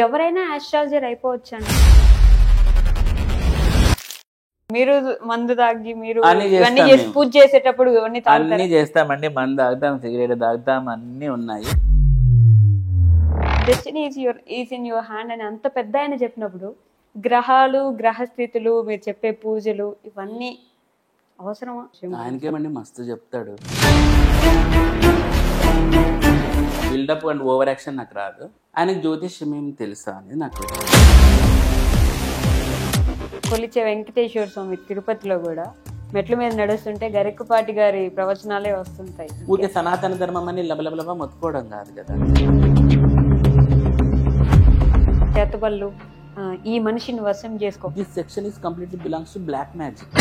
ఎవరైనా ఆస్ట్రాలజర్ అయిపోవచ్చండి. మీరు మందు తాగి మీరు ఇవన్నీ చేసి పూజ చేసేటప్పుడు ఇవన్నీ అన్ని చేస్తామండి. మందు తాగుతాం, సిగరెట్ తాగుతాం, అన్ని ఉన్నాయి. Destiny is in your hand అని అంత పెద్ద ఆయన చెప్పినప్పుడు గ్రహాలు, గ్రహస్థితులు, మీరు చెప్పే పూజలు ఇవన్నీ అవసరమా? ఆయనకేమండి మస్తు చెప్తాడు. బిల్డప్ అండ్ ఓవర్ యాక్షన్ నాకు రాదు. ఆయనకి జ్యోతిష్యం ఏం తెలుసా అనేది నాకు. కొలిచే వెంకటేశ్వర స్వామి తిరుపతిలో కూడా మెట్ల మీద నడుస్తుంటే గరికపాటి గారి ప్రవచనాలే వస్తుంటాయి. ఊరికే సనాతన ధర్మం అని లబలబలబా మొత్తుకోవడం కాదు కదా. చేతబళ్ళు ఈ మనిషిని వశం చేసుకో. This section is completely belongs to black magic.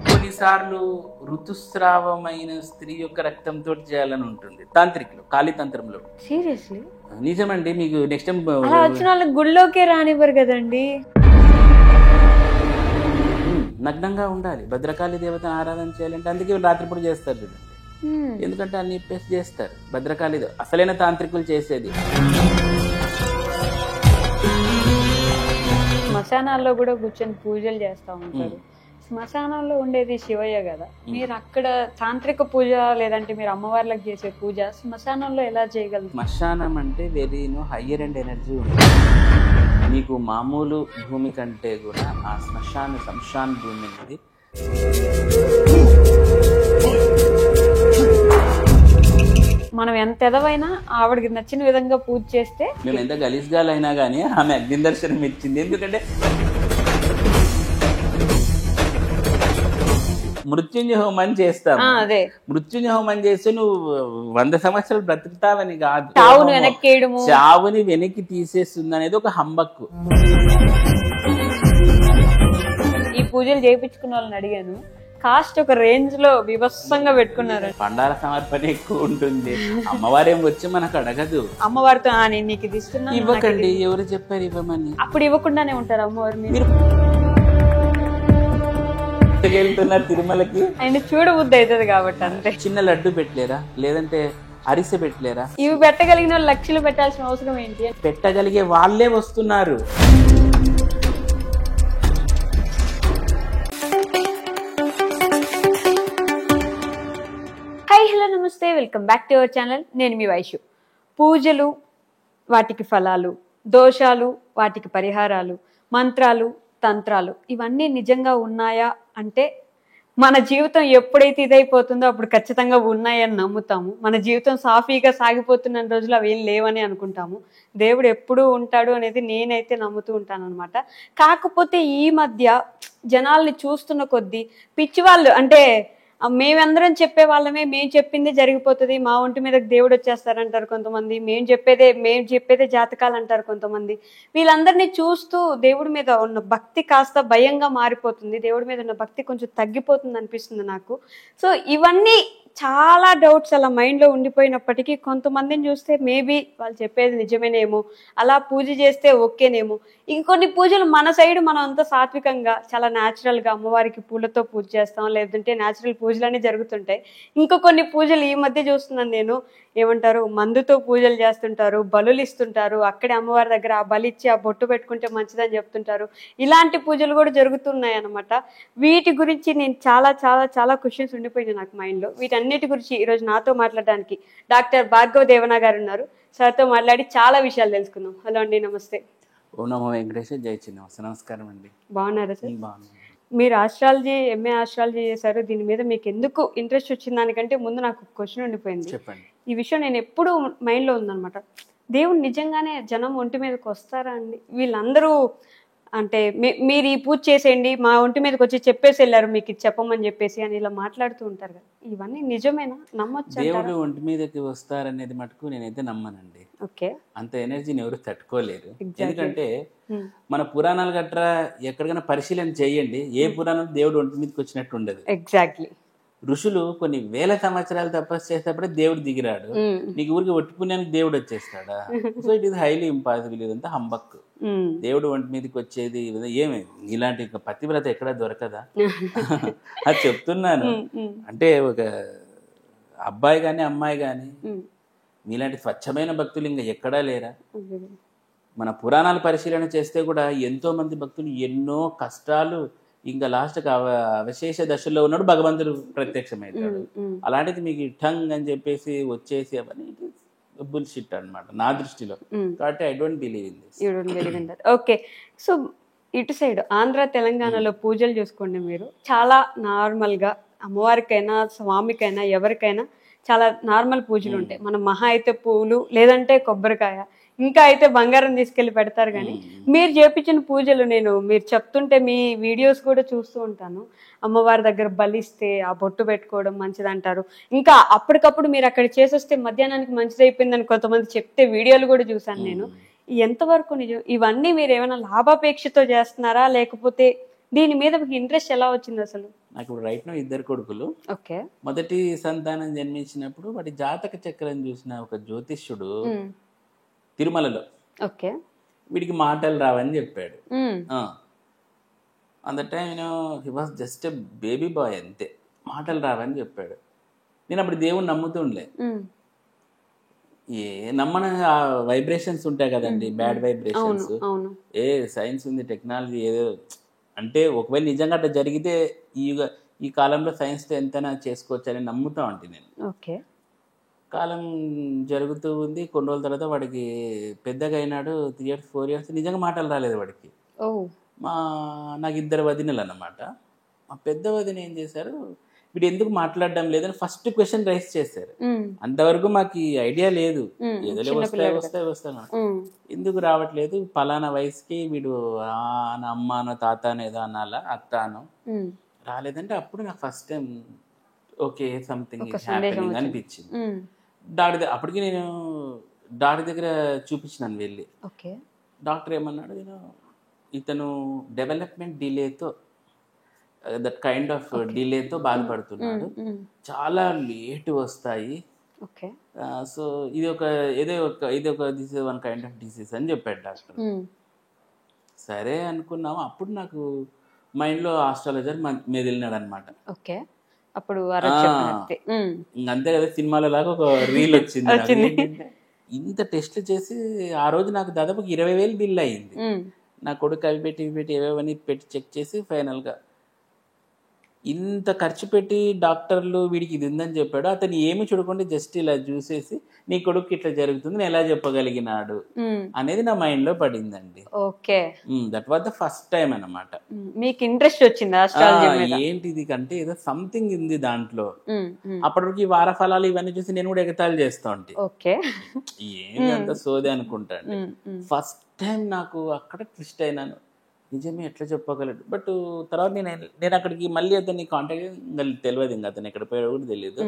కొన్నిసార్లు ఋతుస్రావమైన స్త్రీ యొక్క రక్తంతో చేయాలని ఉంటుంది తాంత్రికులు, కాళీతంత్రంలో. సీరియస్లీ? నిజమండి. మీకు నెక్స్ట్ టైం అలా వచ్చిన వాళ్ళకి గుళ్ళోకే రానివ్వరు కదండి. నగ్నంగా ఉండాలి. భద్రకాళి దేవతను ఆరాధన చేయాలంటే అందుకే రాత్రిపూట చేస్తారు చూడండి. ఎందుకంటే అన్ని ఇప్పేసి చేస్తారు. భద్రకాళి అసలైన తాంత్రికులు చేసేది. శ్మశానాల్లో కూడా కూర్చొని పూజలు చేస్తూ ఉంటారు. శ్మశానంలో ఉండేది శివయ్య కదా. మీరు అక్కడ తాంత్రిక పూజ లేదంటే మీరు అమ్మవార్లకు చేసే పూజ శ్మశానంలో ఎలా చేయగలరు? శ్మశానం అంటే వెరీ హయ్యర్ అండ్ ఎనర్జీ ఉంటుంది. మీకు మామూలు భూమి కంటే కూడా ఆ శ్మశాన భూమి అనేది మనం ఎంత ఎదవైనా ఆవిడకి నచ్చిన విధంగా పూజ చేస్తే, మేము ఎంత గలీజ్గాలైనా కానీ ఆమె అగ్ని దర్శనం ఇచ్చింది. ఎందుకంటే మృత్యుంజయ హోమం చేస్తావు. అదే మృత్యుంజయ హోమం చేస్తే నువ్వు 100 సంవత్సరాలు బ్రతుకుతావని కాదు. చావుని వెనక్కి తీసేస్తుంది అనేది ఒక హంబక్కు. ఈ పూజలు చేయించుకున్న వాళ్ళని అడిగాను, కాస్ట్ ఒక రేంజ్ లో వివత్సంగా పెట్టుకున్నారు. పండాల సమర్పణ ఎక్కువ ఉంటుంది. అమ్మవారేం వచ్చి మనకు అడగదు. అమ్మవారితో నేను నీకు ఇది ఇస్తున్నా ఇవ్వకండి, ఎవరు చెప్పారు ఇవ్వమని? అప్పుడు ఇవ్వకుండానే ఉంటారు అమ్మవారు. మీరు వెళ్తున్నారు తిరుమలకి, ఆయన చూడబుద్ధి అవుతుంది కాబట్టి అంతే. చిన్న లడ్డు పెట్టలేరా? లేదంటే అరిసె పెట్టలేరా? ఇవి పెట్టగలిగిన వాళ్ళు లక్షలు పెట్టాల్సిన అవసరం ఏంటి? పెట్టగలిగే వాళ్ళే వస్తున్నారు. హాయ్, హలో, నమస్తే, welcome back to our channel. నేను మీ వైషు. పూజలు, వాటికి ఫలాలు, దోషాలు, వాటికి పరిహారాలు, మంత్రాలు, తంత్రాలు ఇవన్నీ నిజంగా ఉన్నాయా అంటే మన జీవితం ఎప్పుడైతే ఇదైపోతుందో అప్పుడు ఖచ్చితంగా ఉన్నాయని నమ్ముతాము. మన జీవితం సాఫీగా సాగిపోతున్న రోజులు అవి ఏం లేవని అనుకుంటాము. దేవుడు ఎప్పుడూ ఉంటాడు అనేది నేనైతే నమ్ముతూ ఉంటాను అనమాట. కాకపోతే ఈ మధ్య జనాల్ని చూస్తున్న కొద్దీ పిచ్చివాళ్ళు, అంటే మేమందరం చెప్పే వాళ్ళమే, మేము చెప్పిందే జరిగిపోతుంది, మా ఒంటి మీద దేవుడు వచ్చేస్తారంటారు కొంతమంది, మేము చెప్పేదే జాతకాలు అంటారు కొంతమంది. వీళ్ళందరినీ చూస్తూ దేవుడి మీద ఉన్న భక్తి కాస్త భయంగా మారిపోతుంది, దేవుడి మీద ఉన్న భక్తి కొంచెం తగ్గిపోతుంది అనిపిస్తుంది నాకు. సో ఇవన్నీ చాలా డౌట్స్ అలా మైండ్లో ఉండిపోయినప్పటికీ కొంతమందిని చూస్తే మేబీ వాళ్ళు చెప్పేది నిజమేనేమో, అలా పూజ చేస్తే ఓకేనేమో. ఇంకొన్ని పూజలు మన సైడ్ మనం అంతా సాత్వికంగా చాలా న్యాచురల్గా అమ్మవారికి పూలతో పూజ చేస్తాం, లేదంటే న్యాచురల్ పూజలన్నీ జరుగుతుంటాయి. ఇంకో కొన్ని పూజలు ఈ మధ్య చూస్తున్నాను నేను, ఏమంటారు, మందుతో పూజలు చేస్తుంటారు, బలులు ఇస్తుంటారు, అక్కడే అమ్మవారి దగ్గర ఆ బలిచ్చి ఆ బొట్టు పెట్టుకుంటే మంచిదని చెప్తుంటారు. ఇలాంటి పూజలు కూడా జరుగుతున్నాయి అన్నమాట. వీటి గురించి నేను చాలా చాలా చాలా క్వశ్చన్స్ ఉండిపోయింది నాకు మైండ్లో. వీటన్నిటి గురించి ఈరోజు నాతో మాట్లాడడానికి డాక్టర్ భార్గవ దేవన గారు ఉన్నారు. సార్తో మాట్లాడి చాలా విషయాలు తెలుసుకుందాం. హలో అండి, నమస్తే. ఓం నమో వెంకటేశ్వర, జై చిన్నవాస. నమస్కారం అండి. బాగున్నారా సార్? బాగున్నాను. మీరు ఆస్ట్రాలజీ, ఎంఏ ఆస్ట్రాలజీ చేశారు. దీని మీద మీకు ఎందుకు ఇంట్రెస్ట్ వచ్చిన దానికంటే ముందు నాకు క్వశ్చన్ ఉండిపోయింది. చెప్పండి. ఈ విషయం నేను ఎప్పుడు మైండ్లో ఉందన్నమాట. దేవుడు నిజంగానే జనం ఒంటి మీదకి వస్తారా అండి? వీళ్ళందరూ అంటే మీరు ఈ పూజ చేసేయండి, మా ఒంటి మీదకి వచ్చి చెప్పేసి వెళ్ళారు, మీకు ఇది చెప్పమని చెప్పేసి అని ఇలా మాట్లాడుతూ ఉంటారు కదా, ఇవన్నీ నిజమేనా? నమ్మొచ్చు? దేవుడు ఒంటి మీదకి వస్తారనేది మటుకు నేనైతే నమ్మనండి. ఓకే. అంత ఎనర్జీని ఎవరు తట్టుకోలేరు. ఎందుకంటే మన పురాణాలు గట్రా ఎక్కడికైనా పరిశీలన చేయండి, ఏ పురాణం దేవుడు ఒంటి మీదకి వచ్చినట్టు ఉండదు. ఎగ్జాక్ట్లీ. ఋషులు కొన్ని వేల సంవత్సరాలు తపస్సు చేసేటప్పుడే దేవుడు దిగిరాడు. నీకు ఊరికి ఒట్టి పుణ్యానికి దేవుడు వచ్చేస్తాడా? So it is highly impossible. ఇదంతా హంబక్. దేవుడు ఒంటి మీదకి వచ్చేది ఏమి ఇలాంటి పతివ్రత ఎక్కడా దొరకదా? అది చెప్తున్నాను. అంటే ఒక అబ్బాయి కానీ అమ్మాయి కానీ మీలాంటి స్వచ్ఛమైన భక్తులు ఇంకా ఎక్కడా లేరా? మన పురాణాలు పరిశీలన చేస్తే కూడా ఎంతో మంది భక్తులు ఎన్నో కష్టాలు, ఇంకా లాస్ట్కి అవశేష దశలో ఉన్నాడు భగవంతుడు ప్రత్యక్షమవుతాడు. అలాంటిది మీకు ఠంగ్ అని చెప్పేసి వచ్చేసి అవన్నీ బుల్షిట్ అన్నమాట నా దృష్టిలో. కాబట్టి I don't believe in this. Okay, so ఇటు సైడ్ ఆంధ్ర తెలంగాణలో పూజలు చూసుకోండి, మీరు చాలా నార్మల్గా అమ్మవారికైనా స్వామికైనా ఎవరికైనా చాలా నార్మల్ పూజలు ఉంటాయి. మనం మహా అయితే పూలు లేదంటే కొబ్బరికాయ, ఇంకా అయితే బంగారం తీసుకెళ్లి పెడతారు. కానీ మీరు చేపించిన పూజలు మీరు చెప్తుంటే మీ వీడియోస్ కూడా చూస్తూ ఉంటాను. అమ్మవారి దగ్గర బలిస్తే ఆ బొట్టు పెట్టుకోవడం మంచిదంటారు. ఇంకా అప్పటికప్పుడు మీరు అక్కడ చేసొస్తే మధ్యాహ్నానికి మంచిది అయిపోయిందని కొంతమంది చెప్తే వీడియోలు కూడా చూసాను నేను. ఎంతవరకు నిజం? ఇవన్నీ మీరు ఏమైనా లాభాపేక్షతో చేస్తున్నారా, లేకపోతే దీని మీద మీకు ఇంట్రెస్ట్ ఎలా వచ్చింది అసలు? నాకు ఇప్పుడు రైట్ నో 2 కొడుకులు. ఓకే. మొదటి సంతానం జన్మించినప్పుడు వాటి జాతక చక్రం చూసిన ఒక జ్యోతిష్యుడు తిరుమలలో ఓకే వీడికి మాటలు రావని చెప్పాడు. అంత time he was just a baby bye, అంతే. మాటలు రావని చెప్పాడు. నేను అప్పుడు దేవుని నమ్ముతుండలే. నమ్మన వైబ్రేషన్స్ ఉంటాయి కదండి, బ్యాడ్ వైబ్రేషన్స్. సైన్స్ ఉంది, టెక్నాలజీ ఏదో అంటే ఒకవేళ నిజంగా అట్లా జరిగితే ఈ కాలంలో సైన్స్తో ఎంతైనా చేసుకోవచ్చు అని నమ్ముతా అంటే నేను. ఓకే. కాలం జరుగుతూ ఉంది. కొన్ని రోజుల తర్వాత వాడికి పెద్దగా అయినాడు, 3 years 4 years నిజంగా మాటలు రాలేదు వాడికి. నాకు 2 వదినలు అన్నమాట. మా పెద్ద వదిన ఏం చేశారు, వీడు ఎందుకు మాట్లాడడం లేదని ఫస్ట్ క్వశ్చన్ రైస్ చేశారు. అంతవరకు మాకు ఐడియా లేదు, ఏదో వస్తాను ఎందుకు రావట్లేదు, పలానా వయసుకి వీడు అమ్మానో తాతానో ఏదో అనాలా, అత్తానో రాలేదంటే అప్పుడు నాకు first time okay something is happening అనిపించింది. అప్పటికి నేను డాక్టర్ దగ్గర చూపించినాను వెళ్ళి. డాక్టర్ ఏమన్నాడు, ఇతను డెవలప్మెంట్ డిలేతో, దట్ కైండ్ ఆఫ్ డిలేతో బాధపడుతున్నాడు, చాలా లేట్ వస్తాయి. సో ఇది ఒక this is one kind of disease అని చెప్పాడు డాక్టర్. సరే అనుకున్నాము. అప్పుడు నాకు మైండ్లో ఆస్ట్రాలజర్ మెదిలినాడు అనమాట. అప్పుడు అంతే కదా, సినిమాల లాగా ఒక రీల్ వచ్చింది. ఇంత టెస్ట్లు చేసి ఆ రోజు నాకు దాదాపు 20,000 బిల్ అయ్యింది. నా కొడుకు అవి పెట్టి ఏవేవని పెట్టి చెక్ చేసి ఫైనల్గా ఇంత ఖర్చు పెట్టి డాక్టర్లు వీడికి ఇది ఉందని చెప్పాడు. అతను ఏమి చూడకుండా జస్ట్ ఇలా చూసేసి నీ కొడుకు ఇట్లా జరుగుతుంది నేను ఎలా చెప్పగలిగినాడు అనేది నా మైండ్ లో పడిందండి. Okay, that was the first time అన్నమాట. మీకు ఇంట్రెస్ట్ వచ్చింది ఏంటిది కంటే ఏదో సంథింగ్ ఉంది దాంట్లో. అప్పటికి వార ఫలాలు ఇవన్నీ చూసి నేను కూడా ఎగతాళి చేస్తా ఉంటే ఏంటి అంత సోదే అనుకుంటాను. ఫస్ట్ టైం నాకు అక్కడ ట్విస్ట్ అయినాను, నిజమే ఎట్లా చెప్పగలడు. బట్ తర్వాత నేను అక్కడికి మళ్ళీ అతన్ని కాంటాక్ట్ తెలియదు, ఇంకా అతను ఎక్కడ పోయాడో కూడా తెలియదు.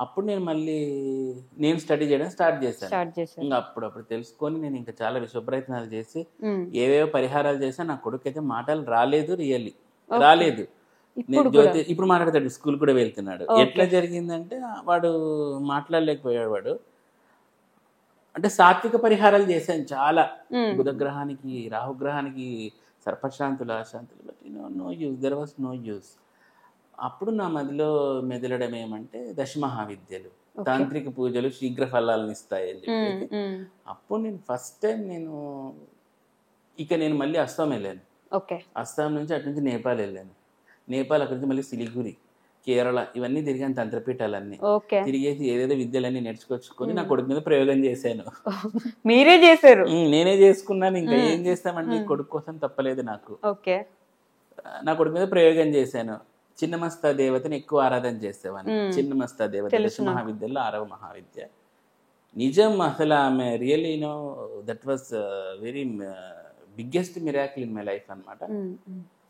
అప్పుడు నేను స్టడీ చేయడం స్టార్ట్ చేశాను. ఇంకా అప్పుడు తెలుసుకొని నేను ఇంకా చాలా విశ్వప్రయత్నాలు చేసి ఏవేవో పరిహారాలు చేసా. నా కొడుకు అయితే మాటలు రాలేదు, రియల్లీ రాలేదు. ఇప్పుడు మాట్లాడతాడు, స్కూల్ కూడా వెళ్తున్నాడు. ఎట్లా జరిగిందంటే వాడు మాట్లాడలేకపోయాడు. వాడు అంటే సాత్విక పరిహారాలు చేశాను చాలా, బుధగ్రహానికి రాహుగ్రహానికి సర్పశాంతులు అశాంతులు, but no use, there was no use. అప్పుడు నా మదిలో మెదలడం ఏమంటే దశమహావిద్యలు, తాంత్రిక పూజలు శీఘ్ర ఫలాలను ఇస్తాయి అని చెప్పి అప్పుడు నేను ఫస్ట్ టైం నేను మళ్ళీ అస్సాం వెళ్ళాను. అస్సాం నుంచి అటు నుంచి నేపాల్ వెళ్ళాను. నేపాల్ అక్కడి నుంచి మళ్ళీ సిలిగురి, కేరళ ఇవన్నీ తిరిగాను, తంత్రపీఠాలన్నీ తిరిగేసి ఏదేదో విద్యలన్నీ నేర్చుకొచ్చుకొని నా కొడుకు మీద ప్రయోగం చేశాను. మీరే చేశారు? నేనే చేసుకున్నాను. ఇంకా ఏం చేస్తామండి, కొడుకు కోసం తప్పలేదు నాకు. నా కొడుకు మీద ప్రయోగం చేశాను. చిన్నమస్తా దేవతని ఎక్కువ ఆరాధన చేసేవాడిని. చిన్నమస్తా దేవత దశ మహావిద్యలో 6వ మహావిద్య. నిజం అసలు ఆమె really that was very biggest miracle in my life అనమాట.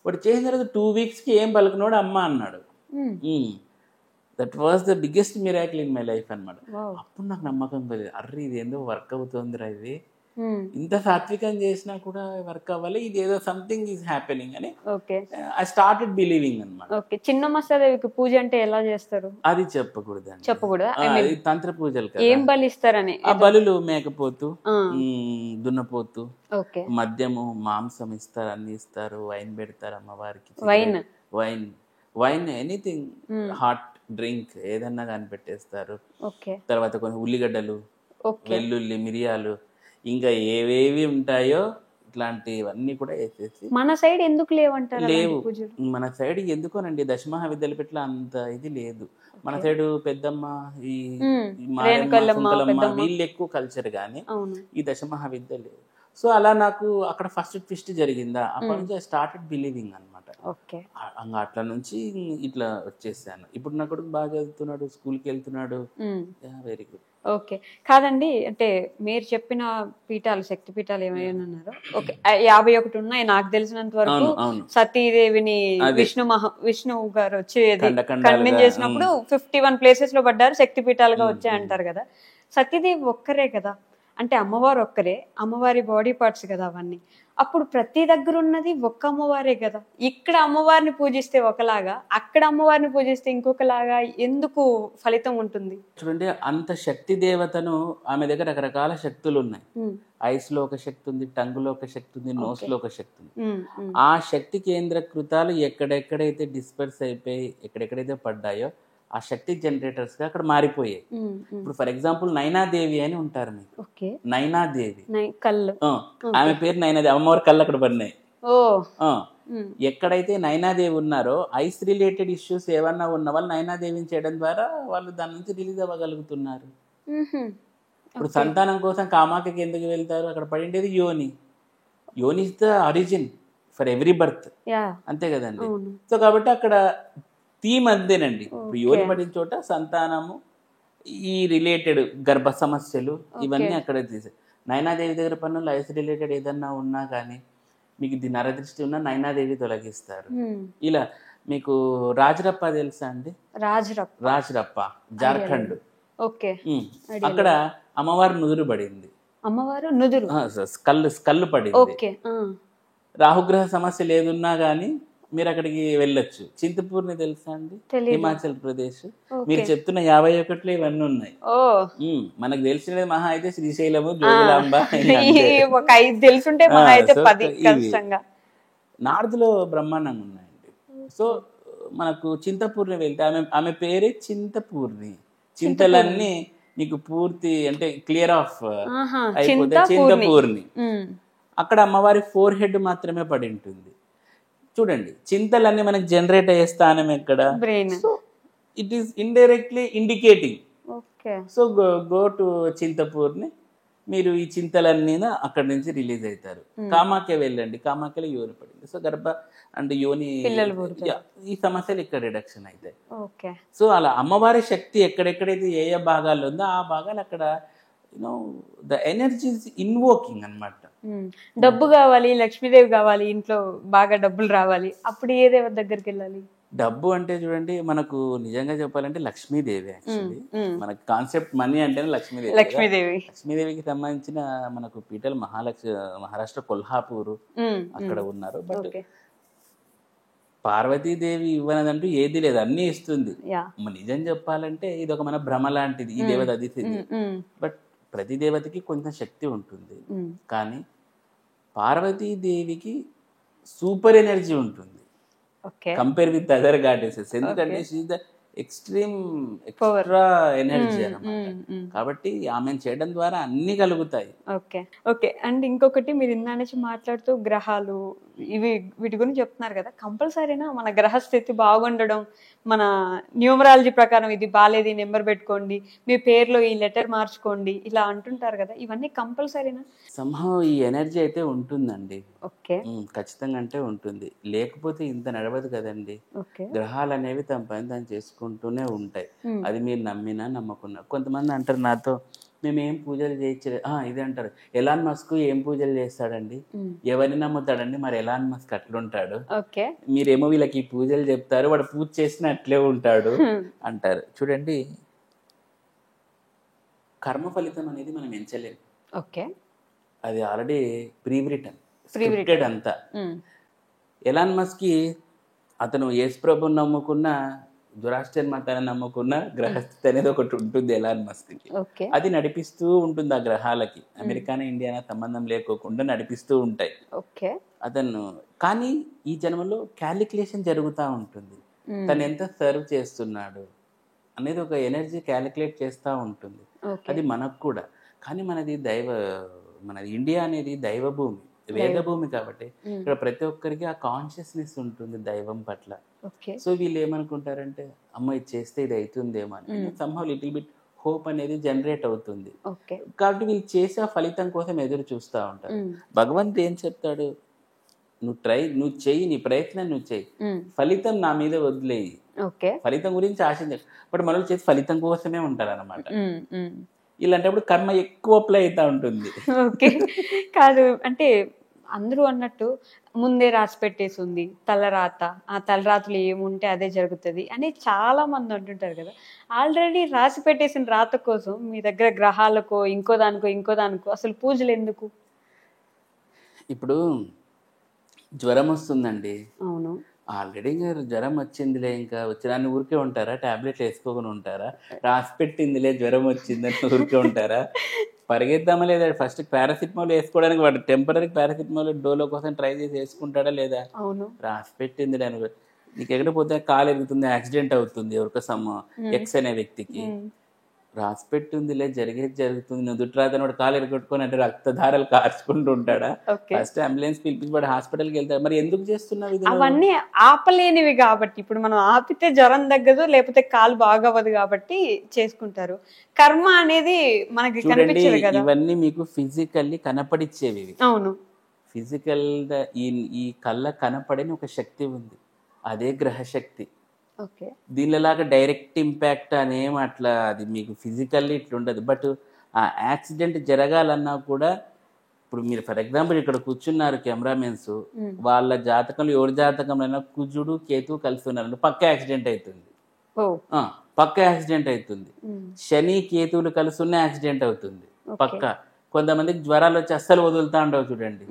వాడు చేసిన తర్వాత 2 weeks ఏం పలుకున్నాడు, అమ్మ అన్నాడు. That was the biggest miracle in my life అనమాట. అప్పుడు నాకు నమ్మకం కలిగింది, అర్రే ఇది ఏందో వర్క్ అవుతుందిరా, ఇది ఇంత సాత్వికం చేసినా కూడా వర్క్ అవ్వాలి, ఇది ఏదో సంథింగ్ ఈజ్ హ్యాపెనింగ్ అని ఐ స్టార్టెడ్ బిలీవింగ్ అనమాట. చిన్నమస్తాదేవికి పూజ అంటే ఎలా చేస్తారు అది చెప్పకూడదు, తంత్ర పూజలు కదా. ఏం బలిస్తారని? ఆ బలులు మేకపోతు, దున్నపోతు, మద్యము, మాంసం ఇస్తారు, అన్ని ఇస్తారు, వైన్ పెడతారు అమ్మవారికి. వైన్ ఎనీథింగ్ హాట్ డ్రింక్ ఏదన్నా కానీ పెట్టేస్తారు. ఓకే. తర్వాత కొన్ని ఉల్లిగడ్డలు, ఓకే. వెల్లుల్లి, మిరియాలు, ఇంకా ఏవేవి ఉంటాయో ఇట్లాంటివన్నీ కూడా వేసేసి మన సైడ్ ఎందుకు లేవంటారు అలాంటి లేవు. పూజలు? మన సైడ్ ఎందుకోనండి దశమహావిద్యలపట్ల అంత ఇది లేదు. మన సైడు పెద్దమ్మ, ఈ ఈ మారెమ్మ, రేణుకల్లమ్మ, సుంకలమ్మ పెద్దమ్మ. వీళ్ళు ఎక్కువ కల్చర్ కానీ అవును. ఈ దశమహావిద్య లేదు. సో అలా నాకు అక్కడ ఫస్ట్ ట్విస్ట్ జరిగిందా, అప్పటి నుంచి ఐ స్టార్టెడ్ బిలీవింగ్ అనమాట. ఓకే. అట్లా నుంచి ఇట్లా వచ్చేసాను. ఇప్పుడు నా కొడుకు బాగా చదువుతున్నాడు, స్కూల్కి వెళ్తున్నాడు. Very good. ఓకే. కాదండి, అంటే మీరు చెప్పిన పీఠాలు, శక్తి పీఠాలు ఏమైనా అన్నారు. ఓకే. 51 ఉన్నాయి నాకు తెలిసినంత వరకు. అవును, అవును. సతీదేవిని అదే. విష్ణువు గారు వచ్చి ఖండఖండాలుగా, కన్విన్స్ చేసినప్పుడు 51 ప్లేసెస్ లో పడ్డారు, శక్తి పీఠాలుగా వచ్చాయి అంటారు కదా. సతీదేవి ఒక్కరే కదా, అంటే అమ్మవారు ఒక్కరే, అమ్మవారి బాడీ పార్ట్స్ కదా అవన్నీ. అప్పుడు ప్రతి దగ్గర ఉన్నది ఒక్క అమ్మవారే కదా. ఇక్కడ అమ్మవారిని పూజిస్తే ఒకలాగా, అక్కడ అమ్మవారిని పూజిస్తే ఇంకొకలాగా ఎందుకు ఫలితం ఉంటుంది? చూడండి, అంత శక్తి దేవతను ఆమె దగ్గర రకరకాల శక్తులు ఉన్నాయి. ఐస్ లో ఒక శక్తి ఉంది, టంగ్ లో ఒక శక్తి ఉంది, నోస్ లో ఒక శక్తి ఉంది. ఆ శక్తి కేంద్రకృతాలు ఎక్కడెక్కడైతే డిస్పర్స్ అయిపోయి ఎక్కడెక్కడైతే పడ్డాయో ఆ శక్తి జనరేటర్స్ గా అక్కడ మారిపోయాయి. ఇప్పుడు ఫర్ ఎగ్జాంపుల్ నైనాదేవి అని ఉంటారు మీకు. నైనాదేవి కళ్ళు, ఆమె పేరు నైనాదేవి, అమ్మవారి కళ్ళు అక్కడ పడినాయి. ఓ. ఎక్కడైతే నైనాదేవి ఉన్నారో ఐస్ రిలేటెడ్ ఇష్యూస్ ఏమన్నా ఉన్న వాళ్ళు నైనాదేవిని చేయడం ద్వారా వాళ్ళు దాని నుంచి రిలీజ్ అవ్వగలుగుతున్నారు. ఇప్పుడు సంతానం కోసం కామాఖ్యకి ఎందుకు వెళ్తారు? అక్కడ పడిండేది యోని. యోని is the origin for every birth, అంతే కదండి. సో కాబట్టి అక్కడ థీమ్ అంతేనండి. ఇప్పుడు యోని పడిన చోట సంతానము, ఈ రిలేటెడ్ గర్భ సమస్యలు ఇవన్నీ అక్కడ తీసే. నైనాదేవి దగ్గర పనులు ఐస్ రిలేటెడ్ ఏదన్నా ఉన్నా కానీ మీకు ఇది నరదృష్టి ఉన్నా నైనాదేవి తొలగిస్తారు. ఇలా మీకు రాజరప్ప తెలుసా అండి? రాజరప్ప జార్ఖండ్. అక్కడ అమ్మవారు నుదురు పడింది. అమ్మవారు నుదురు, స్కల్లు పడింది. రాహుగ్రహ సమస్య లేదున్నా గానీ మీరు అక్కడికి వెళ్ళొచ్చు. చింతపూర్ని తెలుసా అండి? హిమాచల్ ప్రదేశ్. మీరు చెప్తున్న 51లో ఇవన్నీ ఉన్నాయి. మనకు తెలిసినది మహా అయితే శ్రీశైలము, జోగులాంబ. నార్త్ లో బ్రహ్మాండంగా ఉన్నాయండి. సో మనకు చింతపూర్ని వెళ్తే ఆమె పేరే చింతపూర్ని. చింతలన్నీ నీకు పూర్తి అంటే క్లియర్ ఆఫ్ అయిపోతే చింతపూర్ని. అక్కడ అమ్మవారి 4 హెడ్ మాత్రమే పడి ఉంటుంది. చూడండి, చింతలన్నీ మనకి జనరేట్ అయ్యే స్థానం ఎక్కడ? So it is indirectly indicating. So go to Chintpurni, మీరు ఈ చింతలన్నీ అక్కడి నుంచి రిలీజ్ అవుతారు. కామాఖ్య వెళ్ళండి, కామాఖ్యలో యోని పడింది. సో గర్భ అంటే యోని ఈ సమస్యలు ఇక్కడ రిడక్షన్ అవుతాయి. సో అలా అమ్మవారి శక్తి ఎక్కడెక్కడైతే ఏ ఏ భాగాల్లో ఉందో ఆ భాగాలు అక్కడ ద ఎనర్జీ ఇన్వోకింగ్ అన్నమాట. డబ్బు కావాలి, లక్ష్మీదేవి కావాలి, ఇంట్లో బాగా డబ్బులు రావాలి, అప్పుడు ఏ దేవత దగ్గరికి వెళ్ళాలి? డబ్బు అంటే చూడండి, మనకు నిజంగా చెప్పాలంటే లక్ష్మీదేవి. యాక్చువల్లీ మనకు కాన్సెప్ట్ మనీ అంటేనే లక్ష్మీదేవికి సంబంధించిన మనకు పీఠలు మహారాష్ట్ర కొల్హాపూర్ అక్కడ ఉన్నారు. బట్ పార్వతీదేవి ఇవ్వనదంటూ ఏది లేదు, అన్ని ఇస్తుంది. నిజం చెప్పాలంటే ఇది ఒక మన భ్రమ లాంటిది, ఈ దేవత అది. బట్ ప్రతి దేవతకి కొంచెం శక్తి ఉంటుంది, కానీ పార్వతీదేవికి సూపర్ ఎనర్జీ ఉంటుంది కంపేర్ విత్ అదర్ గాడెసెస్. ఎందుకంటే she is the extreme extra energy అన్నమాట. కాబట్టి ఆమెను చేయడం ద్వారా అన్ని కలుగుతాయి. ఓకే. అండ్ ఇంకొకటి, మీరు ఇందా నుంచి మాట్లాడుతూ గ్రహాలు వీటి గురించి చెప్తున్నారు కదా, కంపల్సరీనా మన గ్రహస్థితి బాగుండడం, మన న్యూమరాలజీ ప్రకారం ఇది బాలేదు, ఈ నెంబర్ పెట్టుకోండి, మీ పేరులో ఈ లెటర్ మార్చుకోండి, ఇలా అంటుంటారు కదా, ఇవన్నీ కంపల్సరీనా? సంహవ్ ఈ ఎనర్జీ అయితే ఉంటుందండి. ఖచ్చితంగా అంటే ఉంటుంది, లేకపోతే ఇంత నడవదు కదండి. గ్రహాలు అనేవి తమ పని తను చేసుకుంటూనే ఉంటాయి. అది మీరు నమ్మినా నమ్మకున్నా. కొంతమంది అంటారు నాతో, మేము ఏం పూజలు చేయొచ్చు. ఇది అంటారు, ఎలాన్ మస్క్ ఏం పూజలు చేస్తాడండి, ఎవరిని నమ్ముతాడండి, మరి ఎలాన్ మస్క్ అట్లుంటాడు, మీరేమో వీళ్ళకి పూజలు చెప్తారు, వాడు పూజ చేసిన అట్లే ఉంటాడు అంటారు. చూడండి, కర్మ ఫలితం అనేది మనం ఎంచలేము. అది ఆల్రెడీ ప్రీరిటన్, స్క్రిప్టెడ్ అంతా. ఎలాన్ మస్క్ అతను యేసు ప్రభుని నమ్ముకున్న, జొరాస్ట్రియన్ మతాన్ని నమ్ముకున్న గ్రహస్థితి అనేది ఒకటి ఉంటుంది ఎలాన్ మస్క్కి. అది నడిపిస్తూ ఉంటుంది ఆ గ్రహాలకి. అమెరికానా ఇండియానా సంబంధం లేకోకుండా నడిపిస్తూ ఉంటాయి అతను. కానీ ఈ జన్మలో క్యాలిక్యులేషన్ జరుగుతూ ఉంటుంది, తను ఎంత సర్వ్ చేస్తున్నాడు, అనేది ఒక ఎనర్జీ క్యాలిక్యులేట్ చేస్తూ ఉంటుంది. ఓకే. అది మనకు కూడా. కానీ మనది ఇండియా అనేది దైవ భూమి, వేద భూమి కాబట్టి ఇక్కడ ప్రతి ఒక్కరికి ఆ కాన్షియస్నెస్ ఉంటుంది దైవం పట్ల. ఓకే. సో వీళ్ళు ఏమనుకుంటారంటే అమ్మ ఇది చేస్తే ఇది అవుతుందేమో అని సమ్హౌ లిటిల్ బిట్ హోప్ అనేది జనరేట్ అవుతుంది. ఓకే. కాబట్టి వీళ్ళు చేసే ఆ ఫలితం కోసం ఎదురు చూస్తూ ఉంటారు. భగవంతుడు ఏం చెప్తాడు, నువ్వు చెయ్యి, నీ ప్రయత్నం నువ్వు చెయ్యి, ఫలితం నా మీద వదిలేయి. ఓకే. ఫలితం గురించి ఆశించ. బట్ మనల్ని చేసి ఫలితం కోసమే ఉంటారు అనమాట. ఇలాంటప్పుడు కర్మ ఎక్కువ అప్లై అవుతా ఉంటుంది. ఓకే. కాదు అంటే అందరూ అన్నట్టు ముందే రాసి పెట్టేసి ఉంది తలరాత, ఆ తలరాతలు ఏముంటే అదే జరుగుతుంది అని చాలా మంది అంటుంటారు కదా. ఆల్రెడీ రాసి పెట్టేసిన రాత కోసం మీ దగ్గర గ్రహాలకో ఇంకో దానికో అసలు పూజలు ఎందుకు? ఇప్పుడు జ్వరం వస్తుందండి. అవును. ఆల్రెడీ జ్వరం వచ్చిందిలే, ఇంకా వచ్చినాన్ని ఊరికే ఉంటారా? టాబ్లెట్లు వేసుకోకుండా ఉంటారా? రాసి పెట్టిందిలే జ్వరం వచ్చిందని ఊరికే ఉంటారా? పరిగెత్తామా లేదా? ఫస్ట్ పారాసిటమాల్ వేసుకోవడానికి వాడు టెంపరీ పారాసిటమాల్ డోలో కోసం ట్రై చేసి వేసుకుంటాడా లేదా? అవును. రాసి పెట్టింది అని నీకు ఎక్కడ పోతే కాలు ఎరుగుతుంది, యాక్సిడెంట్ అవుతుంది ఎవరికో ఎక్స్ అనే వ్యక్తికి, రాసి పెట్టిందిలే జరిగేది జరుగుతుంది, నువ్వు దుట్రాతను వాడు కాలు ఎరగొట్టుకొని అంటే రక్తధారలు కార్చుకుంటూ ఉంటాడా? ఫస్ట్ అంబులెన్స్ పిలిపించి వాడు హాస్పిటల్కి వెళ్తాడు. మరి ఎందుకు చేస్తున్నావు ఇది? అవన్నీ ఆపలేనివి కాబట్టి, ఇప్పుడు మనం ఆపితే జ్వరం తగ్గదు, లేకపోతే కాలు బాగవ్వదు కాబట్టి చేసుకుంటారు. కర్మ అనేది మనకి కనిపించదు కదా. ఇవన్నీ మీకు ఫిజికల్లీ కనపడిచ్చేవి. అవును. ఫిజికల్ ఈ కళ్ళ కనపడని ఒక శక్తి ఉంది, అదే గ్రహశక్తి. ఓకే. దీనిలాగా డైరెక్ట్ ఇంపాక్ట్ అనేం అట్లా అది మీకు ఫిజికల్లీ ఇట్లా ఉండదు. బట్ ఆ యాక్సిడెంట్ జరగాలన్నా కూడా ఇప్పుడు మీరు ఫర్ ఎగ్జాంపుల్ ఇక్కడ కూర్చున్నారు కెమెరామెన్స్, వాళ్ళ జాతకంలో ఎవరి జాతకంలో కుజుడు కేతు కలిసి ఉన్నారు, పక్క యాక్సిడెంట్ అవుతుంది. పక్క యాక్సిడెంట్ అవుతుంది. శని కేతువులు కలిసి ఉన్న యాక్సిడెంట్ అవుతుంది పక్క. కొంతమందికి జ్వరాలు వచ్చి అస్సలు వదులుతా ఉండవు చూడండి,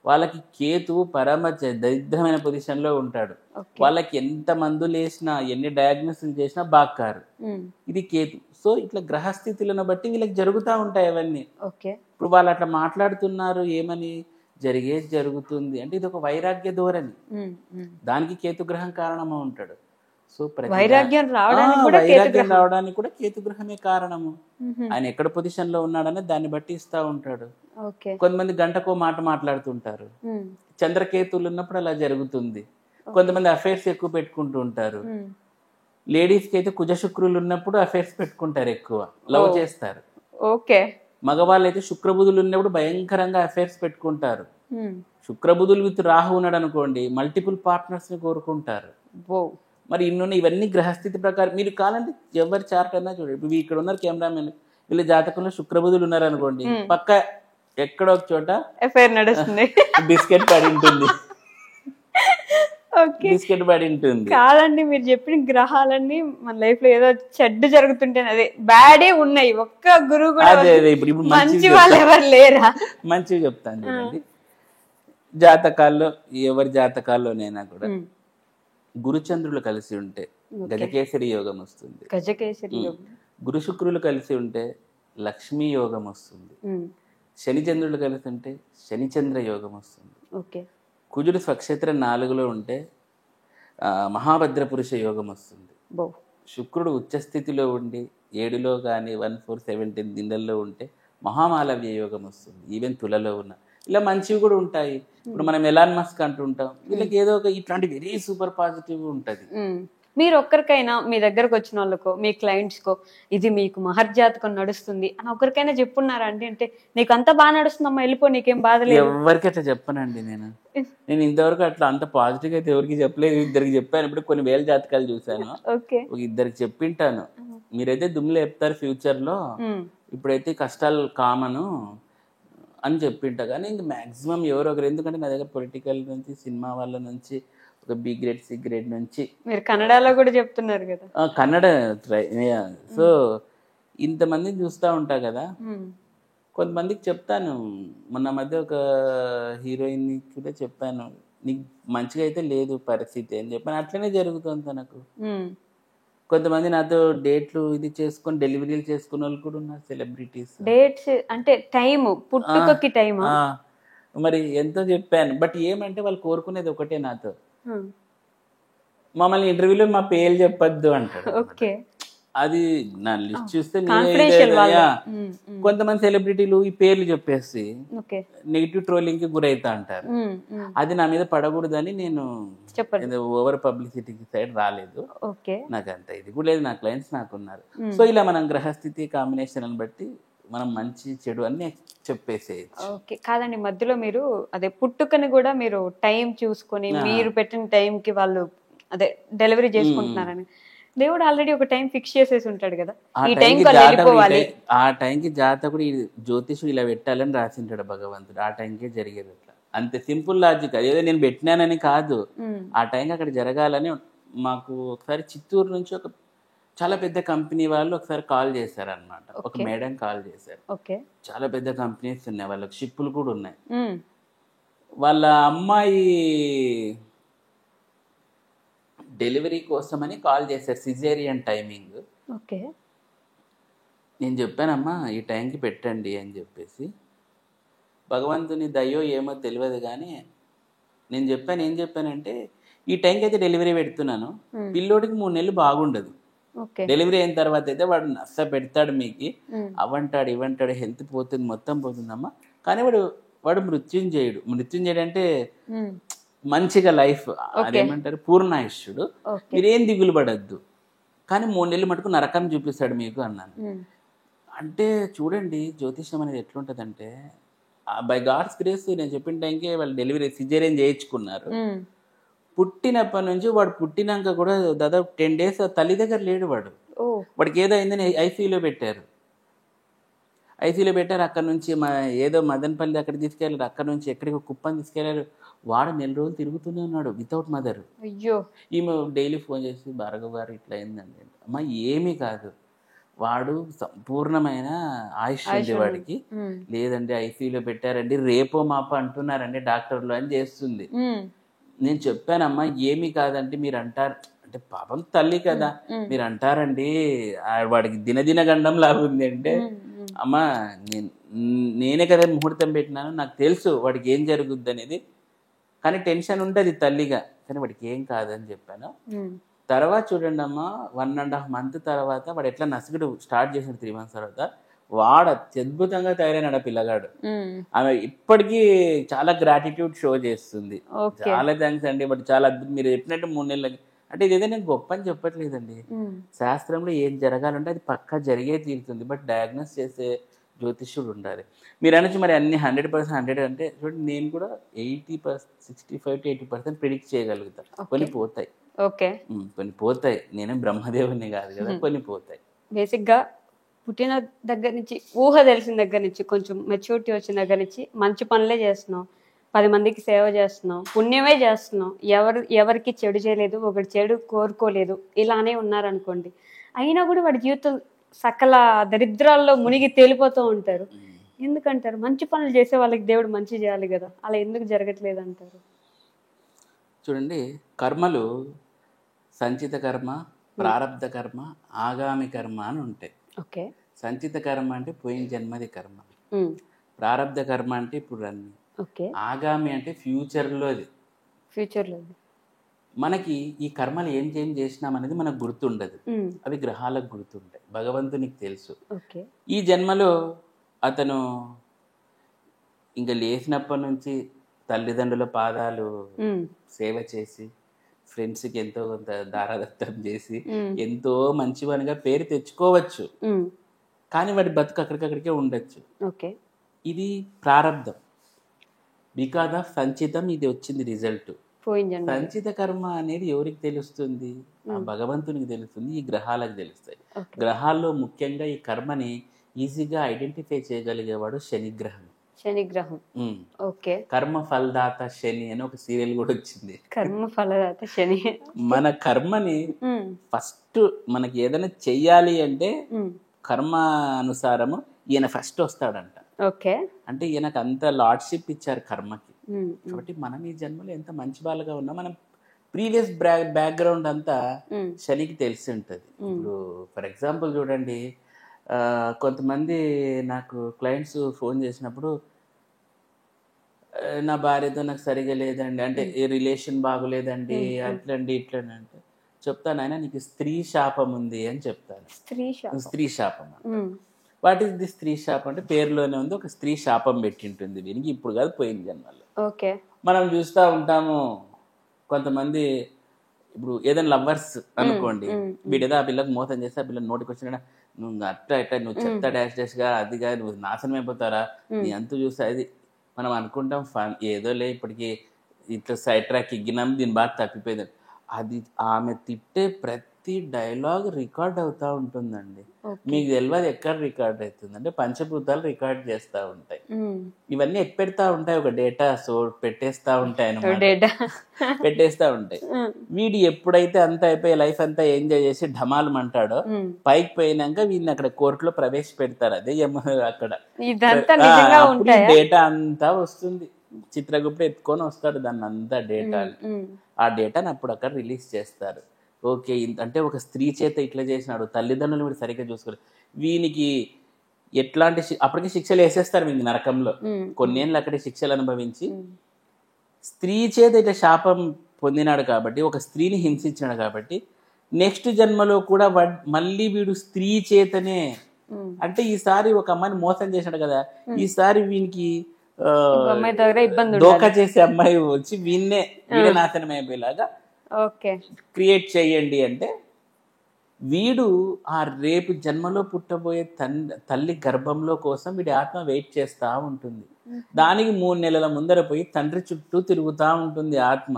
వాళ్ళకి కేతు పరమ దరిద్రమైన పొజిషన్లో ఉంటాడు. వాళ్ళకి ఎంత మందులు వేసినా ఎన్ని డయాగ్నోసిస్ చేసినా బాక్కారు. ఇది కేతు. సో ఇట్లా గ్రహస్థితులను బట్టి వీళ్ళకి జరుగుతూ ఉంటాయి అవన్నీ. ఇప్పుడు వాళ్ళు అట్లా మాట్లాడుతున్నారు ఏమని, జరిగేది జరుగుతుంది అంటే ఇది ఒక వైరాగ్య ధోరణి. దానికి కేతు గ్రహం కారణము ఉంటాడు. సో వైరాగ్యం రావడానికి కూడా కేతు గ్రహమే కారణము. ఆయన ఎక్కడ పొజిషన్ లో ఉన్నాడనే దాన్ని బట్టి ఇస్తా ఉంటాడు. కొంతమంది గంటకో మాట మాట్లాడుతుంటారు, చంద్రకేతువులు ఉన్నప్పుడు అలా జరుగుతుంది. కొంతమంది అఫైర్స్ ఎక్కువ పెట్టుకుంటూ ఉంటారు. లేడీస్ కి అయితే కుజ శుక్రులు ఉన్నప్పుడు అఫైర్స్ పెట్టుకుంటారు, ఎక్కువ లవ్ చేస్తారు. మగవాళ్ళు అయితే శుక్రబుధులు ఉన్నప్పుడు భయంకరంగా అఫైర్స్ పెట్టుకుంటారు. శుక్రబుధులు విత్ రాహు ఉన్నాడు అనుకోండి, మల్టిపుల్ పార్ట్నర్స్ ని కోరుకుంటారు. మరి ఇవన్నీ గ్రహస్థితి ప్రకారం మీరు కావాలంటే ఎవరి చార్ట్ అన్నా చూడండి. ఇప్పుడు ఇక్కడ ఉన్నారు కెమెరామెన్, వీళ్ళ జాతకంలో శుక్రబుధులు ఉన్నారు అనుకోండి, పక్క ఎక్కడో ఒక చోట ఎఫైర్ నడుస్తుంది, బిస్కెట్ పడి ఉంటుంది. బిస్కెట్ పడి ఉంటుంది. కాదండి, మీరు చెప్పిన గ్రహాలన్నీ మన లైఫ్ లో ఏదో చెడ్డ జరుగుతుంటే అదే బ్యాడే ఉన్నాయి. ఒక్క గురువు కూడా మంచి వాళ్ళు ఎవరు లేరా? మంచిగా చెప్తాను చూడండి. జాతకాల్లో ఎవరి జాతకాల్లోనైనా కూడా గురుచంద్రులు కలిసి ఉంటే గజకేసరి యోగం వస్తుంది. గురు శుక్రులు కలిసి ఉంటే లక్ష్మీ యోగం వస్తుంది. శనిచంద్రులు కలిసి ఉంటే శనిచంద్ర యోగం వస్తుంది. కుజుడు స్వక్షేత్రం 4లో ఉంటే మహాభద్ర పురుష యోగం వస్తుంది. శుక్రుడు ఉచ్చస్థితిలో ఉండి 7లో కానీ 1, 4, 17 దిండల్లో ఉంటే మహామాలవ్య యోగం వస్తుంది. ఈవెన్ తులలో ఉన్న ఇలా మంచివి కూడా ఉంటాయి. ఇప్పుడు మనం ఎలాన్ మస్క్ అంటుంటాం, వీళ్ళకి ఏదో ఒక ఇట్లాంటి వెరీ సూపర్ పాజిటివ్ ఉంటుంది. మీరు ఒక్కరికైనా మీ దగ్గరకు వచ్చిన వాళ్ళకో మీ క్లయింట్స్కో ఇది మీకు మహర్జాతకం నడుస్తుంది అని ఒక్కరికైనా చెప్పున్నారా అండి? అంటే నీకు అంతా బాగా నడుస్తుందమ్మా వెళ్ళిపో, నీకేం బాధ లేదు. ఎవరికి అట్లా చెప్పనండి నేను ఇంతవరకు అట్లా అంత పాజిటివ్ అయితే ఎవరికి చెప్పలేదు. ఇద్దరికి చెప్పాను, ఇప్పుడు కొన్ని వేల జాతకాలు చూసాను, ఇద్దరికి చెప్పింటాను. మీరైతే దుమ్ములు చెప్తారు ఫ్యూచర్ లో, ఇప్పుడైతే కష్టాలు కామను అని చెప్పింటా. కానీ ఇంక మ్యాక్సిమం ఎవరో ఒకరు, ఎందుకంటే నా దగ్గర పొలిటికల్ నుంచి సినిమా వాళ్ళ నుంచి ఒక బి గ్రేడ్ సి గ్రేడ్ నుంచి, మీరు కన్నడలో కూడా చెప్తున్నారు కదా, కన్నడ. సో ఇంతమందిని చూస్తూ ఉంటా కదా, కొంతమందికి చెప్తాను. మొన్న మధ్య ఒక హీరోయిన్ కూడా చెప్పాను, నీకు మంచిగా అయితే లేదు పరిస్థితి అని చెప్పాను. అట్లనే జరుగుతుంది తనకు. కొంతమంది నాతో డేట్లు ఇది చేసుకొని డెలివరీలు చేసుకున్న వాళ్ళు కూడా ఉన్నారు, సెలబ్రిటీస్. డేట్స్ అంటే టైం, పుట్టుకకి టైం. మరి ఎంతో చెప్పాను, బట్ ఏమంటే వాళ్ళు కోరుకునేది ఒకటే నాతో, మమ్మల్ని ఇంటర్వ్యూలో మా పేర్లు చెప్పొద్దు అంటారు. అది నా లిస్ట్ చూస్తే కాన్ఫిడెన్షియల్ వాళ్ళు. కొంతమంది సెలబ్రిటీలు ఈ పేర్లు చెప్పేసి ఓకే. నెగిటివ్ ట్రోలింగ్ కి గురైతా అంటారు. అది నా మీద పడకూడదని నేను చెప్పండి. ఓవర్ పబ్లిసిటీకి సైడ్ రాలేదు. ఓకే. నాకు అంత ఇది కూడా లేదు, నా క్లయింట్స్ నాకున్నారు. సో ఇలా మనం గ్రహస్థితి కాంబినేషన్ అని బట్టి మనం మంచి చెడు అన్ని చెప్పేసేయచ్చు. ఓకే. కాదండి, మధ్యలో మీరు అదే పుట్టుకని కూడా మీరు టైం చూసుకొని మీరు పెట్టిన టైంకి వాళ్ళు అదే డెలివరీ చేసుకుంటున్నారని దేవుడు ఆల్రెడీ ఒక టైం ఫిక్స్ చేసేసి ఉంటాడు కదా, ఈ టైంకి వాళ్ళు వెళ్ళిపోవాలి. ఆ టైంకి జాతకుడు జ్యోతిషుడు ఇలా పెట్టాలని రాసింటాడు భగవంతుడు. ఆ టైంకే జరిగేది అట్లా. అంతే సింపుల్ లాజిక్. అదేదో నేను పెట్టినానని కాదు, ఆ టైంకి అక్కడ జరగాలని. మాకు ఒకసారి చిత్తూరు నుంచి ఒక చాలా పెద్ద కంపెనీ వాళ్ళు ఒకసారి కాల్ చేశారు అనమాట. ఒక మేడం కాల్ చేశారు. చాలా పెద్ద కంపెనీస్ ఉన్నాయి, వాళ్ళకి షిప్పులు కూడా ఉన్నాయి. వాళ్ళ అమ్మాయి డెలివరీ కోసమని కాల్ చేశారు, సిజేరియన్ టైమింగ్. నేను చెప్పానమ్మా ఈ టైంకి పెట్టండి అని చెప్పేసి. భగవంతుని దయ్యో ఏమో తెలియదు కానీ నేను చెప్పాను, ఏం చెప్పానంటే ఈ టైంకి అయితే డెలివరీ పెడుతున్నాను, పిల్లోడికి 3 నెలలు బాగుండదు, డెలివరీ అయిన తర్వాత అయితే వాడు నష్ట పెడతాడు, మీకు అవంటాడు ఇవంటాడు, హెల్త్ పోతుంది, మొత్తం పోతుందమ్మా. కానీ వాడు మృత్యుంజయుడు. మృత్యుంజయుడు అంటే మంచిగా లైఫ్, అదేమంటారు పూర్ణాయుష్యుడు. మీరేం దిగులు పడద్దు, కానీ 3 నెలలు మటుకు నరకం చూపిస్తాడు మీకు అన్నాను. అంటే చూడండి జ్యోతిష్యం అనేది ఎట్లుంటదంటే, బై గాడ్స్ గ్రేస్ నేను చెప్పిన టైంకే వాళ్ళు డెలివరీ సిజేరియన్ చేయించుకున్నారు. పుట్టినప్పటి నుంచి వాడు పుట్టినాక కూడా దాదాపు 10 days తల్లి దగ్గర లేడు. వాడికి ఏదో అయిందని ఐసీయూలో పెట్టారు. అక్కడ నుంచి ఏదో మదనపల్లి అక్కడ తీసుకెళ్ళారు, అక్కడ నుంచి ఎక్కడికి కుప్పని తీసుకెళ్లారు. వాడు 4 రోజులు తిరుగుతూనే ఉన్నాడు వితౌట్ మదర్. ఈమె డైలీ ఫోన్ చేసి భార్గవ్ గారు ఇట్లా అయిందండి. అమ్మ ఏమీ కాదు, వాడు సంపూర్ణమైన ఆయుష్ ఉంది వాడికి. లేదండి ఐసీయూలో పెట్టారండి, రేపో మాపో అంటున్నారండి డాక్టర్లు అని చేస్తుంది. నేను చెప్పానమ్మా ఏమీ కాదండి, మీరు అంటారు అంటే పాపం తల్లి కదా, మీరు అంటారండి వాడికి దినదిన గండం లాగా ఉంది అంటే, అమ్మా నేనే కదా ముహూర్తం పెట్టినాను, నాకు తెలుసు వాడికి ఏం జరుగుద్ది అనేది, కానీ టెన్షన్ ఉంటుంది తల్లిగా, కానీ వాడికి ఏం కాదని చెప్పాను. తర్వాత చూడండి అమ్మా 1.5 month తర్వాత వాడు ఎట్లా నసుగుడు స్టార్ట్ చేసిన 3 months తర్వాత వాడు అత్యద్భుతంగా తయారైనాడు పిల్లగాడు. ఆమె ఇప్పటికీ చాలా గ్రాటిట్యూడ్ షో చేస్తుంది. చాలా థ్యాంక్స్ అండి, బట్ చాలా అద్భుతం, మీరు చెప్పినట్టు 3 నెలలకి అంటే ఇదేదో నేను గొప్ప అని చెప్పట్లేదండి. శాస్త్రంలో ఏం జరగాలంటే అది పక్కా జరిగే తీరుతుంది, బట్ డయాగ్నోస్ చేసే జ్యోతిష్యుడు ఉండాలి. మీరు అనొచ్చు మరి అన్ని 100% 100 అంటే చూడండి, నేను కూడా 80%, 65 to 80% ప్రిడిక్ట్ చేయగలుగుతాను. కొన్ని పోతాయి, కొన్ని పోతాయి, నేనేం బ్రహ్మదేవుని కాదు కదా, కొన్ని పోతాయి. బేసిక్గా పుట్టిన దగ్గర నుంచి ఊహ తెలిసిన దగ్గర నుంచి కొంచెం మెచ్యూరిటీ వచ్చిన దగ్గర నుంచి మంచి పనులే చేస్తున్నాం, 10 మందికి సేవ చేస్తున్నాం, పుణ్యమే చేస్తున్నాం, ఎవరికి చెడు చేయలేదు, ఒకటి చెడు కోరుకోలేదు, ఇలానే ఉన్నారనుకోండి. అయినా కూడా వాడి జీవితం సకల దరిద్రాల్లో మునిగి తేలిపోతూ ఉంటారు. ఎందుకంటారు? మంచి పనులు చేసే వాళ్ళకి దేవుడు మంచి చేయాలి కదా, అలా ఎందుకు జరగట్లేదు అంటారు? చూడండి, కర్మలు సంచిత కర్మ, ప్రారబ్ధ కర్మ, ఆగామి కర్మ అని ఉంటాయి. సంచిత కర్మ అంటే పోయిన జన్మది కర్మ, ప్రారబ్ధ కర్మ అంటే ఇప్పుడు అన్ని, ఆగామి అంటే ఫ్యూచర్లోది. మనకి ఈ కర్మలు ఏం చేసినాం అనేది మనకు గుర్తుండదు, అవి గ్రహాలకు గుర్తుంటాయి, భగవంతునికి తెలుసు. ఈ జన్మలో అతను ఇంకా లేచినప్పటి నుంచి తల్లిదండ్రుల పాదాలు సేవ చేసి, ఫ్రెండ్స్కి ఎంతో కొంత దారాదత్తం చేసి ఎంతో మంచివానిగా పేరు తెచ్చుకోవచ్చు, కానీ వాడి బతుకు అక్కడికక్కడికే ఉండొచ్చు. ఇది ప్రారబ్ధం, బికాజ్ ఆఫ్ సంచితం ఇది వచ్చింది రిజల్ట్. సంచిత కర్మ అనేది ఎవరికి తెలుస్తుంది? ఆ భగవంతునికి తెలుస్తుంది, ఈ గ్రహాలకు తెలుస్తాయి. గ్రహాల్లో ముఖ్యంగా ఈ కర్మని ఈజీగా ఐడెంటిఫై చేయగలిగేవాడు శనిగ్రహం. కర్మ ఫలదాత శని అని ఒక సీరియల్ కూడా వచ్చింది. కర్మ ఫలదాత శని. మన కర్మని ఫస్ట్ మనకి ఏదైనా చెయ్యాలి అంటే కర్మ అనుసారము ఈయన ఫస్ట్ వస్తాడంట. అంటే ఈయనకు అంత లార్డ్షిప్ ఇచ్చారు కర్మకి. కాబట్టి మనం ఈ జన్మలో ఎంత మంచి వాళ్ళగా ఉన్నా మనం ప్రీవియస్ బ్యాక్గ్రౌండ్ అంతా శనికి తెలిసి ఉంటుంది. ఇప్పుడు ఫర్ ఎగ్జాంపుల్ చూడండి, కొంతమంది నాకు క్లయింట్స్ ఫోన్ చేసినప్పుడు నా భార్యతో నాకు సరిగా లేదండి, అంటే ఏ రిలేషన్ బాగోలేదండి, అట్లండి ఇట్లండి అంటే, చెప్తాను ఆయన నీకు స్త్రీ శాపం ఉంది అని చెప్తాను. స్త్రీ శాపం వాట్ ఈస్ ది స్త్రీ శాపం అంటే పేరులోనే ఉంది, ఒక స్త్రీ శాపం పెట్టింటుంది వీనికి, ఇప్పుడు కాదు పోయిన జన్మలో. ఓకే. మనం చూస్తూ ఉంటాము కొంతమంది, ఇప్పుడు ఏదైనా లవ్వర్స్ అనుకోండి, వీడేదో ఆ పిల్లకు మోసం చేస్తే ఆ పిల్ల నోటికి వచ్చిన నువ్వు అట్లా ఇట్లా నువ్వు చెప్తా డాష్ గా అదిగా నువ్వు నాశనం అయిపోతారా నీ అంత చూస్తే అది మనం అనుకుంటాం ఏదోలే ఇప్పటికి ఇట్లా సైడ్ ట్రాక్ ఎగ్గినాం దీని బాగా తప్పిపోయింది. అది ఆమె తిట్టే ప్రతి డైలాగ్ రికార్డ్ అవుతా ఉంటుందండి. మీకు తెలియదు ఎక్కడ రికార్డ్ అవుతుంది అంటే పంచభూతాలు రికార్డ్ చేస్తూ ఉంటాయి. ఇవన్నీ పెడతా ఉంటాయి, ఒక డేటా సో పెట్టేస్తా ఉంటాయి అన్నమాట, పెట్టేస్తా ఉంటాయి. వీడు ఎప్పుడైతే అంతా అయిపోయి లైఫ్ అంతా ఎంజాయ్ చేసి ఢమాలమంటాడో పైకి పోయినాక వీడిని అక్కడ కోర్టులో ప్రవేశపెడతారు. అదే అక్కడ డేటా అంతా వస్తుంది, చిత్రగుప్త ఎత్తుకొని వస్తాడు దాన్ని అంతా డేటాని. ఆ డేటాని అప్పుడు అక్కడ రిలీజ్ చేస్తారు. ఓకే అంటే ఒక స్త్రీ చేత ఇట్లా చేసినాడు, తల్లిదండ్రులు వీడు సరిగ్గా చూసుకోలేదు, వీనికి ఎట్లాంటి అప్పటికి శిక్షలు వేసేస్తారు వీనికి నరకంలో, కొన్నేళ్ళు అక్కడే శిక్షలు అనుభవించి. స్త్రీ చేత ఇట్లా శాపం పొందినాడు కాబట్టి, ఒక స్త్రీని హింసించినాడు కాబట్టి నెక్స్ట్ జన్మలో కూడా మళ్ళీ వీడు స్త్రీ చేతనే, అంటే ఈసారి ఒక అమ్మాయిని మోసం చేశాడు కదా, ఈసారి వీనికి దోకా చేసే అమ్మాయి వచ్చి వీడే నాశనం అయిపోయేలాగా క్రియేట్ చేయండి అంటే, వీడు ఆ రేపు జన్మలో పుట్టబోయే తల్లి గర్భంలో కోసం వీడి ఆత్మ వెయిట్ చేస్తూ ఉంటుంది. దానికి 3 నెలల ముందర పోయి తండ్రి చుట్టూ తిరుగుతూ ఉంటుంది ఆత్మ.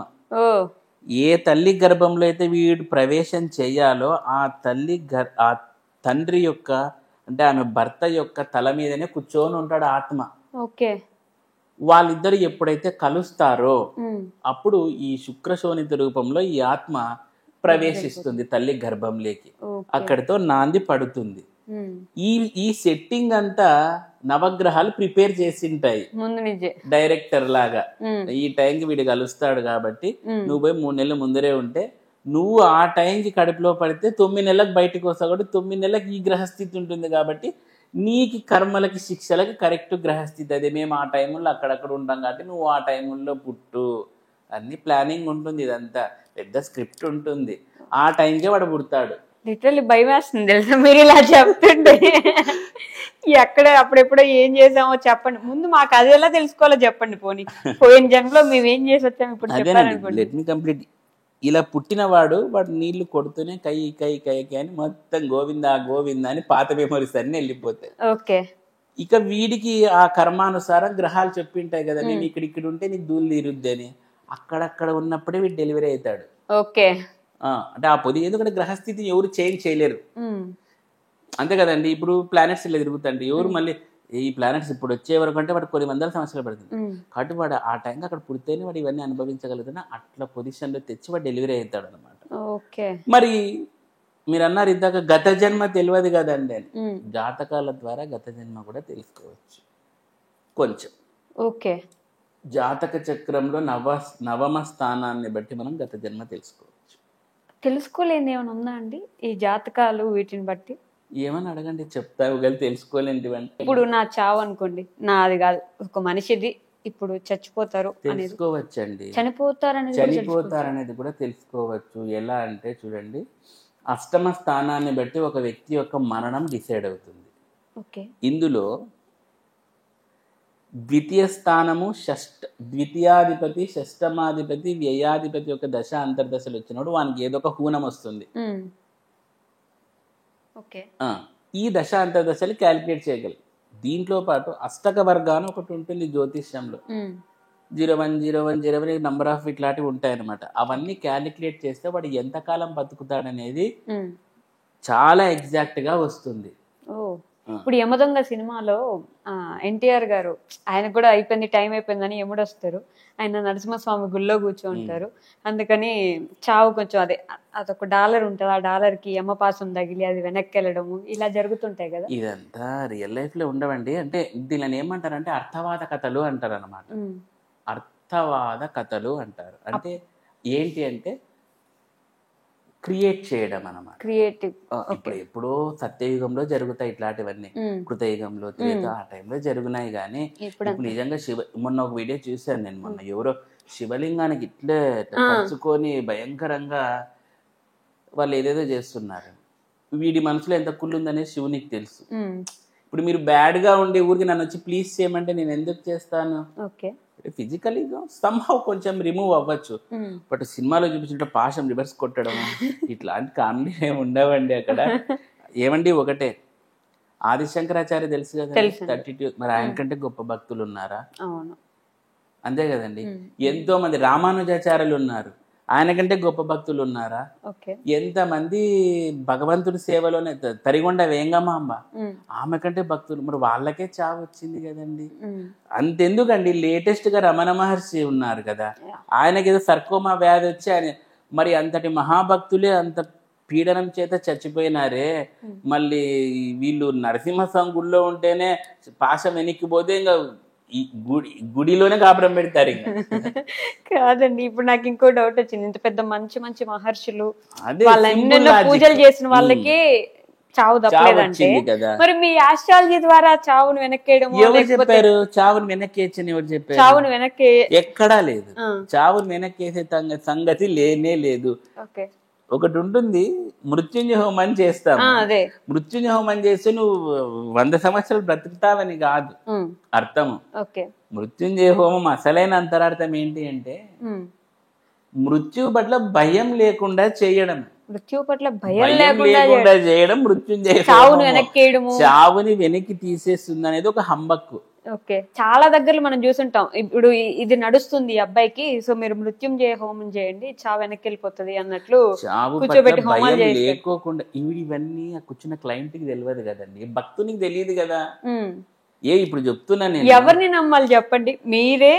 ఏ తల్లి గర్భంలో అయితే వీడు ప్రవేశం చేయాలో ఆ తండ్రి యొక్క అంటే ఆమె భర్త యొక్క తల మీదనే కూర్చొని ఉంటాడు ఆత్మ. వాళ్ళిద్దరు ఎప్పుడైతే కలుస్తారో అప్పుడు ఈ శుక్రశోణిత రూపంలో ఈ ఆత్మ ప్రవేశిస్తుంది తల్లి గర్భంలోకి, అక్కడితో నాంది పడుతుంది. ఈ సెట్టింగ్ అంతా నవగ్రహాలు ప్రిపేర్ చేసింటాయి డైరెక్టర్ లాగా. ఈ టైంకి వీడు కలుస్తాడు కాబట్టి నువ్వు పోయి 3 నెలల ముందరే ఉంటే, నువ్వు ఆ టైంకి కడుపులో పడితే 9 నెలలకు బయటకు వస్తావు కాబట్టి 9 నెలలకు ఈ గ్రహస్థితి ఉంటుంది కాబట్టి నీకు కర్మలకి శిక్షలకి కరెక్ట్ గ్రహస్థితి అదే. మేము ఆ టైంలో అక్కడక్కడ ఉంటాం కాబట్టి నువ్వు ఆ టైంలో పుట్టు, అన్ని ప్లానింగ్ ఉంటుంది, ఇదంతా పెద్ద స్క్రిప్ట్ ఉంటుంది. ఆ టైంకే వాడు పుడతాడు. లిటరల్లీ భయం వేస్తుంది తెలుసా మీరు ఇలా చెప్తుంటే. ఎక్కడ అప్పుడెప్పుడో ఏం చేసామో చెప్పండి ముందు, మాకు అది ఎలా తెలుసుకోవాలో చెప్పండి. పోయిన జన్మలో మేము ఏం చేసి వచ్చాము ఇప్పుడు చెప్పారనుకోండి. Let me complete. ఇలా పుట్టినవాడు నీళ్లు కొడుతూనే కై కై కై కై అని మొత్తం గోవిందా గోవిందా అని పాత మెమరీస్ అన్ని వెళ్ళిపోతాయి. ఓకే. ఇక వీడికి ఆ కర్మానుసారం గ్రహాలు చెప్పింటాయి కదా, నేను ఇక్కడ ఉంటే నీకు ధూళి తీరుద్ది అని, అక్కడక్కడ ఉన్నప్పుడే వీడు డెలివరీ అవుతాడు. ఓకే. అంటే ఆ పొది ఎందుకంటే గ్రహస్థితిని ఎవరు చేంజ్ చేయలేరు, అంతే కదండి. ఇప్పుడు ప్లానెట్స్ ఇలా తిరుగుతాండి, ఎవరు మళ్ళీ ఈ ప్లానెట్స్ ఇప్పుడు వచ్చే వరకు అంటే వాడు కొన్ని వందల సంవత్సరాలు పడుతుంది కాబట్టి వాడు ఆ టైంకి అక్కడ పుడితేనే వాడు ఇవన్నీ అనుభవించగలుగుతున్నా అట్లా పొజిషన్లో తెచ్చి వాడు డెలివరీ అవుతాడు అనమాట. మరి మీరు అన్నారు ఇందాక గత జన్మ తెలియదు కదండి అని, జాతకాల ద్వారా గత జన్మ కూడా తెలుసుకోవచ్చు కొంచెం. ఓకే. జాతక చక్రంలో నవమ స్థానాన్ని బట్టి మనం గత జన్మ తెలుసుకోవచ్చు. తెలుసుకోలేని ఏమైనా ఉందా అండి ఈ జాతకాలు వీటిని బట్టి? ఏమని అడగండి చెప్తావు కానీ తెలుసుకోలేంటివంటే. ఇప్పుడు నా చావు అనుకోండి, నాది కాదు ఒక మనిషిది, ఇప్పుడు చచ్చిపోతారు తెలుసుకోవచ్చండి. చనిపోతారనేది కూడా తెలుసుకోవచ్చు. ఎలా అంటే చూడండి, అష్టమ స్థానాన్ని బట్టి ఒక వ్యక్తి యొక్క మరణం డిసైడ్ అవుతుంది. ఇందులో ద్వితీయ స్థానము ద్వితీయాధిపతి, షష్టమాధిపతి, వ్యయాధిపతి యొక్క దశ అంతర్దశలు వచ్చినప్పుడు వానికి ఏదో ఒక హూనం వస్తుంది. ఈ దశ అంతర్దశలు క్యాలిక్యులేట్ చేయగలరు. దీంట్లో పాటు అష్టక వర్గాన్ని ఒకటి ఉంటుంది జ్యోతిష్యంలో, 01, 01, 01 నంబర్ ఆఫ్ ఇట్లాంటివి ఉంటాయన్నమాట. అవన్నీ క్యాలిక్యులేట్ చేస్తే వాడు ఎంతకాలం బతుకుతాడనేది చాలా ఎగ్జాక్ట్ గా వస్తుంది. ఇప్పుడు యమదొంగ సినిమాలో ఎన్టీఆర్ గారు ఆయన కూడా అయిపోయింది టైం అయిపోయిందని యముడు వస్తారు, ఆయన నరసింహస్వామి గుళ్ళో కూర్చోంటారు, అందుకని చావు కొంచెం అదొక డాలర్ ఉంటుంది, ఆ డాలర్ కి యమపాసం తగిలి అది వెనక్కి వెళ్ళడము ఇలా జరుగుతుంటాయి కదా. ఇదంతా రియల్ లైఫ్ లో ఉండవండి. అంటే దీనిని ఏమంటారంటే అర్థవాద కథలు అంటారు అనమాట. అర్థవాద కథలు అంటారు అంటే ఏంటి అంటే క్రియేట్ చేయడం అన్నమాట. క్రియేటివ్. ఇప్పుడు ఎప్పుడో సత్యయుగంలో జరుగుతాయి ఇట్లాంటివన్నీ, కృతయుగంలో త్రేత ఆ టైంలో జరుగునాయి. కానీ ఇప్పుడు నిజంగా మొన్న ఒక వీడియో చూశాను నేను, మొన్న ఎవరో శివలింగానికి ఇట్లే పరుచుకొని భయంకరంగా వాళ్ళు ఏదేదో చేస్తున్నారు. వీడి మనసులో ఎంత కుళ్ళు ఉందనేది శివునికి తెలుసు. ఇప్పుడు మీరు బ్యాడ్గా ఉండే ఊరికి నన్ను వచ్చి ప్లీజ్ చేయమంటే నేను ఎందుకు చేస్తాను? ఫిజికలీ సంహౌ కొంచెం రిమూవ్ అవ్వచ్చు, బట్ సినిమాలో చూపించిన పాశం రివర్స్ కొట్టడం ఇట్లాంటి కామెడీ ఏమి ఉండవండి అక్కడ. ఏమండి ఒకటే, ఆదిశంకరాచార్య తెలుసు కదా, 32, మరి ఆయన కంటే గొప్ప భక్తులు ఉన్నారా? అంతే కదండి. ఎంతో మంది రామానుజాచార్యులు ఉన్నారు, ఆయన కంటే గొప్ప భక్తులు ఉన్నారా? ఎంతమంది భగవంతుడి సేవలోనే, తరిగొండ వేంగమాంబ ఆమె కంటే భక్తులు, మరి వాళ్ళకే చావు వచ్చింది కదండి. అంతెందుకండి, లేటెస్ట్ గా రమణ మహర్షి ఉన్నారు కదా, ఆయనకి ఏదో సర్కోమా వ్యాధి వచ్చి ఆయన, మరి అంతటి మహాభక్తులే అంత పీడనం చేత చచ్చిపోయినారే, మళ్ళీ వీళ్ళు నరసింహస్వామి గుడిలో ఉంటేనే పాశం వెనక్కిపోతే ఇంకా ఈ గుడిలోనే కాపురం పెడతారు ఇంకా. కాదండి, ఇప్పుడు నాకు ఇంకో డౌట్ వచ్చింది. ఇంత పెద్ద మంచి మంచి మహర్షులు వాళ్ళ ఎన్నెన్నో పూజలు చేసిన వాళ్ళకి చావు తప్పలేదంటే, మరి మీ ఆస్ట్రాలజీ ద్వారా చావును వెనక్కేయడం ఎవరు చెప్పారు? చావును వెనక్కేయచ్చని ఎవరు చెప్పారు? చావును వెనక్కి ఎక్కడా లేదు, చావును వెనక్కేసే సంగతి లేనే లేదు. ఒకటి ఉంటుంది, మృత్యుంజయ హోమం చేస్తావు. మృత్యుంజయ హోమం చేస్తే నువ్వు 100 సంవత్సరాలు బ్రతుకుతావని కాదు అర్థము. మృత్యుంజయ హోమం అసలైన అంతరార్థం ఏంటి అంటే మృత్యు పట్ల భయం లేకుండా చేయడం. మృత్యు పట్ల భయం లేకుండా చేయడం మృత్యుంజయ. చావుని వెనక్కి తీసేస్తుంది అనేది ఒక హంబక్కు. చాలా దగ్గరలో మనం చూసుంటాం. ఇప్పుడు ఇది నడుస్తుంది ఈ అబ్బాయికి, సో మీరు మృత్యుంజయ హోమం చేయండి, చావు వెనక్కి వెళ్ళిపోతుంది అన్నట్లు కూర్చోబెట్టి హోమాలు లేకోకుండా. ఇవన్నీ ఆ కూర్చున్న క్లయింట్ కి తెలియదు కదండి, భక్తునికి తెలియదు కదా. ఇప్పుడు చెప్తున్నాను, ఎవరిని నమ్మాలి చెప్పండి మీరే,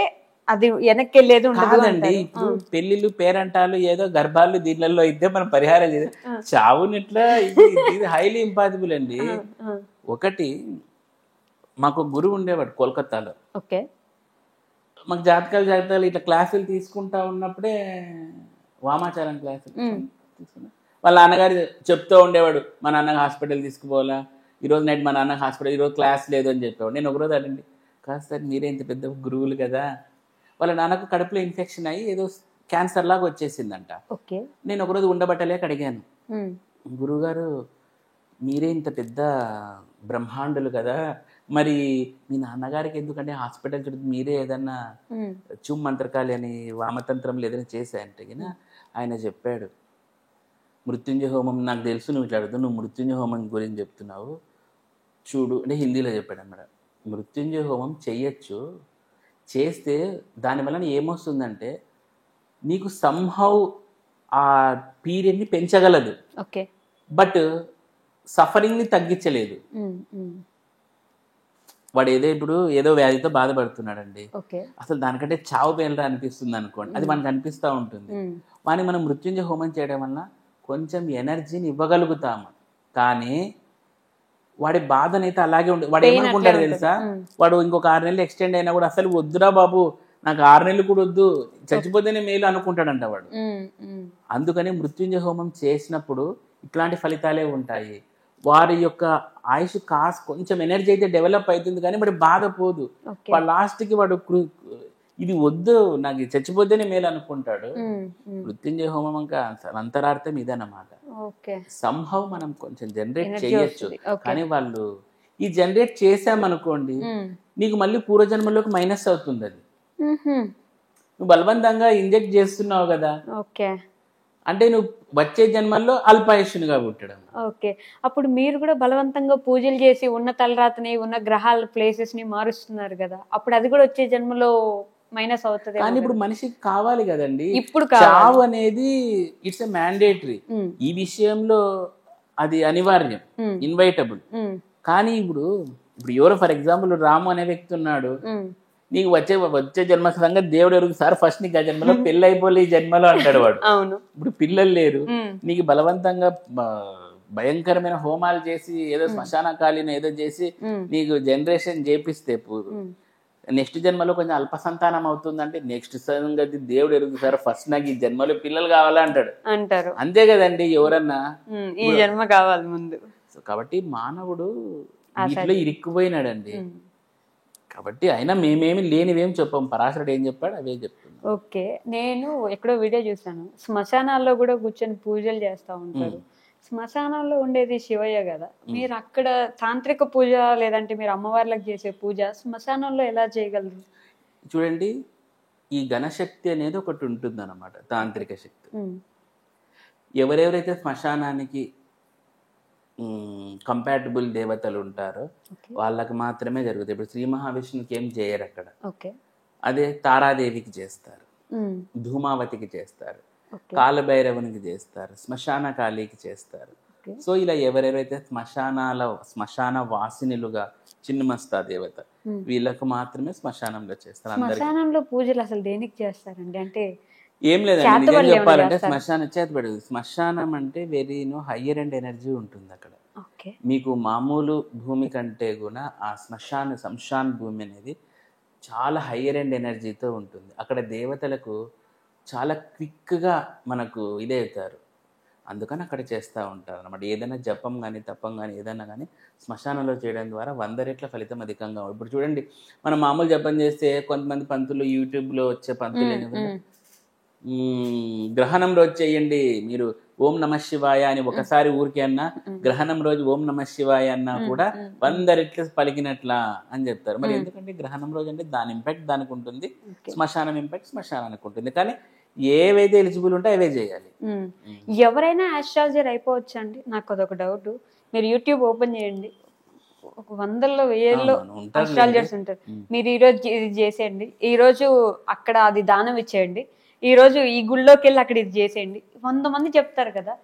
అది వెనక్కి వెళ్ళేది ఉండదండి. ఇప్పుడు పెళ్లిళ్ళు పేరంటాలు ఏదో గర్భాలు దీనిలలో అయితే మనం పరిహారం చేయాలి, చావునిట్లా ఇది హైలీ ఇంపాసిబుల్ అండి. ఒకటి, మాకు గురువు ఉండేవాడు కోల్కతాలో. మాకు జాతకాలు ఇట్లా క్లాసులు తీసుకుంటా ఉన్నప్పుడే, వామాచారం క్లాసులు తీసుకున్నా, వాళ్ళ నాన్నగారు చెప్తూ ఉండేవాడు, మా నాన్నగా హాస్పిటల్ తీసుకుపోవాలా, ఈరోజు నైట్ మా నాన్న హాస్పిటల్, ఈరోజు క్లాస్ లేదు అని చెప్పేవాడు. నేను ఒకరోజు అడండి, కాదు సార్ మీరే ఇంత పెద్ద గురువులు కదా, వాళ్ళ నాన్నకు కడుపులో ఇన్ఫెక్షన్ అయ్యి ఏదో క్యాన్సర్ లాగా వచ్చేసిందంట. నేను ఒకరోజు ఉండబట్టలేక అడిగాను, గురువుగారు మీరే ఇంత పెద్ద బ్రహ్మాండులు కదా, మరి మీ నాన్నగారికి ఎందుకంటే హాస్పిటల్ చుట్టూ మీరే ఏదన్నా మంత్రకాళి అని వామతంత్రంలో ఏదైనా చేశాయంటే ఆయన చెప్పాడు, మృత్యుంజయ హోమం నాకు తెలుసు, నువ్వు ఇట్లా అడుగుతావు, నువ్వు మృత్యుంజయ హోమం గురించి చెప్తున్నావు చూడు అంటే హిందీలో చెప్పాడు అన్నమాట. మృత్యుంజయ హోమం చెయ్యొచ్చు, చేస్తే దానివల్ల ఏమొస్తుందంటే నీకు సంహౌ ఆ పీరియడ్ని పెంచగలదు, బట్ సఫరింగ్ని తగ్గించలేదు. వాడు ఇప్పుడు ఏదో వ్యాధితో బాధపడుతున్నాడండి, అసలు దానికంటే చావు పేలరా అనిపిస్తుంది అనుకోండి, అది మనకు అనిపిస్తూ ఉంటుంది. వాడిని మనం మృత్యుంజయ హోమం చేయడం వల్ల కొంచెం ఎనర్జీని ఇవ్వగలుగుతాము, కానీ వాడి బాధనైతే అలాగే ఉంటుంది. వాడు ఏమనుకుంటాడు తెలుసా, వాడు ఇంకొక 6 నెలలు ఎక్స్టెండ్ అయినా కూడా అసలు వద్దురా బాబు, నాకు 6 నెలలు కూడా వద్దు, చచ్చిపోతేనే మేలు అనుకుంటాడంట వాడు. అందుకని మృత్యుంజయ హోమం చేసినప్పుడు ఇట్లాంటి ఫలితాలే ఉంటాయి. వారి యొక్క ఆయుష్ కొంచెం ఎనర్జీ అయితే డెవలప్ అవుతుంది, కానీ మరి బాధ పోదు. వాడు లాస్ట్కి వాడు ఇది వద్దు, నాకు చచ్చిపోతేనే మేలు అనుకుంటాడు. మృత్యుంజయ హోమం ఇంకా అంతరార్థం ఇదన్నమాట. సంహౌ మనం కొంచెం జనరేట్ చేయొచ్చు, కానీ వాళ్ళు ఈ జనరేట్ చేసామనుకోండి నీకు మళ్ళీ పూర్వజన్మలోకి మైనస్ అవుతుంది. అది నువ్వు బలవంతంగా ఇంజెక్ట్ చేస్తున్నావు కదా, అంటే నువ్వు వచ్చే జన్మల్లో అల్పాయుష్యునిగా పుట్టడం. అప్పుడు మీరు కూడా బలవంతంగా పూజలు చేసి ఉన్న తలరాతని, ఉన్న గ్రహాల ప్లేసెస్ ని మారుస్తున్నారు కదా, అప్పుడు అది కూడా వచ్చే జన్మలో మైనస్ అవుతుంది. కానీ ఇప్పుడు మనిషికి కావాలి కదండి, ఇప్పుడు చావు అనేది ఇట్స్ ఎ మ్యాండేటరీ. ఈ విషయంలో అది అనివార్యం, ఇన్వైటబుల్. కానీ ఇప్పుడు ఎవరో ఫర్ ఎగ్జాంపుల్ రాము అనే వ్యక్తి ఉన్నాడు, నీకు వచ్చే జన్మ సంగతి దేవుడు ఎరుగు సార్, ఫస్ట్ నీకు ఆ జన్మలో పెళ్ళి అయిపోలే ఈ జన్మలో అంటాడు వాడు. ఇప్పుడు పిల్లలు లేరు, నీకు బలవంతంగా భయంకరమైన హోమాలు చేసి ఏదో శ్మశాన కాలిన ఏదో చేసి నీకు జనరేషన్ చేపిస్తే నెక్స్ట్ జన్మలో కొంచెం అల్ప సంతానం అవుతుందంటే నెక్స్ట్ సంగతి దేవుడు ఎరుగు సార్, ఫస్ట్ నాకు ఈ జన్మలో పిల్లలు కావాలా అంటారు. అంతే కదండి, ఎవరన్నా ఈ జన్మ కావాలి ముందు. కాబట్టి మానవుడు వీటిలో ఇరుక్కుపోయినాడండి. కాబట్టి అయినా మేమేమి లేనివేం చెప్పాం, పరాశరుడు ఏం చెప్పాడు అవే చెప్తున్నాం. ఓకే, నేను ఎక్కడో వీడియో చూసాను, శ్మశానాల్లో కూడా కూర్చొని పూజలు చేస్తూ ఉంటారు. శ్మశానాల్లో ఉండేది శివయ్య కదా, మీరు అక్కడ తాంత్రిక పూజ లేదంటే మీరు అమ్మవార్లకు చేసే పూజ శ్మశానంలో ఎలా చేయగలరు? చూడండి, ఈ ఘనశక్తి అనేది ఒకటి ఉంటుంది అన్నమాట, తాంత్రిక శక్తి. ఎవరెవరైతే శ్మశానానికి కంపాటబుల్ దేవతలు ఉంటారో వాళ్ళకి మాత్రమే జరుగుతాయి. ఇప్పుడు శ్రీ మహావిష్ణుకి ఏం చేయరు అక్కడ. అదే తారాదేవికి చేస్తారు, ధూమావతికి చేస్తారు, కాలభైరవునికి చేస్తారు, శ్మశాన కాళీకి చేస్తారు. సో ఇలా ఎవరెవరైతే శ్మశాన వాసినులుగా, చిన్నమస్తా దేవత, వీళ్ళకు మాత్రమే శ్మశానంలో చేస్తారు. శ్మశానంలో పూజలు అసలు దేనికి చేస్తారండి? అంటే ఏం లేదండి, నిజం చెప్పాలంటే శ్మశాన చేతపడదు. శ్మశానం అంటే వెరీ హయ్యర్ అండ్ ఎనర్జీ ఉంటుంది అక్కడ. మీకు మామూలు భూమి కంటే కూడా ఆ శ్మశాన భూమి అనేది చాలా హయ్యర్ అండ్ ఎనర్జీతో ఉంటుంది. అక్కడ దేవతలకు చాలా క్విక్గా మనకు ఇదే అవుతారు, అందుకని అక్కడ చేస్తూ ఉంటారు అన్నమాట. ఏదైనా జపం కానీ తపం కానీ ఏదైనా కానీ శ్మశానంలో చేయడం ద్వారా 100 రెట్ల ఫలితం అధికంగా. ఇప్పుడు చూడండి, మనం మామూలు జపం చేస్తే కొంతమంది పంతులు, యూట్యూబ్లో వచ్చే పంతులు గ్రహణం రోజు చేయండి మీరు ఓం నమ శివాయ అని ఒకసారి ఊరికే అన్నా, గ్రహణం రోజు ఓం నమ శివాయ అన్నా కూడా 100 రెట్లు పలికినట్లా అని చెప్తారు. మరి ఎందుకంటే గ్రహణం రోజు అంటే దాని ఇంపాక్ట్ దానికి ఉంటుంది, శ్మశానం ఇంపాక్ట్ శ్మశానానికి ఉంటుంది. కానీ ఏవైతే ఎలిజిబుల్ ఉంటే అవే చేయాలి. ఎవరైనా ఆస్ట్రాలజర్ అయిపోవచ్చు అండి? నాకు అదొక డౌట్. మీరు యూట్యూబ్ ఓపెన్ చేయండి, ఒక 100లో 1000లో ఆస్ట్రాలజర్స్ ఉంటారు. మీరు ఈరోజు ఇది చేసేయండి, ఈరోజు అక్కడ అది దానం ఇచ్చేయండి, ఈ రోజు ఈ గుళ్ళోకి వెళ్ళి అక్కడ ఇది చేసేయండి, 100 మంది చెప్తారు కదా.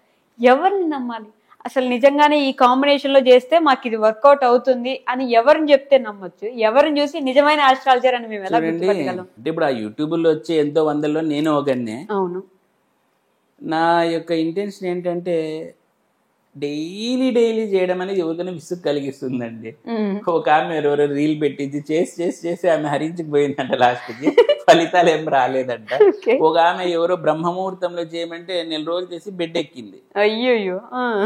ఎవరిని నమ్మాలి అసలు? నిజంగానే ఈ కాంబినేషన్ లో చేస్తే మాకు ఇది వర్కౌట్ అవుతుంది అని ఎవరిని చెప్తే నమ్మొచ్చు? ఎవరిని చూసి నిజమైన ఆస్ట్రాలజర్ అని మేము ఎలా గుర్తుపట్టగలం? అంటే ఇప్పుడు ఆ యూట్యూబ్ లో వచ్చే ఎంతో 100లో నేను ఒకనే. అవును. నా యొక్క ఇంటెన్షన్ ఏంటంటే డైలీ చేయడం అనేది ఎవరికైనా విసుగు కలిగిస్తుందండి. ఒక ఆమె ఎవరో రీల్ పెట్టింది, చేసి ఆమె హరించుకుపోయిందంట, లాస్ట్కి ఫలితాలు ఏం రాలేదంట. ఒక ఆమె ఎవరో బ్రహ్మముహూర్తంలో చేయమంటే 1 నెల రోజులు చేసి బెడ్ ఎక్కింది. అయ్యో,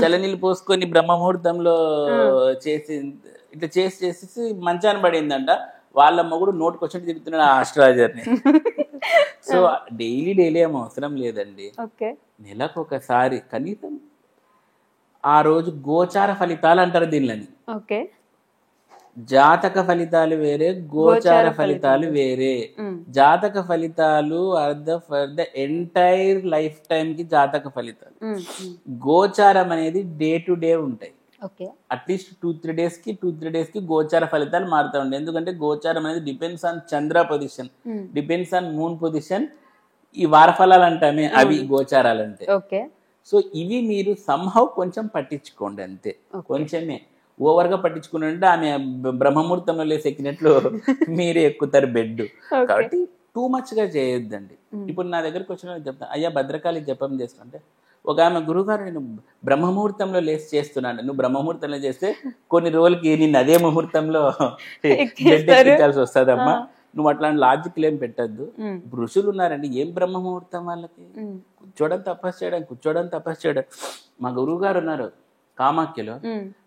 చలనీళ్ళు పోసుకొని బ్రహ్మముహూర్తంలో చేసి ఇట్లా చేసేసి మంచాన పడిందంట. వాళ్ళ మొగుడు నోటుకు వచ్చినట్టు తిరుగుతున్నాడు ఆ ఆస్ట్రాలజర్ని. సో డైలీ ఏం అవసరం లేదండి, నెలకు ఒకసారి కనీసం ఆ రోజు గోచార ఫలితాలు అంటారు దీనిని. జాతక ఫలితాలు వేరే, గోచార ఫలితాలు వేరే. జాతక ఫలితాలు for the entire life time కి జాతక ఫలితాలు. గోచారం అనేది డే టు డే ఉంటాయి. అట్లీస్ట్ 2-3 డేస్ కి గోచార ఫలితాలు మారుతూ ఉంటాయి. ఎందుకంటే గోచారం అనేది depends on Chandra position, depends on moon position. ఈ వార ఫలాలు అంటామే అవి గోచారాలు అంటే. సో ఇవి మీరు సంహవ్ కొంచెం పట్టించుకోండి అంతే, కొంచెమే. ఓవర్గా పట్టించుకున్నారంటే ఆమె బ్రహ్మముహూర్తంలో లేసి ఎక్కినట్లు మీరే ఎక్కుతారు బెడ్. కాబట్టి టూ మచ్గా చేయొద్దండి. ఇప్పుడు నా దగ్గరకు వచ్చిన చెప్తాను, అయ్యా భద్రకాళి జపం చేస్తుంటే ఒక ఆమె గురుగారు నేను బ్రహ్మముహూర్తంలో లేసి చేస్తున్నాను. నువ్వు బ్రహ్మముహూర్తంలో చేస్తే కొన్ని రోజులకి నేను అదే ముహూర్తంలో బెడ్ ఎక్కించాల్సి వస్తుందమ్మా, నువ్వు అట్లాంటి లాజిక్లు ఏం పెట్టద్దు. ఇప్పుడు ఋషులు ఉన్నారండి, ఏం బ్రహ్మముహూర్తం వాళ్ళకి? కూర్చోవడం తపస్సు చేయడం. మా గురువు గారు ఉన్నారు కామాఖ్యలో,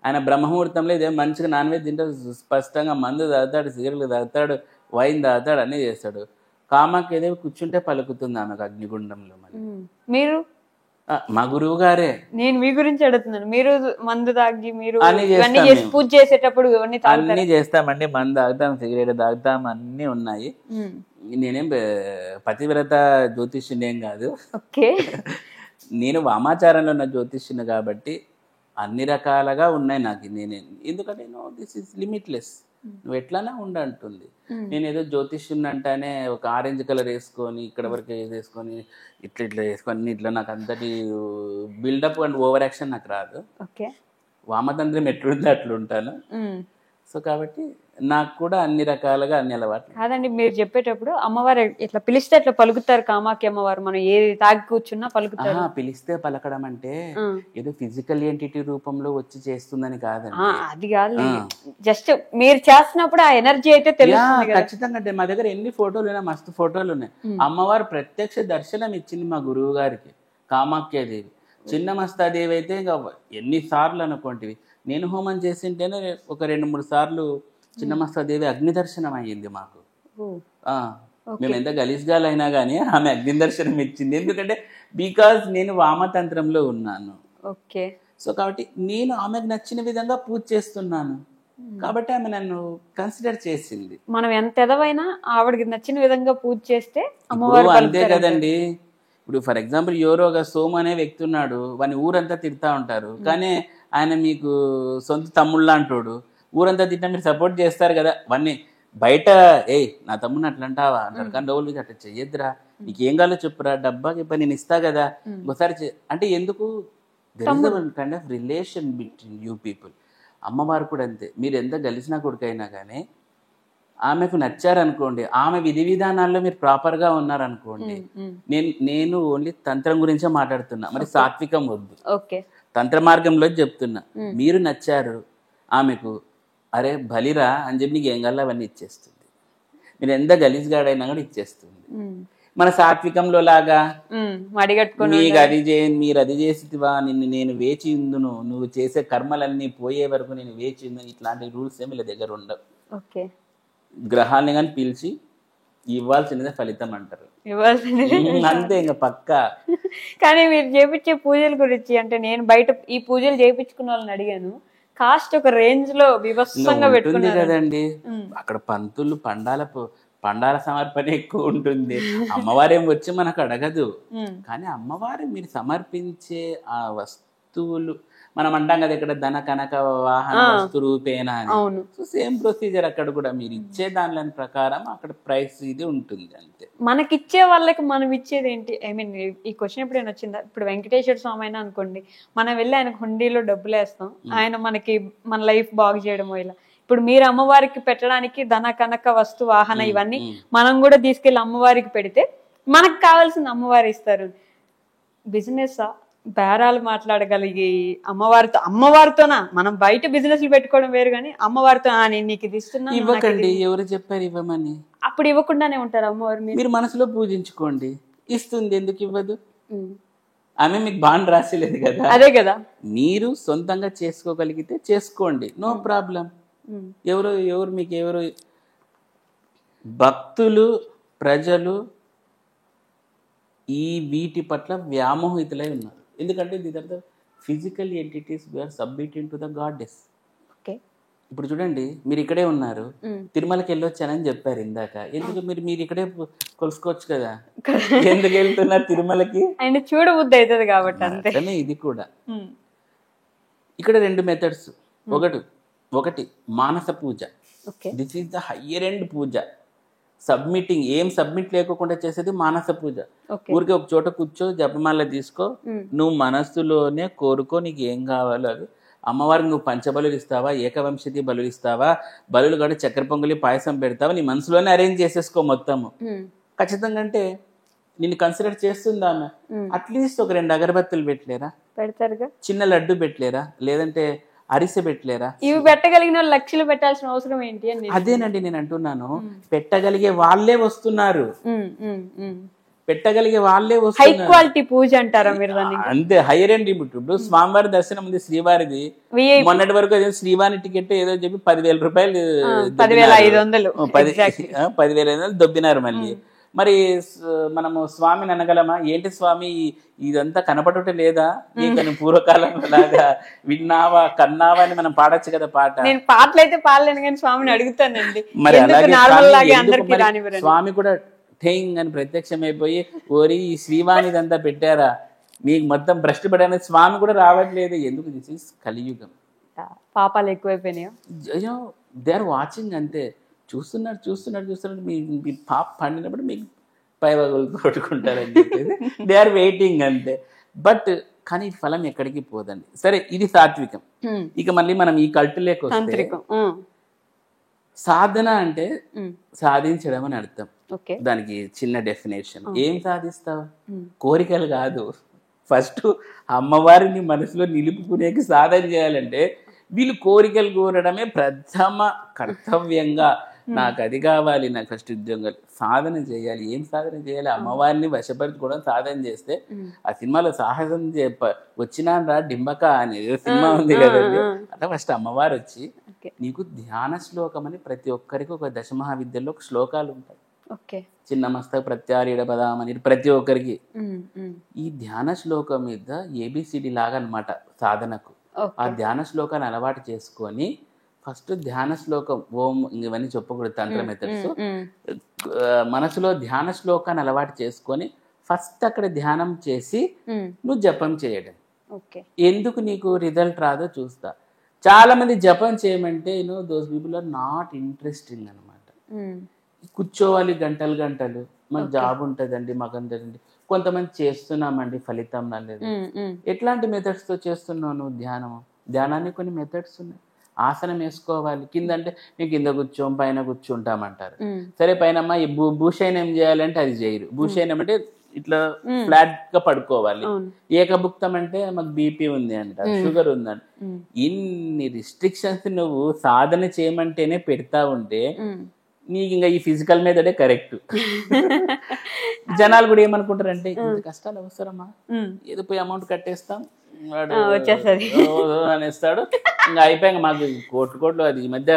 ఆయన బ్రహ్మముహూర్తంలో ఇదే మంచిగా నాన్ వెజ్ తింటాడు, స్పష్టంగా మందు తాగుతాడు, సిగరెట్లు తాగుతాడు, వైన్ తాగుతాడు, అన్నీ చేస్తాడు. కామాఖ్య ఏదో కూర్చుంటే పలుకుతుంది ఆమెకు అగ్నిగుండంలో. మీరు మా గురువు గారే. నేను మీ గురించి అడుగుతున్నాను, మీరు మందు తాగి మీరు పూజ చేసేటప్పుడు అన్ని చేస్తామండి, మందు తాగుతాం, సిగరెట్ తాగుతాం, అన్ని ఉన్నాయి. నేనేం పతివ్రత జ్యోతిష్యుని ఏం కాదు, నేను వామాచారంలో ఉన్న జ్యోతిష్యుని కాబట్టి అన్ని రకాలుగా ఉన్నాయి నాకు. ఎందుకంటే దిస్ ఇస్ లిమిట్లెస్, నువ్వు ఎట్లానే ఉండంటుంది. నేను ఏదో జ్యోతిష్యుని అంటానే ఒక ఆరెంజ్ కలర్ వేసుకొని ఇక్కడ వరకు వేసుకొని ఇట్లా వేసుకొని ఇట్లా, నాకు అంతటి బిల్డప్ అండ్ ఓవర్ యాక్షన్ నాకు రాదు. వామతంత్రం ఎట్లుంది అట్లా ఉంటాను. సో కాబట్టి నాకు కూడా అన్ని రకాలుగా అన్ని అలవాట్లు. కాదండి, మీరు చెప్పేటప్పుడు అమ్మవారు ఇట్లా పిలిస్తే అట్లా పలుకుతారు కామాఖ్య అమ్మవారు, మనం ఏది తాగి కూర్చున్నా పలుకుతారు. పిలిస్తే పలకడం అంటే ఏదో ఫిజికల్ ఎంటిటీ రూపంలో వచ్చి చేస్తుందని కాదండి, అది కాదు. జస్ట్ మీరు చేస్తున్నప్పుడు ఆ ఎనర్జీ అయితే తెలుస్తుంది. ఖచ్చితంగా. అంటే మా దగ్గర ఎన్ని ఫోటోలు ఉన్నాయి, మస్తు ఫోటోలు ఉన్నాయి. అమ్మవారు ప్రత్యక్ష దర్శనం ఇచ్చింది మా గురువు గారికి కామాఖ్యాదేవి. చిన్నమస్తాదేవి అయితే ఇంకా ఎన్నిసార్లు అనుకోంటివి. నేను హోమం చేసింటేనే ఒక 2-3 సార్లు చిన్నమస్తాదేవి అగ్ని దర్శనం అయ్యింది మాకు. ఓ, మేము ఎంత గలీజ్గాలైనా కానీ ఆమె అగ్ని దర్శనం ఇచ్చింది. ఎందుకంటే బికాజ్ నేను వామతంత్రంలో ఉన్నాను. ఓకే. సో కాబట్టి నేను ఆమెకు నచ్చిన విధంగా పూజ చేస్తున్నాను కాబట్టి ఆమె నన్ను కన్సిడర్ చేసింది. మనం ఎంత ఎదవైనా ఆవిడకి నచ్చిన విధంగా పూజ చేస్తే ఇప్పుడు అమ్మవారు అంతే కదండి. ఇప్పుడు ఫర్ ఎగ్జాంపుల్ ఎవరో ఒక సోము అనే వ్యక్తి ఉన్నాడు, వాని ఊరంతా తిడతా ఉంటారు, కానీ ఆయన మీకు సొంత తమ్ముళ్ళ అంటాడు, ఊరంతా తిట్టినా మీరు సపోర్ట్ చేస్తారు కదా. వాన్ని బయట నా తమ్ముడిని అట్లా అంటావా అంటారు, కానీ రోజులు అట్లా చెయ్యొద్దురా, నీకేం కావాలో చెప్పురా, డబ్బా చెప్ప నేను ఇస్తా కదా ఒకసారి అంటే ఎందుకు kind of relation between you people. అమ్మవారు కూడా అంతే. మీరు ఎంత గలిసిన కొడుకైనా కానీ ఆమెకు నచ్చారనుకోండి, ఆమె విధి విధానాల్లో మీరు ప్రాపర్గా ఉన్నారనుకోండి. నేను ఓన్లీ తంత్రం గురించే మాట్లాడుతున్నా, మరి సాత్వికం వద్దు, తంత్ర మార్గంలో చెప్తున్నా. మీరు నచ్చారు ఆమెకు, అరే బలిరా అని చెప్పి నీకు ఏం కావాలో అవన్నీ ఇచ్చేస్తుంది. మీరు ఎంత గలీజ్గాడైనా కూడా ఇచ్చేస్తుంది. మన సాత్వికంలో లాగా మీకు అది మీరు అది చేసివా, నిన్ను నేను వేచి ఉందును, నువ్వు చేసే కర్మలన్నీ పోయే వరకు నేను వేచి ఉందును, ఇట్లాంటి రూల్స్ ఏమి వీళ్ళ దగ్గర ఉండవు. గ్రహాన్ని కానీ పిలిచి ఇవ్వాల్సినదే ఫలితం అంటారు, అంతే ఇంకా పక్కా. కానీ మీరు చేపించే పూజల గురించి అంటే నేను బయట ఈ పూజలు చేయించుకున్న వాళ్ళని అడిగాను, కాస్ట్ ఒక రేంజ్ లో వివస్సంగా పెట్టుకుంది కదండి. అక్కడ పంతులు పండాల సమర్పణ ఎక్కువ ఉంటుంది. అమ్మవారేం వచ్చి మనకు అడగదు, కానీ అమ్మవారు మీరు సమర్పించే ఆ వస్తువులు, మనం అంటాం కదా ఇక్కడ ధన కనక వాహన వస్తు రూపేణ అని. సో సేమ్ ప్రొసీజర్ అక్కడ కూడా మీరు ఇచ్చే దాని ప్రకారం అక్కడ ప్రైస్ ఇది ఉంటుంది అంతే. మనకిచ్చే వాళ్ళకి మనం ఇచ్చేది ఏంటి? ఐ మీన్ ఈ క్వశ్చన్ ఎప్పుడైనా వచ్చిందా? ఇప్పుడు వెంకటేశ్వర స్వామి అయినా అనుకోండి, మనం వెళ్ళి ఆయనకు హుండీలో డబ్బులు వేస్తాం, ఆయన మనకి మన లైఫ్ బాగు చేయడమో ఇలా. ఇప్పుడు మీరు అమ్మవారికి పెట్టడానికి ధన కనక వస్తు వాహన ఇవన్నీ మనం కూడా తీసుకెళ్ళి అమ్మవారికి పెడితే మనకు కావాల్సింది అమ్మవారు ఇస్తారు. బిజినెస్ బేరాలు మాట్లాడగలిగి అమ్మవారితోనా, మనం బయట బిజినెస్లు పెట్టుకోవడం వేరు, కానీ అమ్మవారితో నేను నీకు ఇది ఇస్తున్నా, ఇవ్వకండి, ఎవరు చెప్పారు ఇవ్వమని? అప్పుడు ఇవ్వకుండానే ఉంటారు అమ్మవారు. మీరు మనసులో పూజించుకోండి, ఇస్తుంది, ఎందుకు ఇవ్వదు? ఆమె మీకు బాండ్ రాసిలేదు కదా. అదే కదా, మీరు సొంతంగా చేసుకోగలిగితే చేసుకోండి, నో ప్రాబ్లం. ఎవరు మీకు ఎవరు భక్తులు ప్రజలు ఈ వీటి పట్ల వ్యామోహితులై ఉన్నారు. ఎందుకంటే దీని తర్వాత physical entities we are submitting to the goddess. ఇప్పుడు చూడండి, మీరు ఇక్కడే ఉన్నారు, తిరుమలకి వెళ్ళొచ్చానని చెప్పారు ఇందాక. ఎందుకు మీరు ఇక్కడే కొలుసుకోవచ్చు కదా, ఎందుకు వెళ్తున్నారు తిరుమలకి? ఆయన చూడబుద్ధి అవుతుంది కాబట్టి అంతే. ఇది కూడా ఇక్కడ 2 మెథడ్స్. ఒకటి మానస పూజ, this is the higher end puja. Submitting, ఏం సబ్మిట్ లేకుండా చేసేది మానస పూజ. ఊరికే ఒక చోట కూర్చో, జపమాల తీసుకో, నువ్వు మనస్సులోనే కోరుకో నీకు ఏం కావాలో అది. అమ్మవారికి నువ్వు పంచబలులు ఇస్తావా, ఏకవంశతి బలులు ఇస్తావా, బలులు కూడా చక్కెర పొంగలి పాయసం పెడతావా, నీ మనసులోనే అరేంజ్ చేసేసుకో మొత్తము. ఖచ్చితంగా అంటే నిన్ను కన్సిడర్ చేస్తుందా ఆమె? అట్లీస్ట్ ఒక 2 అగరబత్తులు పెట్టలేరా? పెడతారుగా. చిన్న లడ్డు పెట్టలేరా? లేదంటే అరిసె పెట్టలేరా? ఇవి పెట్టగలిగిన లక్షలు పెట్టాల్సిన అవసరం ఏంటి అని. అదేనండి నేను అంటున్నాను, పెట్టగలిగే వాళ్ళే వస్తున్నారు, పెట్టగలిగే వాళ్ళే వస్తున్నారు. హై క్వాలిటీ పూజ అంటారా మీరు దాన్ని? అంతే, హైయర్ ఎండ్. ఇప్పుడు స్వామివారి దర్శనం ఉంది, శ్రీవారిది. మొన్నటి వరకు అదే శ్రీవారి టికెట్ ఏదో చెప్పి 10,000 రూపాయలు, 10,500 10,500 దొబ్బినారు. మళ్ళీ మరి మనము స్వామిని అనగలమా? ఏంటి స్వామి ఇదంతా కనపడట లేదా నీకు పూర్వకాలంలో లాగా? విన్నావా కన్నావా అని మనం పాడొచ్చు కదా పాట. నేను పాటలు అయితే పాడలేను కానీ స్వామిని అడుగుతానండి. మరి స్వామి కూడా ఠేంగ్ అని ప్రత్యక్షమైపోయి, ఓరి ఈ శ్రీవాణిదంతా పెట్టారా, మీకు మొత్తం భ్రష్టు పడడానికి స్వామి కూడా రావట్లేదు. ఎందుకు? దిస్ ఈస్ కలియుగం. పాపాలు ఎక్కువైపోయినాయో దే ఆర్ వాచింగ్, అంతే. చూస్తున్నారు మీ పాప పండినప్పుడు మీకు పైవగలు కొట్టుకుంటారని చెప్పేసి దే ఆర్ వెయిటింగ్, అంతే. బట్ కానీ ఫలం ఎక్కడికి పోదండి. సరే, ఇది సాత్వికం. ఇక మళ్ళీ మనం ఈ కల్టులేకి వస్తే, సాధన అంటే సాధించడం అని అర్థం. దానికి చిన్న డెఫినేషన్. ఏం సాధిస్తావు? కోరికలు కాదు. ఫస్ట్ అమ్మవారిని మనసులో నిలుపుకునేకి సాధన చేయాలంటే వీళ్ళు కోరికలు కోరడమే ప్రథమ కర్తవ్యంగా నాకు అది కావాలి, నాకు ఫస్ట్ ఉద్యోగాలు, సాధన చేయాలి. ఏం సాధన చేయాలి? అమ్మవారిని వశపరచుకోవడం సాధన చేస్తే. ఆ సినిమాలో సాహసం వచ్చినా రా డింబక అని సినిమా ఉంది కదండి, అట్లా ఫస్ట్ అమ్మవారు వచ్చి నీకు ధ్యాన శ్లోకం అని ప్రతి ఒక్కరికి ఒక దశమహావిద్యలో ఒక శ్లోకాలు ఉంటాయి. చిన్న మస్తక ప్రత్యారీడ పదాం అని ప్రతి ఒక్కరికి. ఈ ధ్యాన శ్లోకం మీద ఏబిసిడి లాగా అనమాట సాధనకు. ఆ ధ్యాన శ్లోకాన్ని అలవాటు చేసుకొని ఫస్ట్ ధ్యాన శ్లోకం ఓం ఇవన్నీ చెప్పకూడదు తంత్ర మెథడ్స్. మనసులో ధ్యాన శ్లోకాన్ని అలవాటు చేసుకొని ఫస్ట్ అక్కడ ధ్యానం చేసి నువ్వు జపం చేయడం. ఎందుకు నీకు రిజల్ట్ రాదో చూస్తా. చాలా మంది జపం చేయమంటే those people are not interesting అనమాట. కూర్చోవాలి గంటలు గంటలు, మాకు జాబ్ ఉంటుందండి, మాకు అంతేనండి. కొంతమంది చేస్తున్నామండి, ఫలితం రాలేదు. ఎట్లాంటి మెథడ్స్ తో చేస్తున్నావు నువ్వు ధ్యానాన్ని? కొన్ని మెథడ్స్ ఉన్నాయి. ఆసనం వేసుకోవాలి. కింద అంటే మేము కింద కూర్చోం, పైన కూర్చుంటామంటారు. సరే పైన అమ్మా ఈ భూషయనం ఏం చేయాలంటే అది చేయరు. భూషయనం అంటే ఇట్లా ఫ్లాట్ గా పడుకోవాలి. ఏకభుక్తం అంటే మాకు బీపీ ఉంది అంటారు, షుగర్ ఉందంట. ఇన్ని రిస్ట్రిక్షన్స్ నువ్వు సాధన చేయమంటేనే పెడతా ఉంటే నీకు ఇంకా ఈ ఫిజికల్ మెథడే కరెక్ట్. జనాలు కూడా ఏమనుకుంటారంటే ఇంత కష్టాలు అవసరమా, ఏదో పోయి అమౌంట్ కట్టేస్తాం అనేస్తాడు, ఇంకా అయిపోయాక మాకు కోట్లు. అది ఈ మధ్య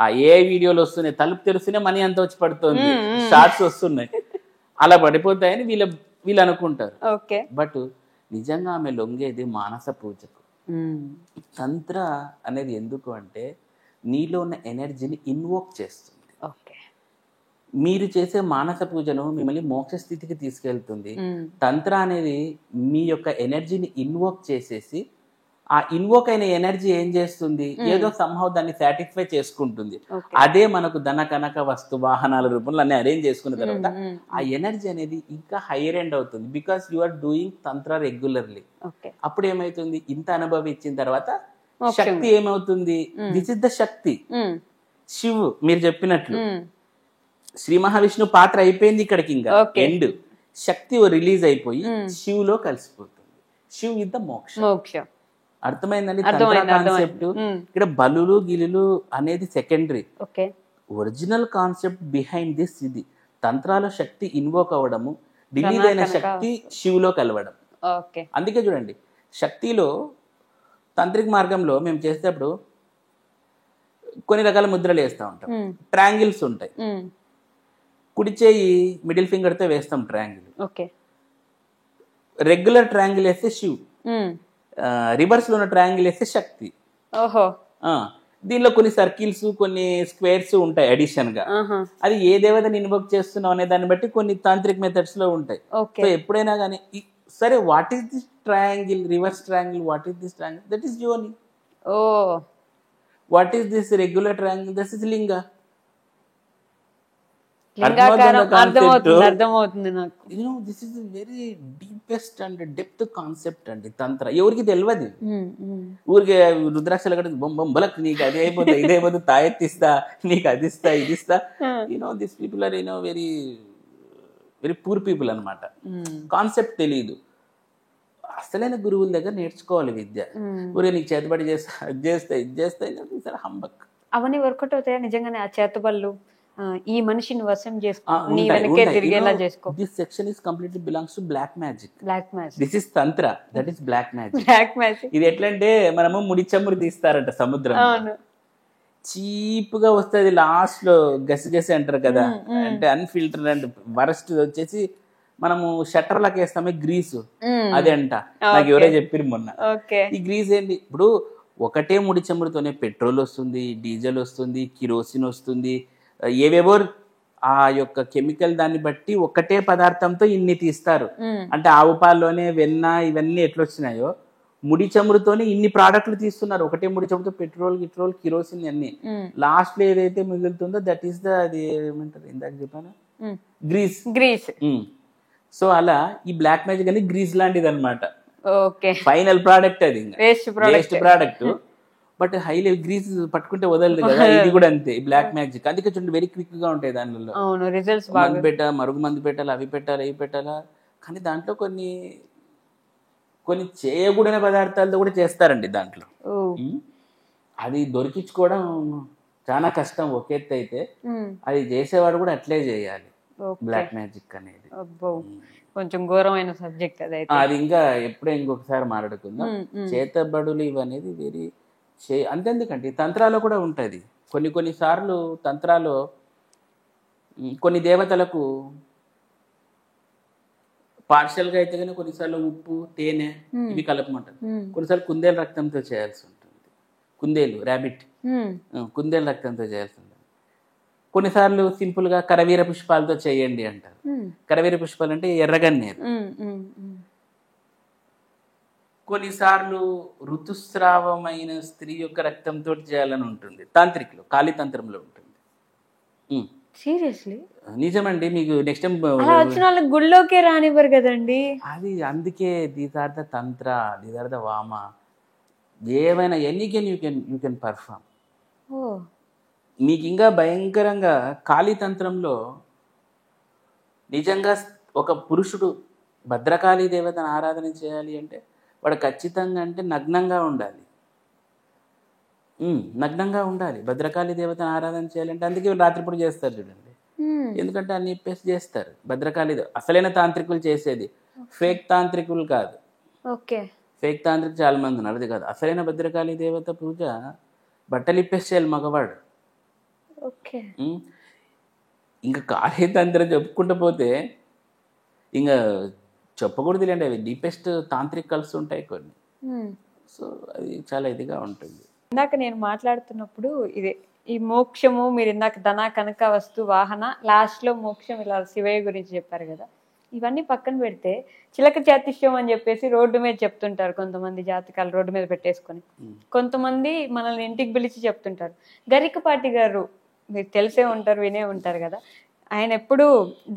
ఆ ఏ వీడియోలు వస్తున్నాయి, తలుపు తెరుస్తూనే మనీ అంతా వచ్చి పడుతుంది, షార్ట్స్ వస్తున్నాయి, అలా పడిపోతాయని వీళ్ళు అనుకుంటారు. బట్ నిజంగా ఆమె లొంగేది మానస పూజకు. తంత్ర అనేది ఎందుకు అంటే నీలో ఉన్న ఎనర్జీని ఇన్వోక్ చేస్తుంది. మీరు చేసే మానస పూజను మిమ్మల్ని మోక్ష స్థితికి తీసుకెళ్తుంది. తంత్ర అనేది మీ యొక్క ఎనర్జీని ఇన్వోక్ చేసేసి ఆ ఇన్వోక్ అయిన ఎనర్జీ ఏం చేస్తుంది, ఏదో సంహవ్ దాన్ని సాటిస్ఫై చేసుకుంటుంది. అదే మనకు ధన కనక వస్తు వాహనాల రూపంలో అన్ని అరేంజ్ చేసుకున్న తర్వాత ఆ ఎనర్జీ అనేది ఇంకా హైయర్ ఎండ్ అవుతుంది. Because you are doing Tantra regularly. అప్పుడు ఏమైతుంది, ఇంత అనుభవించిన తర్వాత శక్తి ఏమవుతుంది, దిస్ ఇస్ ద శక్తి. శివ్ మీరు చెప్పినట్లు శ్రీ మహావిష్ణు పాత్ర అయిపోయింది ఇక్కడికి, ఇంకా ఎండ్. శక్తి రిలీజ్ అయిపోయి శివ్ లో కలిసిపోతుంది. శివ్ ఇస్ ద మోక్ష. అర్థమైందండి కాన్సెప్ట్. ఇక్కడ బలులు గిలులు అనేది secondary. Original concept behind this ఇది తంత్రాల శక్తి ఇన్వోక్ అవ్వడము, రిలీజ్ అయిన శక్తి శివ్ లో కలవడం. అందుకే చూడండి శక్తిలో తాంత్రిక మార్గంలో మేము చేసేటప్పుడు కొన్ని రకాల ముద్రలు వేస్తూ ఉంటాం. ట్రయాంగిల్స్ ఉంటాయి. కుడి చేయి మిడిల్ ఫింగర్ తో వేస్తాం ట్రయాంగిల్. రెగ్యులర్ ట్రయాంగిల్ వేస్తే శివ్, రివర్స్ లో ఉన్న ట్రయాంగిల్ వేస్తే శక్తి. దీనిలో కొన్ని సర్కిల్స్ కొన్ని స్క్వేర్స్ ఉంటాయి అడిషన్ గా. అది ఏ దేవతని ఇన్వోక్ చేస్తున్నావు అనే దాన్ని బట్టి కొన్ని తాంత్రిక్ మెథడ్స్ లో ఉంటాయి. సో ఎప్పుడైనా కానీ సరే what is this triangle, reverse triangle, what is this triangle, that is yoni. What is this regular triangle, that is linga. అర్థమవుతుంది నాకు. This is very deepest and depth concept అండి తంత్ర. ఎవరికి తెలియదు. ఊరికి రుద్రాక్షలు కట్టి బొంబలక్ నీకు అది అయిపోతుంది ఇది అయిపోతుంది, తాయెత్తిస్తా, నీకు అది ఇస్తా ఇది ఇస్తా. This people are very very poor people అనమాట. కాన్సెప్ట్ తెలియదు. అసలైన గురువుల దగ్గర నేర్చుకోవాలి విద్య. ఊరే నీకు చేతబడి చేస్తా అది చేస్తా ఇది చేస్తా హంబక్. అవన్నీ వర్కౌట్ అవుతాయా నిజంగానే? ఆ చేతబళ్ళు ఈ మనిషిని వశం చేసుకో, నీ వెనకే తిరిగేలా చేసుకో. This section is completely belongs to black magic. This is tantra, that is black magic. ఇది ఎట్లంటే మనము ముడి చమురు తీస్తారంట సముద్రం, చీప్ గా వస్తుంది, లాస్ట్ లో గసి అంటారు కదా, అంటే అన్ఫిల్టర్ అండ్ వరస్ట్ వచ్చేసి మనము షట్టర్ లకి వేస్తామే గ్రీసు, అదే అంట. నాకు ఎవరో చెప్పారు మొన్న. ఈ గ్రీస్ ఏంటి, ఇప్పుడు ఒకటే ముడి చమురుతోనే పెట్రోల్ వస్తుంది, డీజిల్ వస్తుంది, కిరోసిన్ వస్తుంది, ఏవేవో ఆ యొక్క కెమికల్ దాన్ని బట్టి ఒకటే పదార్థంతో ఇన్ని తీస్తారు. అంటే ఆవు పాల్లోనే వెన్న ఇవన్నీ ఎట్లొచ్చినాయో ముడి చమురుతోనే ఇన్ని ప్రోడక్ట్లు తీస్తున్నారు. ఒకటే ముడి చమురుతో పెట్రోల్ గిట్రోల్ కిరోసిన్ అన్ని. లాస్ట్ లో ఏదైతే మిగులుతుందో దట్ ఈస్ ద అది ఏమంటారు ఇందాక చెప్పాను, గ్రీస్. సో అలా ఈ బ్లాక్ మ్యాజిక్ అనేది గ్రీస్ లాంటిది అనమాట. ఫైనల్ ప్రోడక్ట్ అది, waste product. But high level grease పట్టుకుంటే వదలదు కదా, ఇది కూడా అంతే బ్లాక్ మ్యాజిక్. అందుకే చూడండి వెరీ క్విక్ గా ఉంటాయి దానిలో. మందు పెట్టాలి, మరుగు మందు పెట్టాలి, అవి పెట్టాలి ఇవి పెట్టాలా. కానీ దాంట్లో కొన్ని కొన్ని చేయకూడని పదార్థాలతో కూడా చేస్తారండి దాంట్లో. అది దొరికించుకోవడం చాలా కష్టం ఒక ఎత్తు అయితే, ఉమ్, అది చేసేవాడు కూడా అట్లే చేయాలి ఓకే. బ్లాక్ మ్యాజిక్ అనేది. అబ్బో, కొంచెం ఘోరమైన సబ్జెక్ట్ అదైతే. అది ఇంకా ఎప్పుడో ఇంకొకసారి మాట్లాడుకుందాం. ఉమ్, ఉమ్, చేతబడులు ఇవనేది వెరీ అంతెందుకంటే తంత్రాలు కూడా ఉంటుంది. కొన్ని సార్లు తంత్రాలు కొన్ని దేవతలకు పార్షియల్గా అయితే కానీ కొన్నిసార్లు ఉప్పు, తేనె ఇవి కలపమంటారు. ఉమ్, కొన్నిసార్లు కుందేలు రక్తంతో చేయాల్సి ఉంటుంది. కుందేలు, ర్యాబిట్, ఉమ్, కుందేలు రక్తంతో చేయాల్సి ఉంటుంది. కొన్నిసార్లు సింపుల్గా కరవీర పుష్పాలతో చేయండి అంటారు. ఉమ్, కరవీర పుష్పాలు అంటే ఎర్రగన్నేరు. ఉమ్, ఉమ్, ఉమ్. కొన్నిసార్లు ఋతుస్రావమైన స్త్రీ యొక్క రక్తంతో చేయాలని ఉంటుంది. తాంత్రికులు కాళీతంత్రంలో ఉంటుంది. సీరియస్లీ నిజమండి. మీకు నెక్స్ట్ టైం అలా వచ్చిన వాళ్ళకి గుళ్ళోకే రానివ్వరు కదండి. అది అందుకే these are the Tantra, these are the వామ. ఏమైనా ఎనీ యూ కెన్ పర్ఫామ్. ఓ, మీకు ఇంకా భయంకరంగా కాళీతంత్రంలో నిజంగా ఒక పురుషుడు భద్రకాళీ దేవతను ఆరాధన చేయాలి అంటే వాడు ఖచ్చితంగా అంటే నగ్నంగా ఉండాలి. నగ్నంగా ఉండాలి. భద్రకాళీ దేవతను ఆరాధన చేయాలంటే అందుకే రాత్రిపూట చేస్తారు చూడండి. ఉమ్, ఎందుకంటే అన్ని ఇప్పేసి చేస్తారు. భద్రకాళీ అసలైన తాంత్రికులు చేసేది, ఫేక్ తాంత్రికులు కాదు. ఓకే. ఫేక్ తాంత్రికులు చాలా మంది ఉన్నారు, అది కాదు. అసలైన భద్రకాళీ దేవత పూజ బట్టలు ఇప్పేసి చేయాలి మగవాడు. ఓకే. ఇంకా కాళీతంత్రం చెప్పుకుంటూ పోతే ఇంకా చెప్పకూడదు లేండి. అవి డీపెస్ట్ తాంత్రిక్ కల్స్ ఉంటాయి కొన్ని. ఉమ్. సో అది చాలా ఇదిగా ఉంటుంది. ఇందాక నేను మాట్లాడుతున్నప్పుడు ఇదే ఈ మోక్షము, మీరు ఇందాక ధన కనక వస్తు వాహన, లాస్ట్ లో మోక్షం, ఇలా శివయ్య గురించి చెప్పారు కదా. ఇవన్నీ పక్కన పెడితే చిలక జ్యోతిష్యం అని చెప్పేసి రోడ్డు మీద చెప్తుంటారు కొంతమంది, జాతకాలు రోడ్డు మీద పెట్టేసుకొని. కొంతమంది మనల్ని ఇంటికి పిలిచి చెప్తుంటారు. గరికపాటి గారు మీరు తెలిసే ఉంటారు, వినే ఉంటారు కదా. ఆయన ఎప్పుడు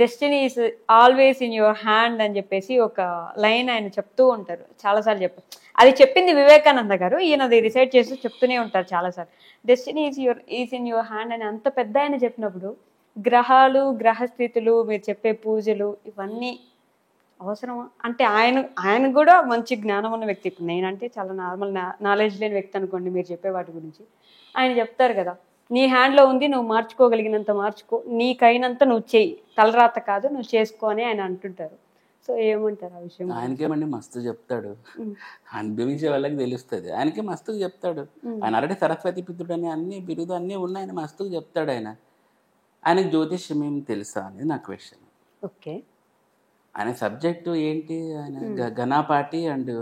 destiny is always in your hand అని చెప్పేసి ఒక లైన్ ఆయన చెప్తూ ఉంటారు. చాలాసార్లు చెప్పారు. అది చెప్పింది వివేకానంద గారు, ఈయన అది రిసైడ్ చేస్తూ చెప్తూనే ఉంటారు చాలాసార్లు. Destiny is in your hand అని అంత పెద్ద ఆయన చెప్పినప్పుడు గ్రహాలు, గ్రహస్థితులు, మీరు చెప్పే పూజలు ఇవన్నీ అవసరమా అంటే? ఆయన కూడా మంచి జ్ఞానం ఉన్న వ్యక్తి. ఇప్పుడు నేనంటే చాలా నార్మల్ నాలెడ్జ్ లేని వ్యక్తి అనుకోండి మీరు చెప్పే వాటి గురించి. ఆయన చెప్తారు కదా, నీ హ్యాండ్లో ఉంది, నువ్వు మార్చుకోగలిగినంత మార్చుకో, నీకైనంత నువ్వు చెయ్యి, తలరాత కాదు, నువ్వు చేసుకో అని ఆయన అంటుంటారు. సో ఏమంటారు ఆ విషయం? ఆయనకేమండి మస్తు చెప్తాడు, అనుభవించే వాళ్ళకి తెలుస్తుంది. ఆయనకే మస్తుగా చెప్తాడు. ఆయన ఆల్రెడీ సరస్వతి పుత్రుడు అని అన్ని బిరుదు అన్నీ ఉన్నాయి. ఆయన మస్తుగా చెప్తాడు. ఆయనకు జ్యోతిష్యం ఏం తెలుసా అనేది నా క్వశ్చన్. ఓకే. ఆయన సబ్జెక్టు ఏంటి? ఆయన ఘనాపాటి అండ్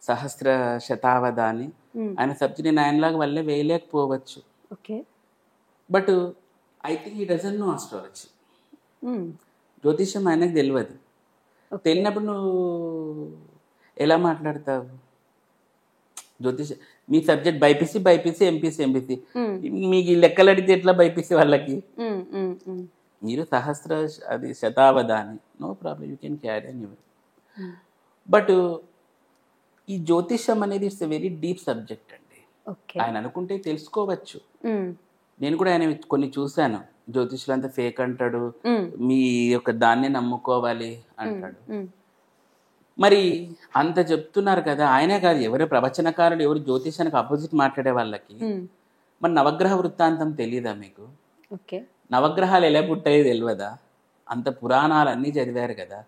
సహస్ర శతావధాని. ఆయన సబ్జెక్ట్ నేను ఆయనలాగా వల్లే వేయలేకపోవచ్చు. Okay. But I think he doesn't know astrology. జ్యోతిష్యం ఆయనకు తెలియదు. తెలియనప్పుడు నువ్వు ఎలా మాట్లాడతావు? జ్యోతిష్ మీ సబ్జెక్ట్ బైపీసీ ఎంపీసీ మీకు ఈ లెక్కలు అడిగితే ఎట్లా బైపీసీ వాళ్ళకి? మీరు సహస్ర అది శతావధాని, no problem, you can carry అని. బట్ ఈ జ్యోతిషం అనేది it's a very deep subject అండి. ఆయన అనుకుంటే తెలుసుకోవచ్చు. నేను కూడా ఆయన కొన్ని చూశాను. జ్యోతిష్యులు అంతా ఫేక్ అంటాడు, మీ యొక్క దాన్ని నమ్ముకోవాలి అంటాడు. మరి అంత చెప్తున్నారు కదా. ఆయనే కాదు, ఎవరు ప్రవచనకారులు, ఎవరు జ్యోతిషానికి అపోజిట్ మాట్లాడే వాళ్ళకి మరి నవగ్రహ వృత్తాంతం తెలియదా మీకు? నవగ్రహాలు ఎలా పుట్టాయో తెలియదా? అంత పురాణాలు అన్నీ చదివారు కదా.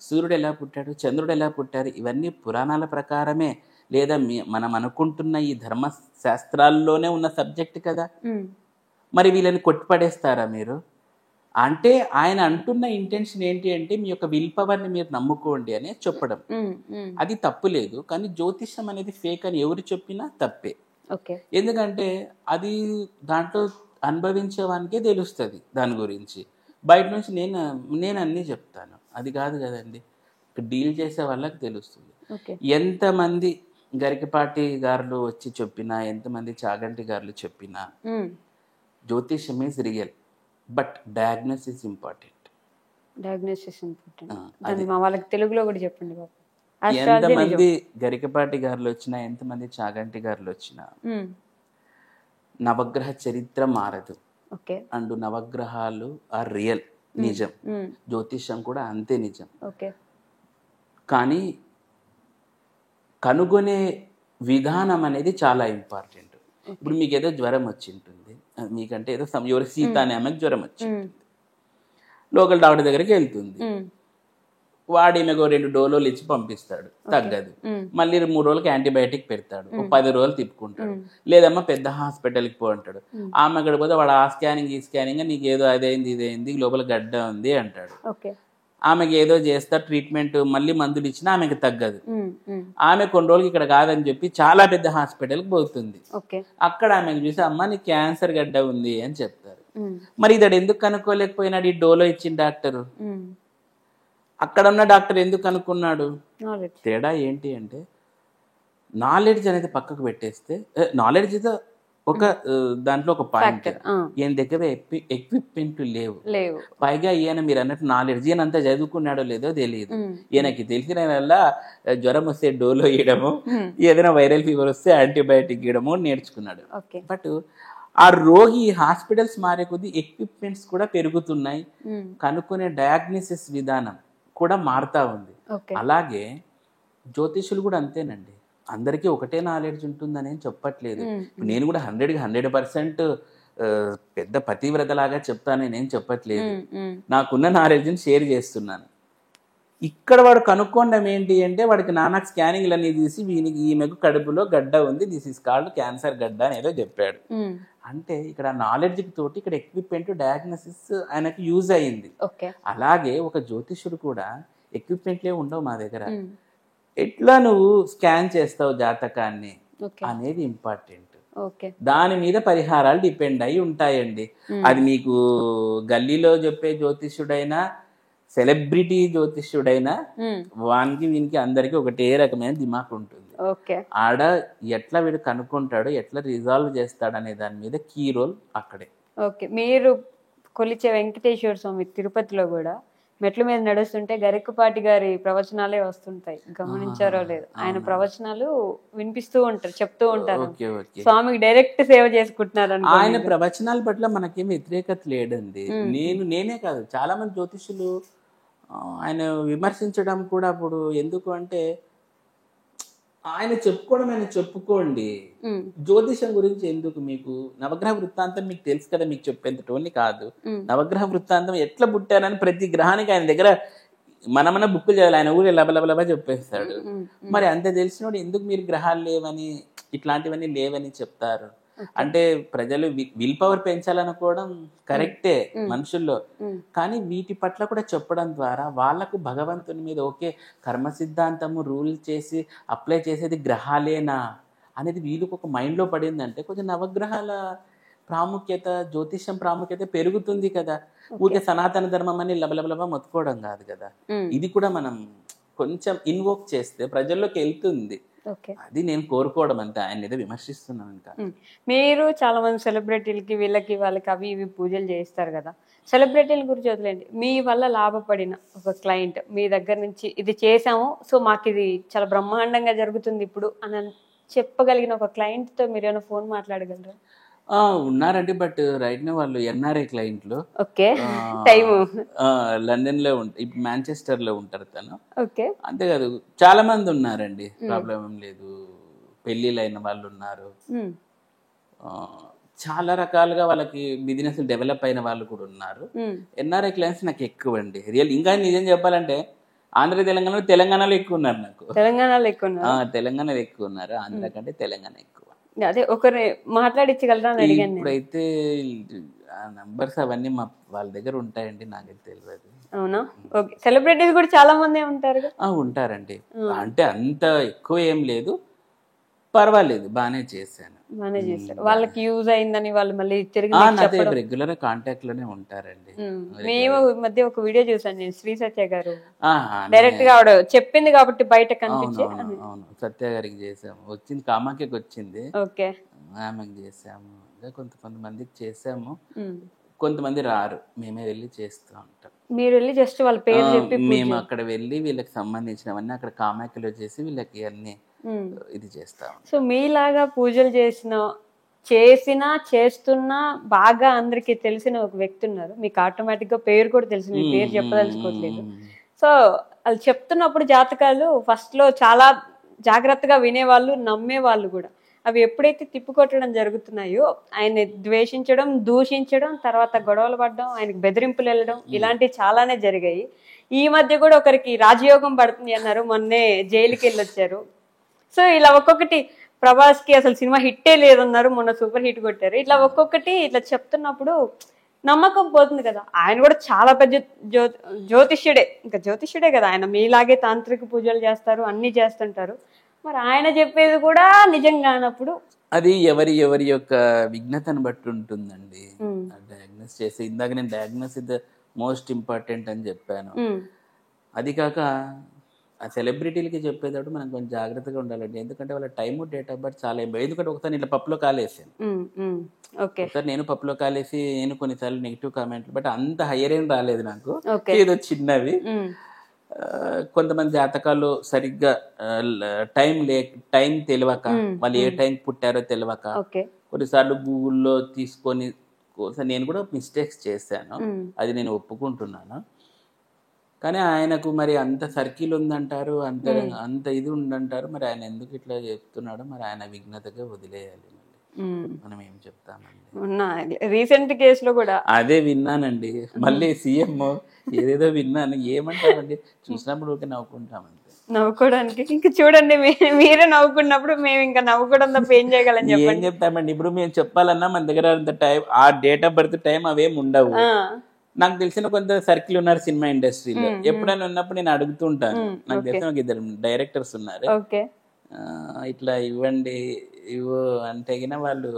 సూర్యుడు ఎలా పుట్టాడు, చంద్రుడు ఎలా పుట్టారు, ఇవన్నీ పురాణాల ప్రకారమే, లేదా మనం అనుకుంటున్న ఈ ధర్మ శాస్త్రాల్లోనే ఉన్న సబ్జెక్ట్ కదా. మరి వీళ్ళని కొట్టిపడేస్తారా మీరు? అంటే ఆయన అంటున్న ఇంటెన్షన్ ఏంటి అంటే మీ యొక్క విల్ పవర్ని మీరు నమ్ముకోండి అనే చెప్పడం. అది తప్పు లేదు. కానీ జ్యోతిషం అనేది ఫేక్ అని ఎవరు చెప్పినా తప్పే. ఎందుకంటే అది దాంట్లో అనుభవించేవానికే తెలుస్తుంది దాని గురించి. బయట నుంచి నేను అన్నీ చెప్తాను, అది కాదు కదండి. డీల్ చేసే వాళ్ళకి తెలుస్తుంది. ఎంతమంది గరికపాటి గారులు వచ్చి చెప్పినా, ఎంతమంది చాగంటి గారులు చెప్పినా జ్యోతిషం is real, but diagnosis important. వాళ్ళకి తెలుగులో కూడా చెప్పండి. ఎంతమంది గరికపాటి గారులు వచ్చినా, ఎంతమంది చాగంటి గారులు వచ్చినా నవగ్రహ చరిత్ర మారదు. అండ్ నవగ్రహాలు ఆర్ రియల్, నిజం. జ్యోతిషం కూడా అంతే నిజం. కానీ కనుగొనే విధానం అనేది చాలా ఇంపార్టెంట్. ఇప్పుడు మీకు ఏదో జ్వరం వచ్చి ఉంటుంది, మీకంటే ఏదో ఎవరు సీత అనే ఆమెకు జ్వరం వచ్చి ఉంటుంది. లోకల్ డాక్టర్ దగ్గరికి వెళ్తుంది, వాడు ఈమెకు 2 డోలోలు ఇచ్చి పంపిస్తాడు, తగ్గదు. మళ్ళీ 3 రోజులకి యాంటీబయాటిక్ పెడతాడు, 10 రోజులు తిప్పుకుంటాడు. లేదమ్మా పెద్ద హాస్పిటల్కి పో అంటాడు. ఆమె అక్కడ పోతే వాడు ఆ స్కానింగ్ ఈ స్కానింగ్ నీకు ఏదో అదైంది ఇదైంది లోపల గడ్డ ఉంది అంటాడు. ఆమెకి ఏదో చేస్తా ట్రీట్మెంట్, మళ్ళీ మందులు ఇచ్చినా ఆమెకి తగ్గదు. ఆమె కొన్ని రోజులకి ఇక్కడ కాదని చెప్పి చాలా పెద్ద హాస్పిటల్కి పోతుంది. అక్కడ ఆమెకు చూసి అమ్మ నీకు క్యాన్సర్ గడ్డ ఉంది అని చెప్తారు. మరి ఇతడు ఎందుకు కనుక్కోలేకపోయినాడు ఈ డోలో ఇచ్చిన డాక్టరు? అక్కడ ఉన్న డాక్టర్ ఎందుకు అనుకున్నాడు? తేడా ఏంటి అంటే నాలెడ్జ్ అనేది పక్కకు పెట్టేస్తే, నాలెడ్జ్ ఒక దాంట్లో ఒక పాయింట్, ఈయన దగ్గర ఎక్విప్మెంట్ లేవు. పైగా ఈయన మీరు అన్నట్టు నాలెడ్జ్, ఈయన అంతా చదువుకున్నాడో లేదో తెలియదు. ఈయనకి తెలిసిన వల్ల జ్వరం వస్తే డోలో ఇవ్వడము, ఏదైనా వైరల్ ఫీవర్ వస్తే యాంటీబయాటిక్ ఇవ్వడము నేర్చుకున్నాడు. బట్ ఆ రోగి హాస్పిటల్స్ మారే కొద్దీ ఎక్విప్మెంట్స్ కూడా పెరుగుతున్నాయి, కనుక్కునే డయాగ్నోసిస్ విధానం కూడా మారుతా ఉంది. అలాగే జ్యోతిష్యులు కూడా అంతేనండి, అందరికీ ఒకటే నాలెడ్జ్ ఉంటుందని చెప్పట్లేదు. నేను కూడా 100% పెద్ద పతివ్రతలాగా చెప్తానని నేను చెప్పట్లేదు, నాకున్న నాలెడ్జ్ని షేర్ చేస్తున్నాను. ఇక్కడ వాడు కనుక్కోవడం ఏంటి అంటే వాడికి నానా స్కానింగ్లు అన్ని తీసి వీనికి ఈమెకు కడుపులో గడ్డ ఉంది, దిస్ ఇస్ కాల్డ్ క్యాన్సర్ గడ్డ అనేదో చెప్పాడు. అంటే ఇక్కడ నాలెడ్జ్ తోటి ఇక్కడ ఎక్విప్మెంట్ డయాగ్నోసిస్ ఆయనకు యూజ్ అయ్యింది. అలాగే ఒక జ్యోతిష్యుడు కూడా ఎక్విప్మెంట్లే ఉండవు మా దగ్గర, ఎట్లా నువ్వు స్కాన్ చేస్తావు జాతకాన్ని అనేది ఇంపార్టెంట్. దాని మీద పరిహారాలు డిపెండ్ అయి ఉంటాయండి. అది మీకు గల్లీలో చెప్పే జ్యోతిష్యుడైనా సెలబ్రిటీ జ్యోతిష్యుడైనా వానికి వీనికి అందరికి ఒకటే రకమైన దిమాక్ ఉంటుంది. ఆడ ఎట్లా వీడు కనుక్కుంటాడో ఎట్లా రిజాల్వ్ చేస్తాడు అనే దాని మీద కీ రోల్ అక్కడే. మీరు కొలిచే వెంకటేశ్వర స్వామి తిరుపతిలో కూడా మెట్ల మీద నడుస్తుంటే గరికపాటి గారి ప్రవచనాలే వస్తుంటాయి, గమనించారో లేదు? ఆయన ప్రవచనాలు వినిపిస్తూ ఉంటారు, చెప్తూ ఉంటారు, స్వామికి డైరెక్ట్ సేవ చేసుకుంటున్నారు. ఆయన ప్రవచనాల పట్ల మనకేం వ్యతిరేకత లేదండి. నేనే కాదు, చాలా మంది జ్యోతిష్యులు ఆయన విమర్శించడం కూడా అప్పుడు ఎందుకు అంటే ఆయన చెప్పుకోవడం ఆయన చెప్పుకోండి, జ్యోతిషం గురించి ఎందుకు మీకు? నవగ్రహ వృత్తాంతం మీకు తెలుసు కదా, మీకు చెప్పేంత టోన్ని కాదు. నవగ్రహ వృత్తాంతం ఎట్లా పుట్టారని ప్రతి గ్రహానికి ఆయన దగ్గర మన బుక్కులు చేయాలి, ఆయన ఊరే లబలబలబా చెప్పేస్తాడు. మరి అంత తెలిసినోడు ఎందుకు మీరు గ్రహాలు లేవని ఇట్లాంటివన్నీ లేవని చెప్తారు? అంటే ప్రజలు విల్ పవర్ పెంచాలనుకోవడం కరెక్టే మనుషుల్లో, కానీ వీటి పట్ల కూడా చెప్పడం ద్వారా వాళ్ళకు భగవంతుని మీద ఓకే కర్మ సిద్ధాంతము రూల్ చేసి అప్లై చేసేది గ్రహాలేనా అనేది వీళ్ళకి ఒక మైండ్లో పడిందంటే కొంచెం నవగ్రహాల ప్రాముఖ్యత, జ్యోతిష్యం ప్రాముఖ్యత పెరుగుతుంది కదా. ఊరికే సనాతన ధర్మం అని లబలబలబా మొత్తుకోవడం కాదు కదా. ఇది కూడా మనం కొంచెం ఇన్వోక్ చేస్తే ప్రజల్లోకి వెళ్తుంది. అది నేను కోరుకోవడం అంతే, ఆయన ఏదో విమర్శిస్తున్నాను. ఇంకా మీరు చాలా మంది సెలబ్రిటీలకి వీళ్ళకి వాళ్ళకి అవి ఇవి పూజలు చేస్తారు కదా, సెలబ్రిటీల గురించి వదిలేండి, మీ వల్ల లాభపడిన ఒక క్లయింట్ మీ దగ్గర నుంచి ఇది చేసాము సో మాకు ఇది చాలా బ్రహ్మాండంగా జరుగుతుంది ఇప్పుడు అని చెప్పగలిగిన ఒక క్లయింట్ తో మీరు ఏమైనా ఫోన్ మాట్లాడగలరా? ఉన్నారండి, బట్ రైట్ నో వాళ్ళు ఎన్ఆర్ఐ క్లయింట్లు. లండన్ లో ఇప్పుడు మాంచెస్టర్ లో ఉంటారు తను. అంతేకాదు చాలా మంది ఉన్నారండి, ప్రాబ్లం ఏం లేదు. పెళ్లిళ్ళు అయిన వాళ్ళు ఉన్నారు, చాలా రకాలుగా వాళ్ళకి బిజినెస్ డెవలప్ అయిన వాళ్ళు కూడా ఉన్నారు. ఎన్ఆర్ఐ క్లయింట్స్ నాకు ఎక్కువ అండి, రియల్. ఇంకా నిజం చెప్పాలంటే ఆంధ్ర తెలంగాణలో ఎక్కువ ఉన్నారు. నాకు తెలంగాణలో ఎక్కువ ఉన్నారు, ఆంధ్ర కంటే తెలంగాణ ఎక్కువ. అదే ఒకరు మాట్లాడించగలరా అని అడిగాను. ఇప్పుడైతే నంబర్స్ అవన్నీ వాళ్ళ దగ్గర ఉంటాయండి, నాకైతే తెలియదు. అవునా? ఓకే. సెలబ్రిటీస్ కూడా చాలా మంది ఉంటారండి, అంటే అంత ఎక్కువ ఏం లేదు, పర్వాలేదు, బాగానే చేశాను. వాళ్ళకి యూజ్ అయిందని వాళ్ళు మళ్ళీ తిరిగి రెగ్యులర్ కాంటాక్ట్ లోనే ఉంటారండి. మేము మధ్య ఒక వీడియో చూసాను నేను, శ్రీ సత్య గారు డైరెక్ట్ గా ఆవిడ చెప్పింది కాబట్టి బయట కనిపించి. అవును, సత్య గారికి చేసాము, వచ్చింది కామాఖ్యకి వచ్చింది, ఆమెకి చేసాము, ఇంకా కొంతమందికి చేసాము. కొంతమంది రారు, మేమే వెళ్ళి చేస్తూ ఉంటాం. మీరు వెళ్ళి జస్ట్ వాళ్ళ పేరు చెప్పి మేము అక్కడ వెళ్ళి వీళ్ళకి సంబంధించినవన్నీ అక్కడ కామాఖ్యలో చేసి వీళ్ళకి అన్ని ఇది చేస్తాం. సో మీలాగా పూజలు చేస్తున్నా బాగా అందరికి తెలిసిన ఒక వ్యక్తి ఉన్నారు, మీకు ఆటోమేటిక్ గా పేరు కూడా తెలిసిన, మీ పేరు చెప్పదలుచుకోవట్లేదు. సో వాళ్ళు చెప్తున్నప్పుడు జాతకాలు ఫస్ట్ లో చాలా జాగ్రత్తగా వినేవాళ్ళు, నమ్మేవాళ్ళు కూడా. అవి ఎప్పుడైతే తిప్పికొట్టడం జరుగుతున్నాయో ఆయన ద్వేషించడం, దూషించడం, తర్వాత గొడవలు పడడం, ఆయనకు బెదిరింపులు వెళ్ళడం ఇలాంటివి చాలానే జరిగాయి. ఈ మధ్య కూడా ఒకరికి రాజయోగం పడుతుంది అన్నారు, మొన్నే జైలుకి వెళ్ళొచ్చారు. సో ఇలా ఒక్కొక్కటి ప్రభాస్ కి అసలు సినిమా హిట్టే లేదన్నారు, మొన్న సూపర్ హిట్ కొట్టారు. ఇట్లా ఒక్కొక్కటి ఇట్లా చెప్తున్నప్పుడు నమ్మకం పోతుంది కదా. ఆయన కూడా చాలా పెద్ద జ్యోతిష్యుడే, ఇంకా జ్యోతిష్యుడే కదా ఆయన, మీలాగే తాంత్రిక పూజలు చేస్తారు, అన్ని చేస్తుంటారు. మరి ఆయన చెప్పేది కూడా నిజం కానప్పుడు అది ఎవరి ఎవరి యొక్క విఘ్నతను బట్టి ఉంటుందండి. డయాగ్నోస్ చేసి, ఇందాక నేను diagnose is the most important అని చెప్పాను. అది కాక ఆ సెలబ్రిటీలకి చెప్పేటప్పుడు మనం కొంచెం జాగ్రత్తగా ఉండాలండి. ఎందుకంటే వాళ్ళ టైము, డేట్ ఆఫ్ బర్త్ చాలా ఇంపార్టెంట్. ఎందుకంటే ఒకసారి ఇట్లా పప్పులో కాలేసాను, ఒకసారి నేను పప్పులో కాలేసి నేను కొన్నిసార్లు నెగిటివ్ కామెంట్లు, బట్ అంత హయ్యర్ ఏం రాలేదు నాకు, ఏదో చిన్నవి. కొంతమంది జాతకాలు సరిగ్గా టైం తెలియక, వాళ్ళు ఏ టైం పుట్టారో తెలియక, కొన్నిసార్లు గూగుల్లో తీసుకొని నేను కూడా మిస్టేక్స్ చేశాను, అది నేను ఒప్పుకుంటున్నాను. కానీ ఆయనకు మరి అంత సర్కిల్ ఉందంటారు, అంత ఇది ఉందంటారు, మరి ఆయన ఎందుకు ఇట్లా చెప్తున్నాడో మరి ఆయన విఘ్నతగా వదిలేయాలి. మనం ఏం చెప్తామండి. రీసెంట్ కేసులో కూడా అదే విన్నానండి, మళ్ళీ సీఎం ఏదేదో విన్నాను. ఏమంటామండి, చూసినప్పుడు ఓకే నవ్వుకుంటామండి. నవ్వుకోవడానికి ఇంకా చూడండి, మీరే నవ్వుకున్నప్పుడు మేము ఇంకా నవ్వుకోవడం తప్ప ఏం చేయగలం ఏం చెప్తామండి. ఇప్పుడు మేము చెప్పాలన్నా మన దగ్గర అంత టైం, ఆ డేట్ ఆఫ్ బర్త్ టైం అవేం ఉండవు. నాకు తెలిసిన కొంత సర్కిల్ ఉన్నారు సినిమా ఇండస్ట్రీలో, ఎప్పుడైనా ఉన్నప్పుడు నేను అడుగుతుంటాను. నాకు తెలిసిన ఒక 2 డైరెక్టర్స్ ఉన్నారు, ఇట్లా ఇవ్వండి ఇవ్వు అంటే గిన వాళ్ళు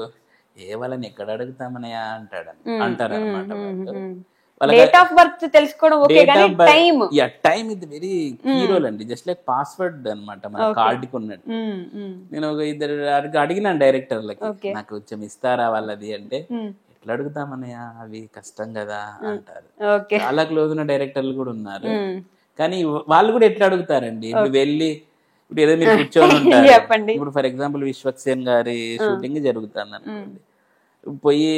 వాళ్ళని ఎక్కడ అడుగుతామనయా అంటారు అనమాట. డేట్ ఆఫ్ బర్త్ తెలుసుకోవడం ఓకే గానీ టైం ఇది వెరీ కీ రోల్ అండి, జస్ట్ లైక్ పాస్వర్డ్ అనమాట మన కార్డుకి ఉన్నట్టు. నేను ఒక 2 అడిగినాను డైరెక్టర్లకి, నాకు కొంచెం ఇస్తారా వాళ్ళది అంటే, ఎట్లా అడుగుతామన్నయ్య అవి కష్టం కదా అంటారు. చాలా క్లోజ్ ఉన్న డైరెక్టర్లు కూడా ఉన్నారు, కానీ వాళ్ళు కూడా ఎట్లా అడుగుతారండి. ఇప్పుడు వెళ్ళి ఇప్పుడు ఏదో మీరు కూర్చొని ఉంటారు, ఇప్పుడు ఫర్ ఎగ్జాంపుల్ విశ్వక్సేన్ గారి షూటింగ్ జరుగుతుంది అనుకోండి, పోయి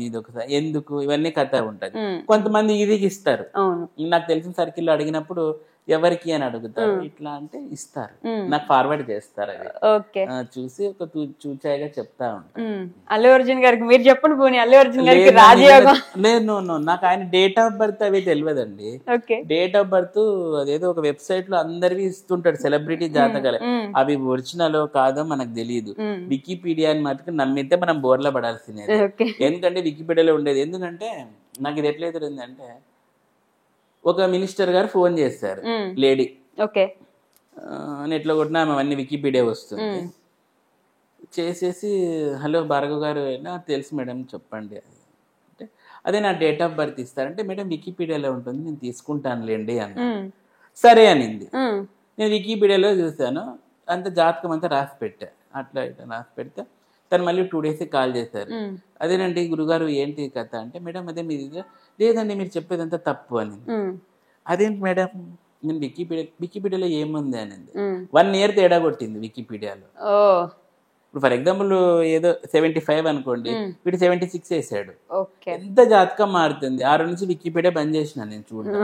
మీది ఒకసారి ఎందుకు ఇవన్నీ కథ ఉంటది. కొంతమంది ఇది ఇస్తారు, నాకు తెలిసిన సర్కిల్లో అడిగినప్పుడు ఎవరికి అని అడుగుతారు, ఇట్లా అంటే ఇస్తారు, నాకు ఫార్వర్డ్ చేస్తారు. అది చూసి ఒక చూచాయిగా చెప్తా ఉంటాను. అల్లు అర్జున్ గారికి మీరు చెప్పండి పోనీ, అల్లు అర్జున్ గారికి రాజయోగం లేదు, నాకు ఆయన డేట్ ఆఫ్ బర్త్ అవి తెలియదండి. డేట్ ఆఫ్ బర్త్ అదేదో ఒక వెబ్సైట్ లో అందరివి ఇస్తుంటాడు, సెలబ్రిటీ జాతకాలు. అవి ఒరిజినల్ కాదో మనకు తెలియదు. వికీపీడియా అని మటుకు నమ్మితే మనం బోర్లా పడాల్సిందే, ఎందుకంటే వికీపీడియాలో ఉండేది. ఎందుకంటే నాకు ఇది ఎట్లా ఎదురైందంటే, ఒక మినిస్టర్ గారు ఫోన్ చేశారు, లేడీ, నెట్లో కొట్టినా అవన్నీ వికీపీడియా వస్తుంది. చేసేసి హలో భార్గవ్ గారు, తెలుసు మేడం చెప్పండి అంటే, అదే నా డేట్ ఆఫ్ బర్త్ ఇస్తారంటే, మేడం వికీపీడియాలో ఉంటుంది నేను తీసుకుంటానులేండి అన్న. సరే అనింది. నేను వికీపీడియాలో చూసాను, అంత జాతకం అంతా రాసి పెట్టా, అట్లా ఇట్లా రాసి పెడితే తను మళ్ళీ 2 days కాల్ చేశారు. అదేనండి గురుగారు ఏంటి కథ అంటే, మేడం అదే మీది లేదండి మీరు చెప్పేదంతా తప్పు అని. అదేంటి మేడం, నేను వికీపీడియాలో ఏముంది అనింది. 1 year తేడా కొట్టింది వికీపీడియాలో. ఇప్పుడు ఫర్ ఎగ్జాంపుల్ ఏదో 75 అనుకోండి, వీడు 76 వేసాడు. ఎంత జాతకం మారుతుంది. 6 నుంచి వికీపీడియా బంద్ చేసిన నేను చూడడం.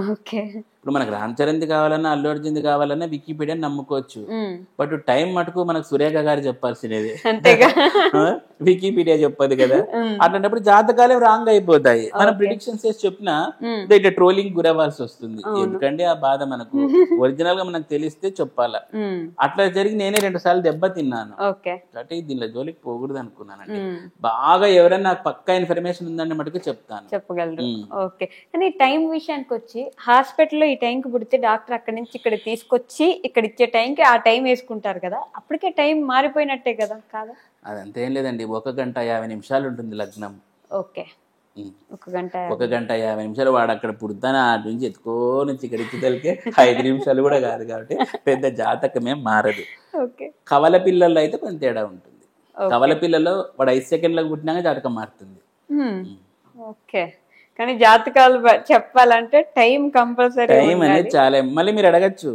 ఇప్పుడు మనకు రామ్ చరణ్ది కావాలన్నా అల్లు అర్జున్ది కావాలన్నా వికీపీడియా నమ్ముకోవచ్చు, బట్ టైం మటుకు మనకు సురేఖ గారు చెప్పాల్సినది, వికీపీడియా చెప్పదు కదా. అట్లాంటప్పుడు జాతకాలే రాంగ్ అయిపోతాయి. మనం ప్రిడిక్షన్స్ చేసి చెప్పినా ఇట్లా ట్రోలింగ్ గురవ్వాల్సి వస్తుంది. ఎందుకంటే ఆ బాధ మనకు ఒరిజినల్ గా మనకు తెలిస్తే చెప్పాలా. అట్లా జరిగి నేనే 2 సార్లు దెబ్బ తిన్నాను, కాబట్టి దీనిలో జోలికి పోకూడదు అనుకున్నానండి. బాగా ఎవరైనా నాకు పక్కా ఇన్ఫర్మేషన్ ఉందంటే మటుకు చెప్తాను, చెప్పగలరు. ఓకే, కానీ టైం విషయానికి వచ్చి హాస్పిటల్లో ఈ టైంకి పుడితే డాక్టర్ అక్కడి నుంచి ఇక్కడ తీసుకొచ్చి ఇక్కడ ఇచ్చే టైంకి ఆ టైం వేసుకుంటారు కదా, అప్పటికే టైం మారిపోయినట్టే కదా కాదా? అదంతేం లేదండి, 1 గంట 50 నిమిషాలు ఉంటుంది లగ్నం. ఓకే, 1 గంట 50 నిమిషాలు. వాడు అక్కడ పుడతాను అటు నుంచి ఎత్తుకో నుంచి ఇక్కడ ఇచ్చేదలికే 5 నిమిషాలు కూడా కాదు, కాబట్టి పెద్ద జాతకమేం మారదు. కవల పిల్లల్లో అయితే కొంత తేడా ఉంటుంది. కవల పిల్లలో వాడు 5 సెకండ్లకు పుట్టినాక జాతకం మారుతుంది. ఓకే, కానీ జాతకాలు చెప్పాలంటే టైం కంపల్సరీ. టైం అనేది చాలా. మళ్ళీ మీరు అడగచ్చు,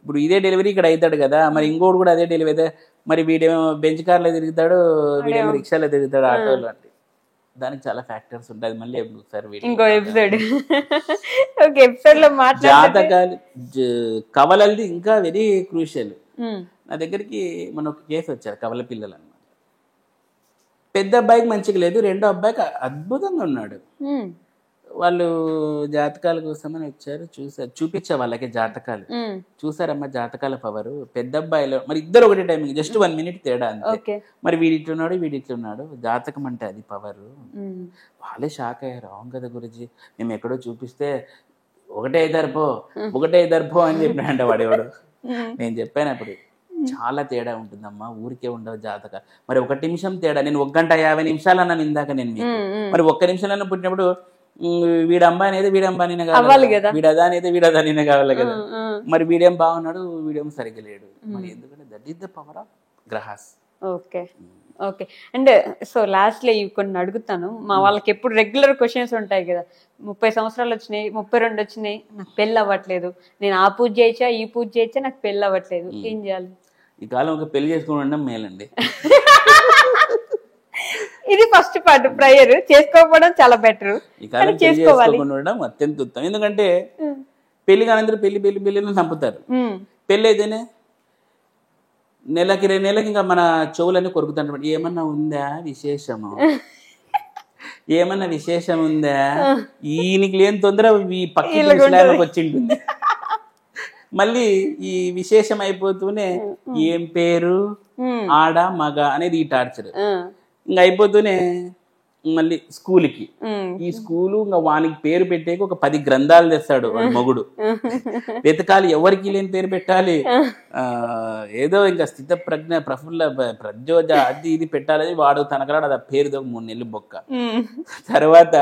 ఇప్పుడు ఇదే డెలివరీ ఇక్కడ అవుతాడు కదా, మరి ఇంకోటి కూడా అదే డెలివరీ అయితే మరి వీడేమో బెంచ్ కార్లో తిరుగుతాడు, వీడేమో రిక్షాలో తిరుగుతాడు, ఆటోలో అంటే దానికి చాలా ఫ్యాక్టర్స్ ఉంటాయి. మళ్ళీ ఇంకో ఎపిసోడ్ లో జాతకాలు కవలది ఇంకా వెరీ క్రూషియల్. నా దగ్గరికి మన ఒక కేసు వచ్చారు, కవల పిల్లలు అనమాట. పెద్ద అబ్బాయికి మంచిగా లేదు, రెండో అబ్బాయికి అద్భుతంగా ఉన్నాడు. వాళ్ళు జాతకాల కోసమని వచ్చారు, చూపించా వాళ్ళకి జాతకాలు. చూసారమ్మా జాతకాల పవర్, పెద్ద అబ్బాయిలో మరి ఇద్దరు ఒకటే టైం, జస్ట్ 1 minute తేడా అంతే. మరి వీడిట్లున్నాడు వీడిట్లున్నాడు, జాతకం అంటే అది పవర్. వాళ్ళే షాక్ అయ్యారు. అవును కదా గురుజీ, మేము ఎక్కడో చూపిస్తే ఒకటే ఇద్దరు పో అని చెప్పినాడంట వాడేవాడు. నేను చెప్పాను అప్పుడు, చాలా తేడా ఉంటుందమ్మా, ఊరికే ఉండవు జాతకాలు. మరి 1 నిమిషం తేడా, నేను 1 గంట 50 నిమిషాలు అన్నాను ఇందాక నేను మీకు. మరి 1 నిమిషంలో పుట్టినప్పుడు వీడు అంబానీ అయితే వీడు అంబానీనే కావాలి కదా, వీడు అదాని అయితే వీడు అదానీనే కావాలి కదా. మరి వీడేం బాగున్నాడు, వీడేం సరిగ్గా లేడు. మరి ఎందుకంటే that is the power of గ్రహాస్. Okay okay. అండ్ సో లాస్ట్లో ఇవి కొన్ని అడుగుతాను, మా వాళ్ళకి ఎప్పుడు రెగ్యులర్ క్వశ్చన్స్ ఉంటాయి కదా. 30 సంవత్సరాలు వచ్చినాయి, 32 వచ్చినాయి, నాకు పెళ్ళి అవ్వట్లేదు, నేను ఆ పూజ చేయొచ్చా ఈ పూజ చేయొచ్చా, నాకు పెళ్ళి అవ్వట్లేదు, ఏం చేయాలి? ఈ కాలం ఒక పెళ్లి చేసుకుని ఉండడం మేలండి. ఇది ఫస్ట్ పార్ట్, ప్రేయర్ చేసుకోకపోవడం చాలా బెటర్. ఈ కాలం చేసుకోవాలి ఉండడం అత్యంత ఉత్తమం. ఎందుకంటే పెళ్లి కానందరూ పెళ్లి చంపుతారు. పెళ్ళి అయితేనే నెలకి 2 నెలలకి ఇంకా మన చెవులన్నీ కొరుకుతుంటారు. ఏమన్నా ఉందా విశేషము, ఏమన్నా విశేషం ఉందా, ఈయనకి లేని తొందర ఈ పక్కకి వచ్చి ఉంటుంది. మళ్ళీ ఈ విశేషం అయిపోతూనే ఏం పేరు, ఆడ మగ అనేది ఈ టార్చర్. ఇంకా అయిపోతూనే మళ్ళీ స్కూల్కి, ఈ స్కూలు ఇంకా వానికి పేరు పెట్టేకి ఒక 10 గ్రంథాలు తెస్తాడు మొగుడు. వెతకాలి, ఎవరికి లేని పేరు పెట్టాలి. ఏదో ఇంకా స్థిత ప్రజ్ఞ ప్రఫుల్ల ప్రజ్యోజ అది ఇది పెట్టాలని వాడు తనకరాడు, అది ఆ పేరుతో 3 నెలలు బొక్క. తర్వాత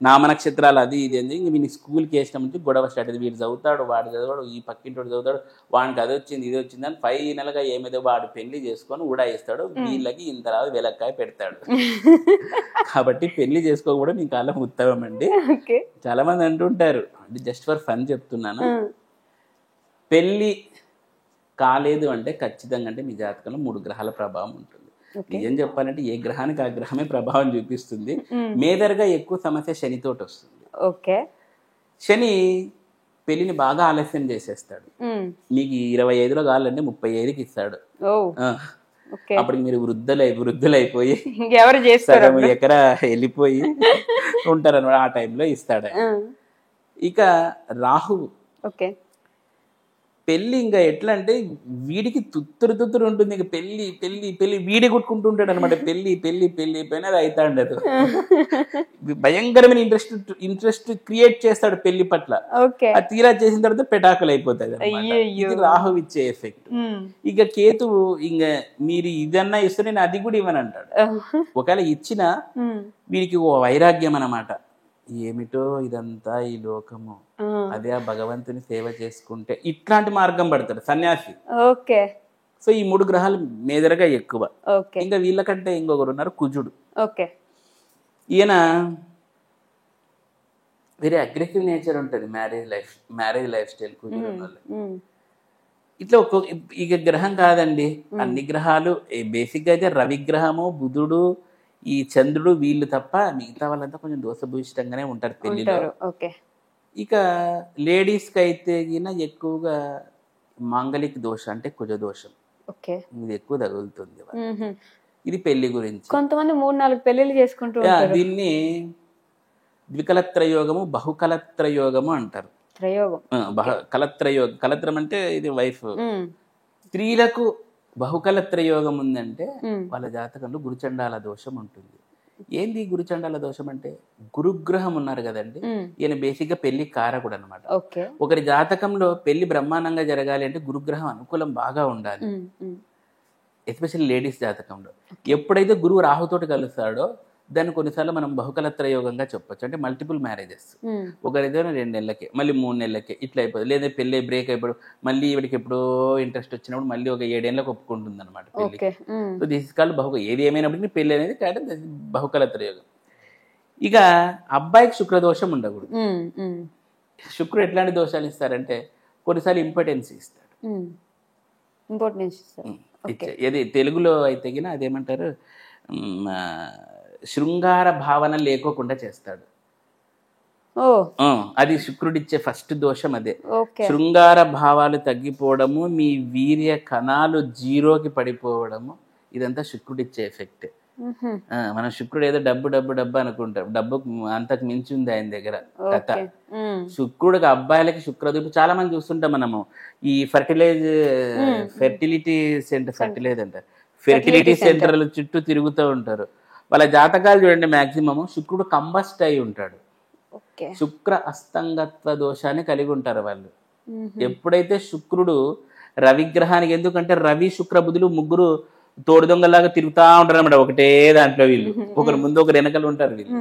నామ నక్షత్రాలు అది ఇది అని ఇంక వీని స్కూల్కి వేసిన నుంచి గొడవ స్టార్ట్ అయింది. వీడు చదువుతాడు, వాడు చదవాడు, ఈ పక్కింటోడు చదువుతాడు, వానికి అది వచ్చింది ఇది వచ్చింది అని ఫైనల్గా ఏమేదో వాడు పెళ్లి చేసుకొని ఊడాయిస్తాడు. వీళ్ళకి ఇంత రాదు వెలక్కాయ పెడతాడు. కాబట్టి పెళ్లి చేసుకోకపోవడం మీ కాలం ఉత్తమం అండి. చాలా మంది అంటుంటారు, అంటే జస్ట్ ఫర్ ఫన్ చెప్తున్నాను, పెళ్లి కాలేదు అంటే ఖచ్చితంగా అంటే మీ జాతకంలో 3 గ్రహాల ప్రభావం ఉంటుంది. ఏం చెప్పాలంటే ఏ గ్రహానికి ఆ గ్రహమే ప్రభావం చూపిస్తుంది. మేజర్గా ఎక్కువ సమస్య శనితోటి వస్తుంది. శని పెళ్లిని బాగా ఆలస్యం చేసేస్తాడు. మీకు 25లో కావాలంటే 35కి ఇస్తాడు. అప్పుడు మీరు వృద్ధులైపోయి సగం ఎకరా వెళ్ళిపోయి ఉంటారన్నమాట. ఆ టైంలో ఇస్తాడు. ఇక రాహువు పెళ్లి ఇంకా ఎట్లా అంటే వీడికి తుత్తురు ఉంటుంది. ఇక పెళ్లి వీడి కొట్టుకుంటుంటాడు అనమాట. పెళ్లి పైన అది అవుతా ఉండదు. భయంకరమైన ఇంట్రెస్ట్ క్రియేట్ చేస్తాడు పెళ్లి పట్ల. అది తీరా చేసిన తర్వాత పెటాకులు అయిపోతాయి. ఇది రాహు ఇచ్చే ఎఫెక్ట్. ఇక కేతువు ఇంకా మీరు ఇదన్నా ఇస్తే నేను అది కూడా ఇవ్వను అంటాడు. ఒకవేళ ఇచ్చినా వీడికి ఓ వైరాగ్యం అన్నమాట. ఏమిటో ఇదంతా ఈ లోకము, అదే ఆ భగవంతుని సేవ చేసుకుంటే ఇట్లాంటి మార్గం పడతాడు సన్యాసి. సో ఈ 3 గ్రహాలు మేజర్గా ఎక్కువ. ఇంకా వీళ్ళకంటే ఇంకొకరు ఉన్నారు కుజుడు. ఈయన వెరీ అగ్రెసివ్ నేచర్ ఉంటుంది. మ్యారేజ్ లైఫ్ స్టైల్ కుజుడు ఇట్లా ఇక గ్రహం కాదండి, అన్ని గ్రహాలు బేసిక్గా అయితే రవిగ్రహము, బుధుడు, ఈ చంద్రుడు, వీళ్ళు తప్ప మిగతా వాళ్ళంతా కొంచెం దోషభూషితంగానే ఉంటారు పెళ్లిలో. ఇక లేడీస్కి అయితే ఎక్కువగా మాంగళిక దోషం అంటే కుజ దోషం ఇది ఎక్కువ తగులుతుంది. ఇది పెళ్లి గురించి. కొంతమంది 3-4 పెళ్లిళ్ళు చేసుకుంటూ ఉంటారు. దీన్ని ద్వికలత్రయోగము, బహుకలత్రయోగము అంటారు. కలత్రం అంటే ఇది వైఫ్. స్త్రీలకు బహుకలత్రయోగం ఉందంటే వాళ్ళ జాతకంలో గురుచండాల దోషం ఉంటుంది. ఏంది గురుచండాల దోషం అంటే, గురుగ్రహం ఉన్నారు కదండి, ఈయన బేసిక్ గా పెళ్లి కారకుడు అనమాట. ఒకరి జాతకంలో పెళ్లి బ్రహ్మాండంగా జరగాలి అంటే గురుగ్రహం అనుకూలం బాగా ఉండాలి. ఎస్పెషల్లీ లేడీస్ జాతకంలో ఎప్పుడైతే గురువు రాహుతోటి కలుస్తాడో దాన్ని కొన్నిసార్లు మనం బహుకలత్ర యోగంగా చెప్పొచ్చు. అంటే మల్టిపుల్ మ్యారేజెస్, ఒకరైతే 2 నెలలకే, మళ్ళీ 3 నెలలకే ఇట్లా అయిపోతుంది. లేదా పెళ్ళి బ్రేక్ అయిపోయి మళ్ళీ ఈవిడికి ఎప్పుడో ఇంట్రెస్ట్ వచ్చినప్పుడు మళ్ళీ ఒక 7 ఏళ్ళకి ఒప్పుకుంటుంది అనమాట పెళ్లి. సో దిస్ ఇస్ కాల్డ్ ఏది ఏమైనప్పటికీ పెళ్లి అనేది కాబట్టి బహుకలత్ర యోగం. ఇక అబ్బాయికి శుక్రదోషం ఉండకూడదు. శుక్రుడు ఎట్లాంటి దోషాలు ఇస్తారంటే కొన్నిసార్లు ఇంపార్టెన్స్ ఇస్తాడు. ఏది తెలుగులో అయితే గిన అదేమంటారు, శృంగార భావన లేకోకుండా చేస్తాడు. ఓ అది శుక్రుడిచ్చే ఫస్ట్ దోషం అదే. ఓకే. శృంగార భావాలు తగ్గిపోవడము, మీ వీర్య కణాలు జీరోకి పడిపోవడము, ఇదంతా శుక్రుడిచ్చే ఎఫెక్ట్. మనం శుక్రుడు ఏదో డబ్బు డబ్బు డబ్బు అనుకుంటాం, డబ్బు అంతకు మించి ఉంది ఆయన దగ్గర కథ. శుక్రుడికి అబ్బాయిలకి శుక్రదీపు చాలా మంది చూస్తుంటాం మనము. ఈ ఫెర్టిలిటీ సెంటర్ల చుట్టూ తిరుగుతూ ఉంటారు. వాళ్ళ జాతకాలు చూడండి, మాక్సిమం శుక్రుడు కంబస్ట్ అయి ఉంటాడు. శుక్ర అస్తంగత్వ దోషాన్ని కలిగి ఉంటారు వాళ్ళు. ఎప్పుడైతే శుక్రుడు రవిగ్రహానికి, ఎందుకంటే రవి శుక్ర బుధులు ముగ్గురు తోడు దొంగలాగా తిరుగుతా ఉంటారు అన్నమాట, ఒకటే దాంట్లో వీళ్ళు, ఒకరు ముందు ఒకరు వెనకలు ఉంటారు వీళ్ళు.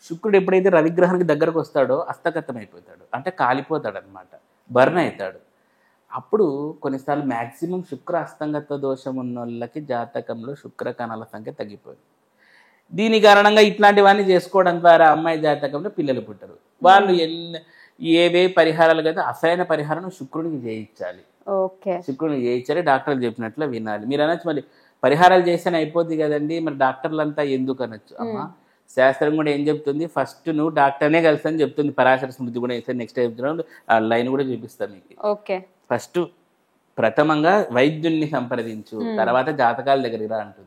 శుక్రుడు ఎప్పుడైతే రవిగ్రహానికి దగ్గరకు వస్తాడో అస్తగతం అయిపోతాడు, అంటే కాలిపోతాడు అనమాట, బర్న్ అవుతాడు. అప్పుడు కొన్నిసార్లు మాక్సిమం శుక్ర అస్తంగత్వ దోషం ఉన్న వాళ్ళకి జాతకంలో శుక్ర కణాల సంఖ్య తగ్గిపోయింది. దీని కారణంగా ఇట్లాంటివన్నీ చేసుకోవడం ద్వారా అమ్మాయి జాతకంలో పిల్లలు పుట్టరు. వాళ్ళు ఏవే పరిహారాలు కదా, అసలైన పరిహారం శుక్రుడికి చేయించాలి. శుక్రుడికి చేయించాలి, డాక్టర్లు చెప్పినట్లు వినాలి. మీరు అనొచ్చు మరి పరిహారాలు చేస్తేనే అయిపోద్ది కదండి, మరి డాక్టర్లంతా ఎందుకు అనొచ్చు. అమ్మా, శాస్త్రం కూడా ఏం చెప్తుంది, ఫస్ట్ నువ్వు డాక్టర్నే కలిసి చెప్తుంది. పరాశర స్మృతి కూడా వేస్తే నెక్స్ట్ ఎపిసోడ్ ఆ లైన్ కూడా చూపిస్తాను మీకు. ఫస్ట్ ప్రథమంగా వైద్యుల్ని సంప్రదించు, తర్వాత జాతకాల దగ్గరికి రా అంటుంది.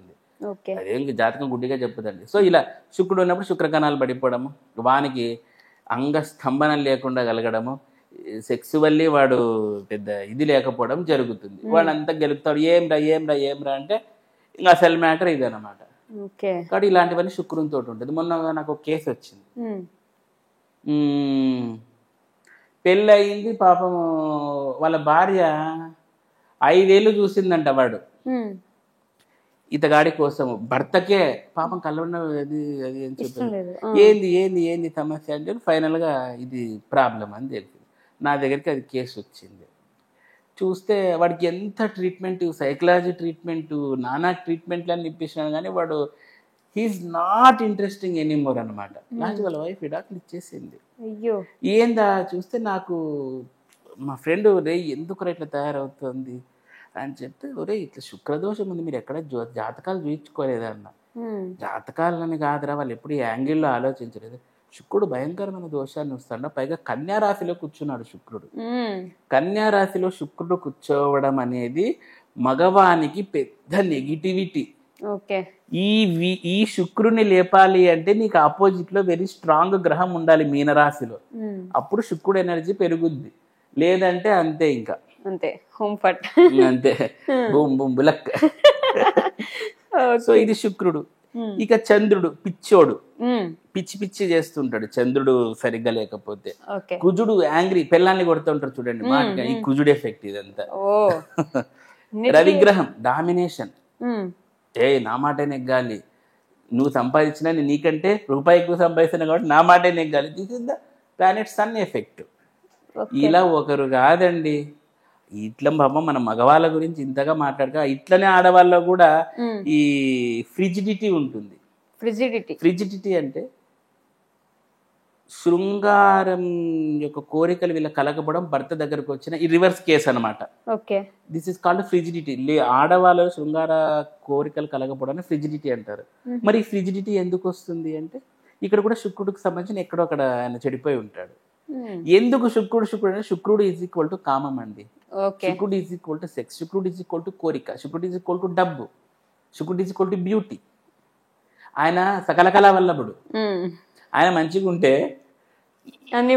అదేం జాతకం గుడ్డిగా చెప్పదండి. సో ఇలా శుక్రుడు ఉన్నప్పుడు శుక్రకణాలు పడిపోవడము, వానికి అంగస్తంభనం లేకుండా కలగడము, సెక్సువల్లీ వాడు పెద్ద ఇది లేకపోవడం జరుగుతుంది. వాడు అంతా గెలుపుతాడు, ఏమ్రా అంటే ఇంకా అసలు మ్యాటర్ ఇదన్నమాట. కాబట్టి ఇలాంటివన్నీ శుక్రునితో ఉంటుంది. మొన్న నాకు ఒక కేసు వచ్చింది. పెళ్ళి అయింది, పాపం వాళ్ళ భార్య 5 ఏళ్ళు చూసిందంట వాడు ఇతగాడి కోసం, భర్తకే పాపం కలవడం అది అది అని చెప్పారు. ఏంది సమస్య అంటే ఫైనల్ గా ఇది ప్రాబ్లం అని తెలిసింది. నా దగ్గరికి అది కేసు వచ్చింది. చూస్తే వాడికి ఎంత ట్రీట్మెంట్, సైకలాజీ ట్రీట్మెంట్, నానా ట్రీట్మెంట్లు అని ఇప్పించినాను, కానీ వాడు హీఈస్ నాట్ ఇంట్రెస్టింగ్ ఎనీమోర్ అనమాట. నాకు వాళ్ళ వైఫ్ విడాకులు ఇచ్చేసింది. ఏందా చూస్తే నాకు మా ఫ్రెండ్, రే ఎందుకు ఇట్లా తయారవుతుంది అని చెప్తే, ఒరే ఇట్లా శుక్రదోషం ఉంది, మీరు ఎక్కడ జాతకాలు చూయించుకోలేదన్న. జాతకాలని కాదురా, వాళ్ళు ఎప్పుడు ఈ యాంగిల్లో ఆలోచించలేదు. శుక్రుడు భయంకరమైన దోషాన్ని వస్తాడు, పైగా కన్యా రాశిలో కూర్చున్నాడు శుక్రుడు. కన్యా రాశిలో శుక్రుడు కూర్చోవడం అనేది మగవానికి పెద్ద నెగిటివిటీ. ఈ శుక్రుని లేపాలి అంటే నీకు ఆపోజిట్ లో వెరీ స్ట్రాంగ్ గ్రహం ఉండాలి మీనరాశిలో, అప్పుడు శుక్రుడు ఎనర్జీ పెరుగుద్ది. లేదంటే అంతే, ఇంకా అంతే హోమ్ ఫట్, అంతే బూమ్ బూమ్ బులక్. సో ఇది శుక్రుడు. ఇక చంద్రుడు పిచ్చోడు, పిచ్చి పిచ్చి చేస్తుంటాడు చంద్రుడు సరిగ్గా లేకపోతే. కుజుడు యాంగ్రీ, పెళ్ళాన్ని కొడుతుంటారు చూడండి మాట, ఈ కుజుడు ఎఫెక్ట్ ఇదంతా. రవిగ్రహం డామినేషన్, నా మాటే నెగ్గాలి, నువ్వు సంపాదించినా నీకంటే రూపాయి ఎక్కువ సంపాదిస్తున్నా కాబట్టి నా మాటే నెగ్గాలి. This is the planet sun effect. ఇలా ఒకరు కాదండి, ఇట్లా పాపం మన మగవాళ్ళ గురించి ఇంతగా మాట్లాడక, ఇట్లనే ఆడవాళ్ళలో కూడా ఈ ఫ్రిజిడిటీ ఉంటుంది. ఫ్రిజిడిటీ అంటే శృంగారం యొక్క కోరికలు వీళ్ళ కలగపడం, భర్త దగ్గరకు వచ్చిన ఈ రివర్స్ కేసు అనమాట. This is called frigidity. ఆడవాళ్ళు శృంగార కోరికలు కలగపడం ఫ్రిజిడిటీ అంటారు. మరి ఈ ఫ్రిజిడిటీ ఎందుకు వస్తుంది అంటే, ఇక్కడ కూడా శుక్రుడికి సంబంధించిన ఎక్కడో అక్కడ ఆయన చెడిపోయి ఉంటాడు. ఎందుకు శుక్రుడు అంటే, శుక్రుడు ఈజ్ ఈక్వల్ టు కామం అండి. శుక్రుడు ఈజ్ ఈక్వల్ టు సెక్స్, శుక్రుడు ఈజ్ ఈక్వల్ టు కోరిక, శుక్రుడు ఈజ్ ఈక్వల్ టు డబ్బు, శుక్రుడు ఈజ్ ఈక్వల్ టు బ్యూటీ. ఆయన సకల కళా వల్లభుడు. ఆయన మంచిగా ఉంటే అన్ని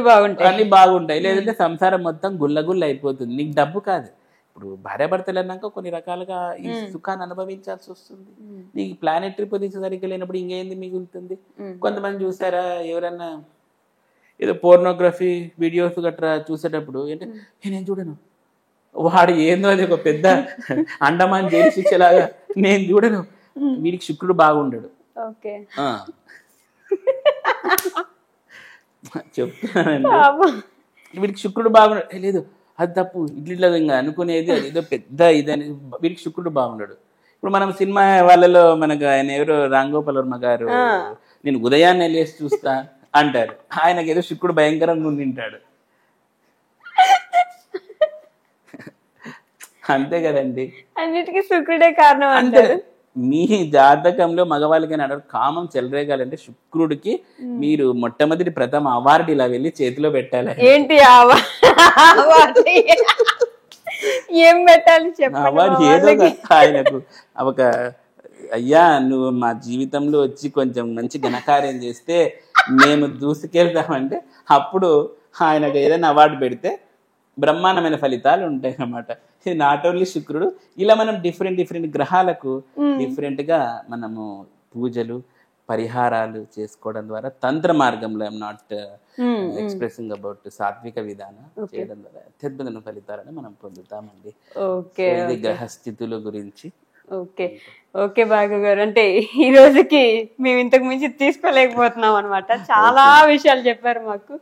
బాగుంటాయి, లేదంటే సంసారం మొత్తం గుల్లగుల్ల అయిపోతుంది. నీకు డబ్బు కాదు, ఇప్పుడు భార్యాభర్తలు అన్నాక కొన్ని రకాలుగా ఈ సుఖాన్ని అనుభవించాల్సి వస్తుంది. నీకు ప్లానెటరీ పొజిషన్ సరిగ్గా లేనప్పుడు ఇంకేంది మిగులుతుంది. కొంతమంది చూసారా, ఎవరన్నా ఏదో పోర్నోగ్రఫీ వీడియోస్ గట్రా చూసేటప్పుడు ఏంటంటే, నేను చూడను, వాడు ఏందో అది ఒక పెద్ద అండమాన్ జైలు శిక్షలాగా, నేను చూడను, వీడికి శుక్రుడు బాగుండడు. చెప్తున్నానండి, వీడికి శుక్రుడు బాగుండడు. లేదు అది తప్పు, ఇట్లా ఇంకా అనుకునేది అది ఏదో పెద్ద ఇదని, వీడికి శుక్రుడు బాగుండడు. ఇప్పుడు మనం సినిమా వాళ్ళలో మనకు ఆయన ఎవరు, రాంగోపాల్ వర్మ గారు, నేను ఉదయాన్నే లేచి చూస్తా అంటారు. ఆయనకి ఏదో శుక్రుడు భయంకరంగా ఉండింటాడు. అంతే కదండి, అన్నిటికీ శుక్రుడే కారణం అంతే. మీ జాతకంలో మగవాళ్ళకి నడవడం కామం చెలరేగాలంటే శుక్రుడికి మీరు మొట్టమొదటి ప్రథమ అవార్డు ఇలా వెళ్ళి చేతిలో పెట్టాలి. ఏంటి ఏం పెట్టాలి చెప్పండి అవార్డు ఏదో ఆయనకు ఒక అయ్యా నువ్వు మా జీవితంలో వచ్చి కొంచెం మంచి ఘనకార్యం చేస్తే మేము దూసుకెళ్తామంటే అప్పుడు ఆయనకు ఏదైనా అవార్డు పెడితే బ్రహ్మాండమైన ఫలితాలు ఉంటాయి అన్నమాట. ఇది నాట్ ఓన్లీ శుక్రుడు, ఇలా మనం డిఫరెంట్ గ్రహాలకు డిఫరెంట్ గా మనము పూజలు పరిహారాలు చేసుకోవడం ద్వారా తంత్ర మార్గంలో ఐఎమ్ నాట్ ఎక్స్ప్రెసింగ్ అబౌట్ సాత్విక విధానం చేయడం ద్వారా అత్యద్భుతమైన ఫలితాలను మనం పొందుతామండి. ఇది గ్రహస్థితుల గురించి. ఓకే ఓకే భార్గవ్ గారు, అంటే ఈ రోజుకి మేము ఇంతకు మించి తీసుకోలేకపోతున్నాం అనమాట. చాలా విషయాలు చెప్పారు మాకు.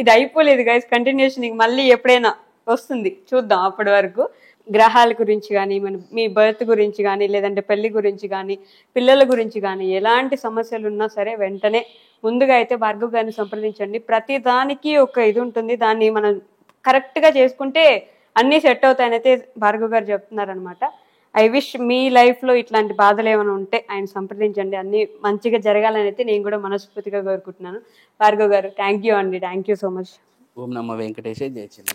ఇది అయిపోలేదు గైస్, కంటిన్యూషన్ మళ్ళీ ఎప్పుడైనా వస్తుంది, చూద్దాం. అప్పటి వరకు గ్రహాల గురించి కానీ, మీ బర్త్ గురించి కానీ, లేదంటే పెళ్లి గురించి కానీ, పిల్లల గురించి కానీ, ఎలాంటి సమస్యలు ఉన్నా సరే వెంటనే ముందుగా అయితే భార్గవ్ గారిని సంప్రదించండి. ప్రతి దానికి ఒక ఇది ఉంటుంది, దాన్ని మనం కరెక్ట్గా చేసుకుంటే అన్నీ సెట్ అవుతాయని అయితే భార్గవ్ గారు చెప్తున్నారనమాట. ఐ విష్ మీ లైఫ్లో ఇట్లాంటి బాధలు ఏమైనా ఉంటే ఆయన సంప్రదించండి, అన్నీ మంచిగా జరగాలని అయితే నేను కూడా మనస్ఫూర్తిగా కోరుకుంటున్నాను. భార్గవ్ గారు థ్యాంక్ యూ అండి, థ్యాంక్ యూ సో మచ్. ఓం నమో వెంకటేశ, జై చిన్న.